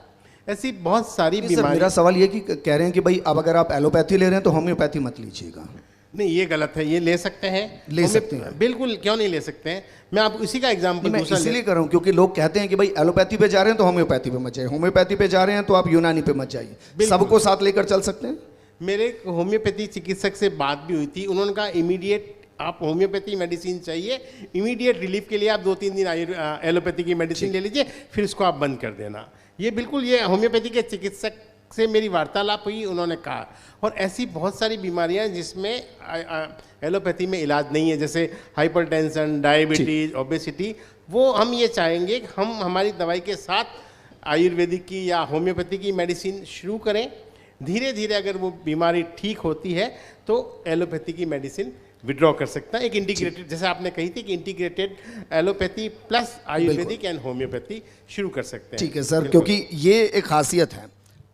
ऐसी बहुत सारी बीमारी। मेरा सवाल ये कि कह रहे हैं कि भाई अब अगर आप एलोपैथी ले रहे हैं तो होम्योपैथी मत लीजिएगा। नहीं, ये गलत है, ये ले सकते हैं, ले सकते हैं, बिल्कुल, क्यों नहीं ले सकते हैं। मैं आपको इसी का एग्जांपल मैं इसीलिए कर रहा हूँ क्योंकि लोग कहते हैं कि भाई एलोपैथी पे जा रहे हैं तो होम्योपैथी पे मत जाइए, होम्योपैथी पे जा रहे हैं तो आप यूनानी पे मत जाइए, सबको साथ लेकर चल सकते हैं। मेरे होम्योपैथी चिकित्सक से बात भी हुई थी, उन्होंने कहा इमीडिएट आप होम्योपैथी मेडिसिन चाहिए, इमीडिएट रिलीफ के लिए आप 2-3 दिन एलोपैथी की मेडिसिन ले लीजिए, फिर इसको आप बंद कर देना। ये बिल्कुल, ये होम्योपैथी के चिकित्सक से मेरी वार्तालाप हुई, उन्होंने कहा। और ऐसी बहुत सारी बीमारियां जिसमें एलोपैथी में इलाज नहीं है, जैसे हाइपरटेंशन, डायबिटीज, ओबेसिटी, वो हम ये चाहेंगे कि हम हमारी दवाई के साथ आयुर्वेदिक की या होम्योपैथी की मेडिसिन शुरू करें। धीरे धीरे अगर वो बीमारी ठीक होती है तो एलोपैथी की मेडिसिन विड्रॉ कर सकता है। एक इंटीग्रेटेड, जैसे आपने कही थी कि integrated allopathy plus Ayurvedic and homeopathy शुरू कर सकते हैं। ठीक है सर, क्योंकि ये एक खासियत है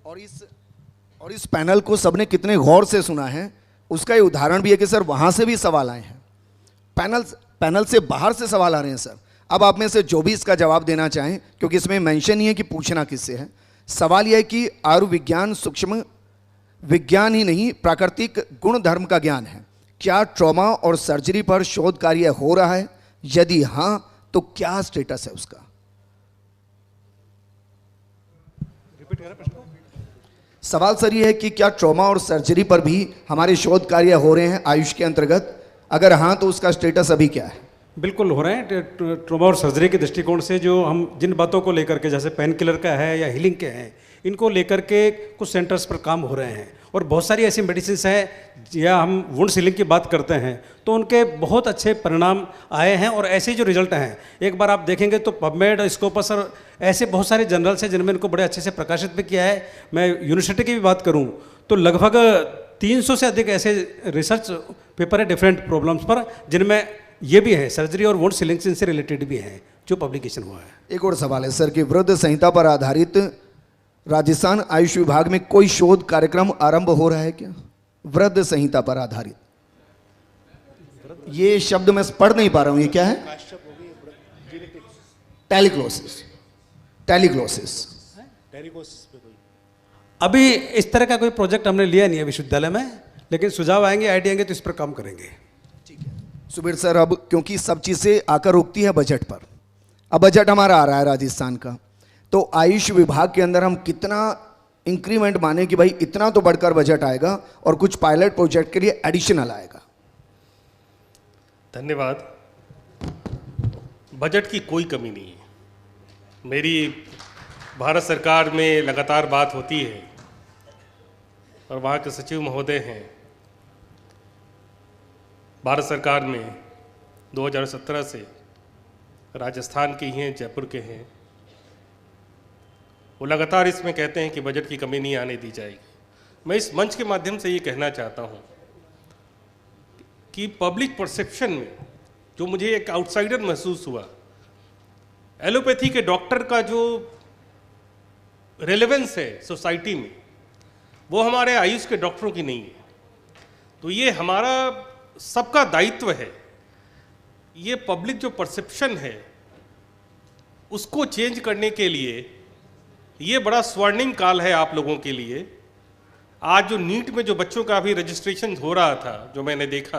और इस पैनल को सबने कितने गौर से सुना है उसका ये उदाहरण भी है कि सर वहाँ से भी सवाल आए हैं, पैनल से बाहर से सवाल आ रहे हैं सर। अब आप में से जो भी इसका जवाब देना चाहें, क्योंकि इसमें मेंशन ही है कि पूछना किससे है। सवाल यह है कि आयुर्विज्ञान सूक्ष्म विज्ञान ही नहीं, प्राकृतिक गुण धर्म का ज्ञान है। क्या ट्रॉमा और सर्जरी पर शोध कार्य हो रहा है? यदि हां तो क्या स्टेटस है उसका? सवाल सर ये है कि क्या ट्रॉमा और सर्जरी पर भी हमारे शोध कार्य हो रहे हैं आयुष के अंतर्गत? अगर हाँ तो उसका स्टेटस अभी क्या है? बिल्कुल हो रहे हैं। ट्रॉमा और सर्जरी के दृष्टिकोण से जो हम जिन बातों को लेकर के, जैसे पेन किलर का है या हीलिंग के हैं, इनको लेकर के कुछ सेंटर्स पर काम हो रहे हैं। और बहुत सारी ऐसी मेडिसिन हैं, या हम वुंड सीलिंग की बात करते हैं तो उनके बहुत अच्छे परिणाम आए हैं। और ऐसे जो रिजल्ट हैं, एक बार आप देखेंगे तो पबमेड, स्कोपस और ऐसे बहुत सारे जर्नल्स हैं जिनमें इनको बड़े अच्छे से प्रकाशित भी किया है। मैं यूनिवर्सिटी की भी बात करूं तो लगभग 300 से अधिक ऐसे रिसर्च पेपर है डिफरेंट प्रॉब्लम्स पर, जिनमें ये भी है सर्जरी और वुंड सीलिंग से रिलेटेड भी हैं जो पब्लिकेशन हुआ है। एक और सवाल है सर कि वृद्ध संहिता पर आधारित राजस्थान आयुष विभाग में कोई शोध कार्यक्रम आरंभ हो रहा है क्या? वृद्ध संहिता पर आधारित, ये शब्द मैं पढ़ नहीं पा रहा हूं, ये क्या है? टेलिग्लोसिस। अभी इस तरह का कोई प्रोजेक्ट हमने लिया नहीं है विश्वविद्यालय में, लेकिन सुझाव आएंगे, आइडिया आएंगे तो इस पर काम करेंगे। सुबीर सर, अब क्योंकि सब चीजें आकर रुकती है बजट पर, अब बजट हमारा आ रहा है राजस्थान का, तो आयुष विभाग के अंदर हम कितना इंक्रीमेंट माने कि भाई इतना तो बढ़कर बजट आएगा और कुछ पायलट प्रोजेक्ट के लिए एडिशनल आएगा? धन्यवाद। बजट की कोई कमी नहीं है। मेरी भारत सरकार में लगातार बात होती है और वहाँ के सचिव महोदय हैं। भारत सरकार में 2017 से राजस्थान के ही हैं, जयपुर के हैं, वो लगातार इसमें कहते हैं कि बजट की कमी नहीं आने दी जाएगी। मैं इस मंच के माध्यम से ये कहना चाहता हूँ कि पब्लिक परसेप्शन में जो मुझे एक आउटसाइडर महसूस हुआ, एलोपैथी के डॉक्टर का जो रेलेवेंस है सोसाइटी में, वो हमारे आयुष के डॉक्टरों की नहीं है। तो ये हमारा सबका दायित्व है, ये पब्लिक जो परसेप्शन है उसको चेंज करने के लिए ये बड़ा स्वर्णिम काल है आप लोगों के लिए। आज जो नीट में जो बच्चों का अभी रजिस्ट्रेशन हो रहा था, जो मैंने देखा,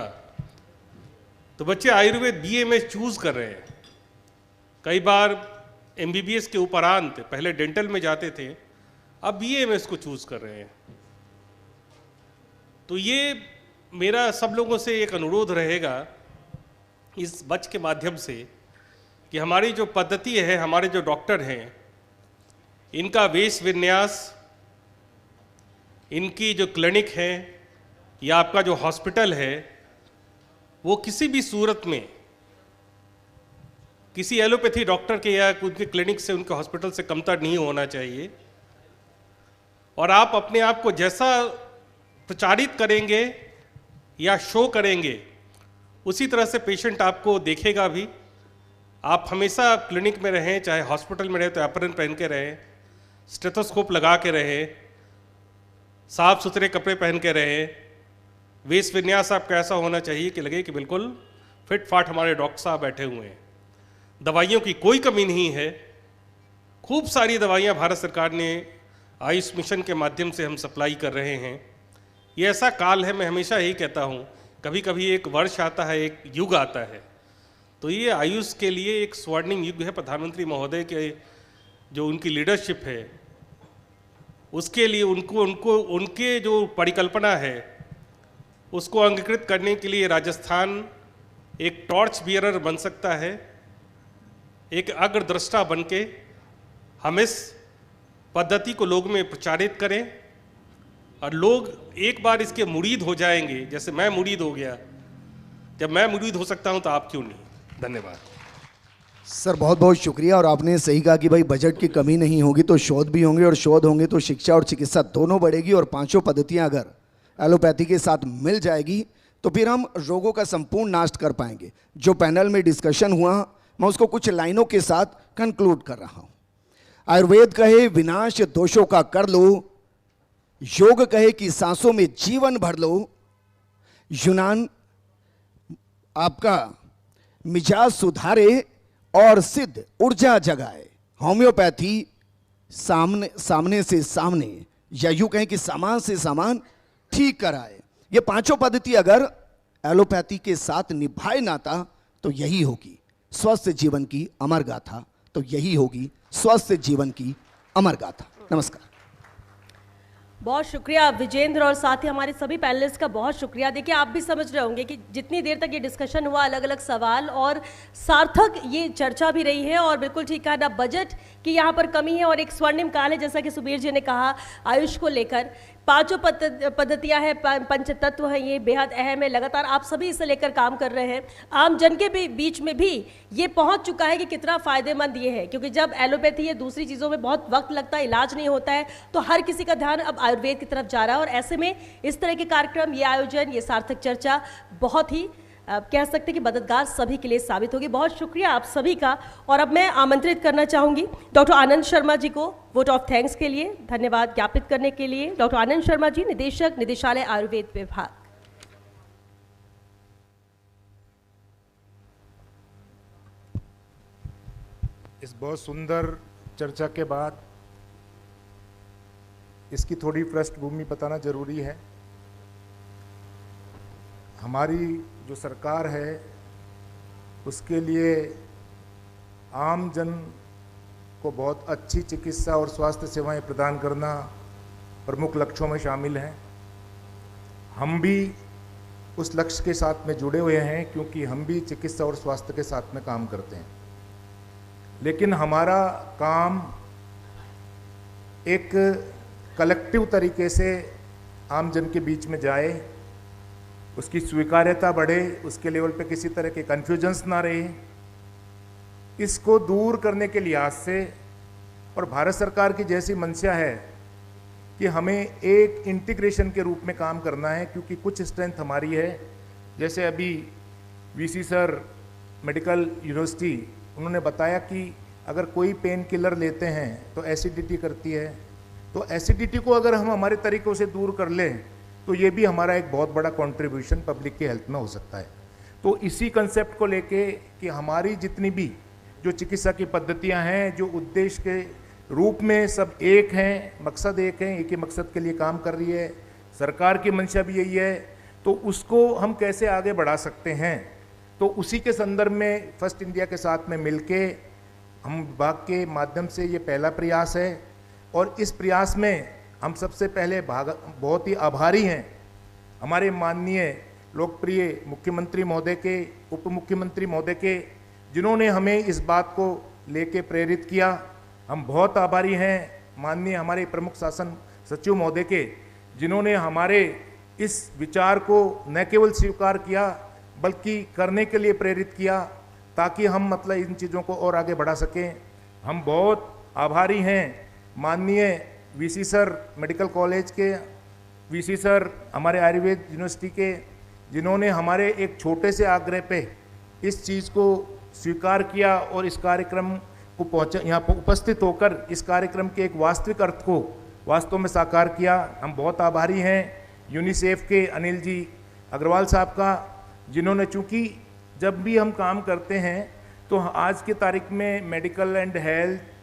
तो बच्चे आयुर्वेद बीए में चूज कर रहे हैं। कई बार एमबीबीएस के उपरांत पहले डेंटल में जाते थे, अब बीए में इसको चूज कर रहे हैं। तो ये मेरा सब लोगों से एक अनुरोध रहेगा इस मंच के माध्यम से कि हमारी जो पद्धति है, हमारे जो डॉक्टर हैं, इनका वेश विन्यास, इनकी जो क्लिनिक है या आपका जो हॉस्पिटल है, वो किसी भी सूरत में किसी एलोपैथी डॉक्टर के या उनके क्लिनिक से, उनके हॉस्पिटल से कमतर नहीं होना चाहिए। और आप अपने आप को जैसा प्रचारित करेंगे या शो करेंगे, उसी तरह से पेशेंट आपको देखेगा भी। आप हमेशा क्लिनिक में रहें, चाहे हॉस्पिटल में रहें तो एप्रन पहन के रहें, स्टेथोस्कोप लगा के रहें, साफ सुथरे कपड़े पहन के रहें। वेश विन्यास आपका ऐसा होना चाहिए कि लगे कि बिल्कुल फिट फाट हमारे डॉक्टर साहब बैठे हुए हैं। दवाइयों की कोई कमी नहीं है, खूब सारी दवाइयाँ भारत सरकार ने आयुष मिशन के माध्यम से हम सप्लाई कर रहे हैं। ये ऐसा काल है, मैं हमेशा यही कहता हूँ, कभी कभी एक वर्ष आता है, एक युग आता है, तो ये आयुष के लिए एक स्वर्णिम युग है। प्रधानमंत्री महोदय के जो उनकी लीडरशिप है, उसके लिए उनको उनके जो परिकल्पना है उसको अंगीकृत करने के लिए राजस्थान एक टॉर्च बियरर बन सकता है, एक अग्रदृष्टा बन के हम इस पद्धति को लोग में प्रचारित करें और लोग एक बार इसके मुरीद हो जाएंगे, जैसे मैं मुरीद हो गया। जब मैं मुरीद हो सकता हूं तो आप क्यों नहीं। धन्यवाद सर, बहुत बहुत शुक्रिया। और आपने सही कहा कि भाई बजट की कमी नहीं होगी तो शोध भी होंगे, और शोध होंगे तो शिक्षा और चिकित्सा दोनों बढ़ेगी, और पांचों पद्धतियां अगर एलोपैथी के साथ मिल जाएगी तो फिर हम रोगों का संपूर्ण नाश कर पाएंगे। जो पैनल में डिस्कशन हुआ, मैं उसको कुछ लाइनों के साथ कंक्लूड कर रहा हूं। आयुर्वेद कहे विनाश दोषों का कर लो, योग कहे कि सांसों में जीवन भर लो, यूनान आपका मिजाज सुधारे और सिद्ध ऊर्जा जगाए, होम्योपैथी सामने से सामने या यूं कहें कि सामान से सामान ठीक कराए। ये पांचों पद्धति अगर एलोपैथी के साथ निभाए नाता तो यही होगी स्वस्थ जीवन की अमर गाथा, तो यही होगी स्वस्थ जीवन की अमर गाथा। नमस्कार। बहुत शुक्रिया विजेंद्र और साथ ही हमारे सभी पैनलिस्ट का बहुत शुक्रिया। देखिए आप भी समझ रहे होंगे कि जितनी देर तक ये डिस्कशन हुआ, अलग अलग सवाल और सार्थक ये चर्चा भी रही है और बिल्कुल ठीक है ना, बजट की यहाँ पर कमी है और एक स्वर्णिम काल है जैसा कि सुबीर जी ने कहा आयुष को लेकर। पांचों पद्धतियां हैं, पंच तत्व हैं, ये बेहद अहम है। लगातार आप सभी इसे लेकर काम कर रहे हैं। आम जन के बीच में भी ये पहुंच चुका है कि कितना फायदेमंद ये है, क्योंकि जब एलोपैथी या दूसरी चीज़ों में बहुत वक्त लगता है, इलाज नहीं होता है, तो हर किसी का ध्यान अब आयुर्वेद की तरफ जा रहा है। और ऐसे में इस तरह के कार्यक्रम, ये आयोजन, ये सार्थक चर्चा बहुत ही कह सकते हैं कि मददगार सभी के लिए साबित होगी। बहुत शुक्रिया आप सभी का। और अब मैं आमंत्रित करना चाहूंगी डॉक्टर आनंद शर्मा जी को वोट ऑफ थैंक्स के लिए, धन्यवाद ज्ञापित करने के लिए। डॉक्टर आनंद शर्मा जी, निदेशक, निदेशालय आयुर्वेद विभाग। इस बहुत सुंदर चर्चा के बाद इसकी थोड़ी पृष्ठभूमि बताना जरूरी है। हमारी जो सरकार है उसके लिए आम जन को बहुत अच्छी चिकित्सा और स्वास्थ्य सेवाएं प्रदान करना प्रमुख लक्ष्यों में शामिल है। हम भी उस लक्ष्य के साथ में जुड़े हुए हैं क्योंकि हम भी चिकित्सा और स्वास्थ्य के साथ में काम करते हैं। लेकिन हमारा काम एक कलेक्टिव तरीके से आम जन के बीच में जाए, उसकी स्वीकार्यता बढ़े, उसके लेवल पे किसी तरह के कन्फ्यूजन्स ना रहे, इसको दूर करने के लिहाज से और भारत सरकार की जैसी मंशा है कि हमें एक इंटीग्रेशन के रूप में काम करना है, क्योंकि कुछ स्ट्रेंथ हमारी है। जैसे अभी वीसी सर मेडिकल यूनिवर्सिटी, उन्होंने बताया कि अगर कोई पेन किलर लेते हैं तो एसिडिटी करती है, तो एसिडिटी को अगर हम हमारे तरीक़ों से दूर कर लें तो ये भी हमारा एक बहुत बड़ा कंट्रीब्यूशन पब्लिक की हेल्थ में हो सकता है। तो इसी कंसेप्ट को लेके कि हमारी जितनी भी जो चिकित्सा की पद्धतियां हैं, जो उद्देश्य के रूप में सब एक हैं, मकसद एक है, एक ही मकसद के लिए काम कर रही है, सरकार की मंशा भी यही है, तो उसको हम कैसे आगे बढ़ा सकते हैं। तो उसी के संदर्भ में फर्स्ट इंडिया के साथ में मिलके हम विभाग के माध्यम से ये पहला प्रयास है और इस प्रयास में हम सबसे पहले बहुत ही आभारी हैं हमारे माननीय लोकप्रिय मुख्यमंत्री महोदय के, उप मुख्यमंत्री महोदय के, जिन्होंने हमें इस बात को लेके प्रेरित किया। हम बहुत आभारी हैं माननीय हमारे प्रमुख शासन सचिव महोदय के, जिन्होंने हमारे इस विचार को न केवल स्वीकार किया बल्कि करने के लिए प्रेरित किया, ताकि हम मतलब इन चीज़ों को और आगे बढ़ा सकें। हम बहुत आभारी हैं माननीय वीसी सर मेडिकल कॉलेज के, वीसी सर हमारे आयुर्वेद यूनिवर्सिटी के, जिन्होंने हमारे एक छोटे से आग्रह पे इस चीज़ को स्वीकार किया और इस कार्यक्रम को यहाँ पर उपस्थित होकर इस कार्यक्रम के एक वास्तविक अर्थ को वास्तव में साकार किया। हम बहुत आभारी हैं यूनिसेफ के अनिल जी अग्रवाल साहब का, जिन्होंने, चूँकि जब भी हम काम करते हैं तो आज की तारीख में medical and health,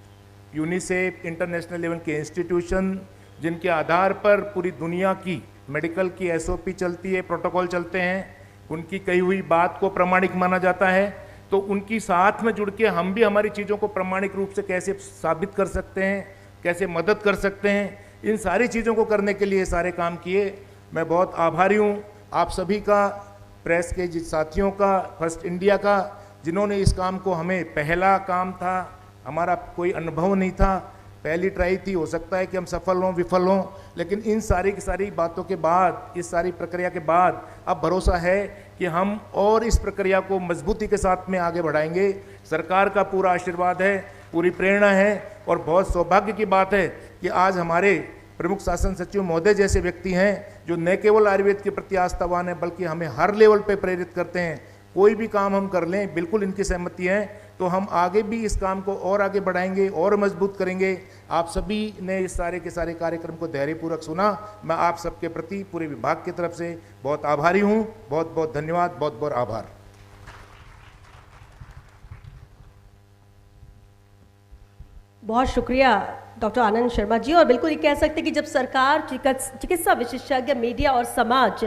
UNICEF, international level के इंस्टीट्यूशन, जिनके आधार पर पूरी दुनिया की मेडिकल की एसओपी चलती है, प्रोटोकॉल चलते हैं, उनकी कही हुई बात को प्रामाणिक माना जाता है, तो उनकी साथ में जुड़ के हम भी हमारी चीज़ों को प्रामाणिक रूप से कैसे साबित कर सकते हैं, कैसे मदद कर सकते हैं, इन सारी चीज़ों को करने के लिए सारे काम किए। मैं बहुत आभारी हूँ आप सभी का, प्रेस के साथियों का, फर्स्ट इंडिया का, जिन्होंने इस काम को, हमें पहला काम था, हमारा कोई अनुभव नहीं था, पहली ट्राई थी, हो सकता है कि हम सफल हों विफल हों, लेकिन इन सारी की सारी बातों के बाद, इस सारी प्रक्रिया के बाद अब भरोसा है कि हम और इस प्रक्रिया को मजबूती के साथ में आगे बढ़ाएंगे। सरकार का पूरा आशीर्वाद है, पूरी प्रेरणा है और बहुत सौभाग्य की बात है कि आज हमारे प्रमुख शासन सचिव महोदय जैसे व्यक्ति हैं जो न केवल आयुर्वेद के प्रति आस्थावान है बल्कि हमें हर लेवल पे प्रेरित करते हैं। कोई भी काम हम कर लें, बिल्कुल इनकी सहमति है, तो हम आगे भी इस काम को और आगे बढ़ाएंगे और मजबूत करेंगे। आप सभी ने इस सारे के सारे कार्यक्रम को धैर्यपूर्वक सुना। मैं आप सबके प्रति पूरे विभाग की तरफ से बहुत आभारी हूँ। बहुत बहुत धन्यवाद, बहुत बहुत आभार। बहुत शुक्रिया डॉक्टर आनंद शर्मा जी। और बिल्कुल ये कह सकते हैं कि जब सरकार, चिकित्सा विशेषज्ञ, मीडिया और समाज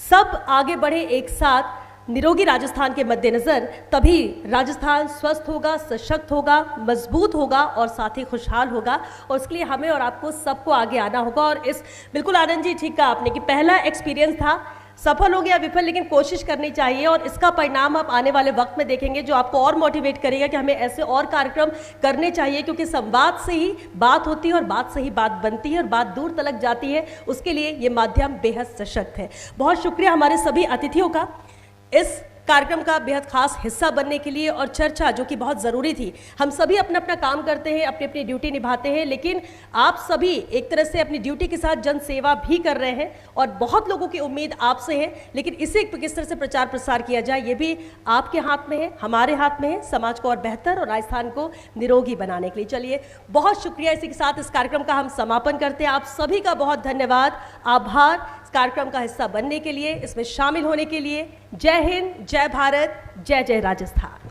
सब आगे बढ़े एक साथ निरोगी राजस्थान के मद्देनजर, तभी राजस्थान स्वस्थ होगा, सशक्त होगा, मजबूत होगा और साथ ही खुशहाल होगा। और उसके लिए हमें और आपको सबको आगे आना होगा। और इस बिल्कुल आनंद जी ठीक कहा आपने कि पहला एक्सपीरियंस था, सफल हो गया विफल, लेकिन कोशिश करनी चाहिए और इसका परिणाम आप आने वाले वक्त में देखेंगे जो आपको और मोटिवेट करेगा कि हमें ऐसे और कार्यक्रम करने चाहिए, क्योंकि संवाद से ही बात होती है और बात से ही बात बनती है और बात दूर तक जाती है। उसके लिए ये माध्यम बेहद सशक्त है। बहुत शुक्रिया हमारे सभी अतिथियों का इस कार्यक्रम का बेहद खास हिस्सा बनने के लिए, और चर्चा जो कि बहुत ज़रूरी थी। हम सभी अपना अपना काम करते हैं, अपनी अपनी ड्यूटी निभाते हैं, लेकिन आप सभी एक तरह से अपनी ड्यूटी के साथ जन सेवा भी कर रहे हैं और बहुत लोगों की उम्मीद आपसे है। लेकिन इसे किस तरह से प्रचार प्रसार किया जाए ये भी आपके हाथ में है, हमारे हाथ में है, समाज को और बेहतर और राजस्थान को निरोगी बनाने के लिए। चलिए बहुत शुक्रिया। इसी के साथ इस कार्यक्रम का हम समापन करते हैं। आप सभी का बहुत धन्यवाद, आभार कार्यक्रम का हिस्सा बनने के लिए, इसमें शामिल होने के लिए। जय हिंद, जय भारत, जय जय राजस्थान।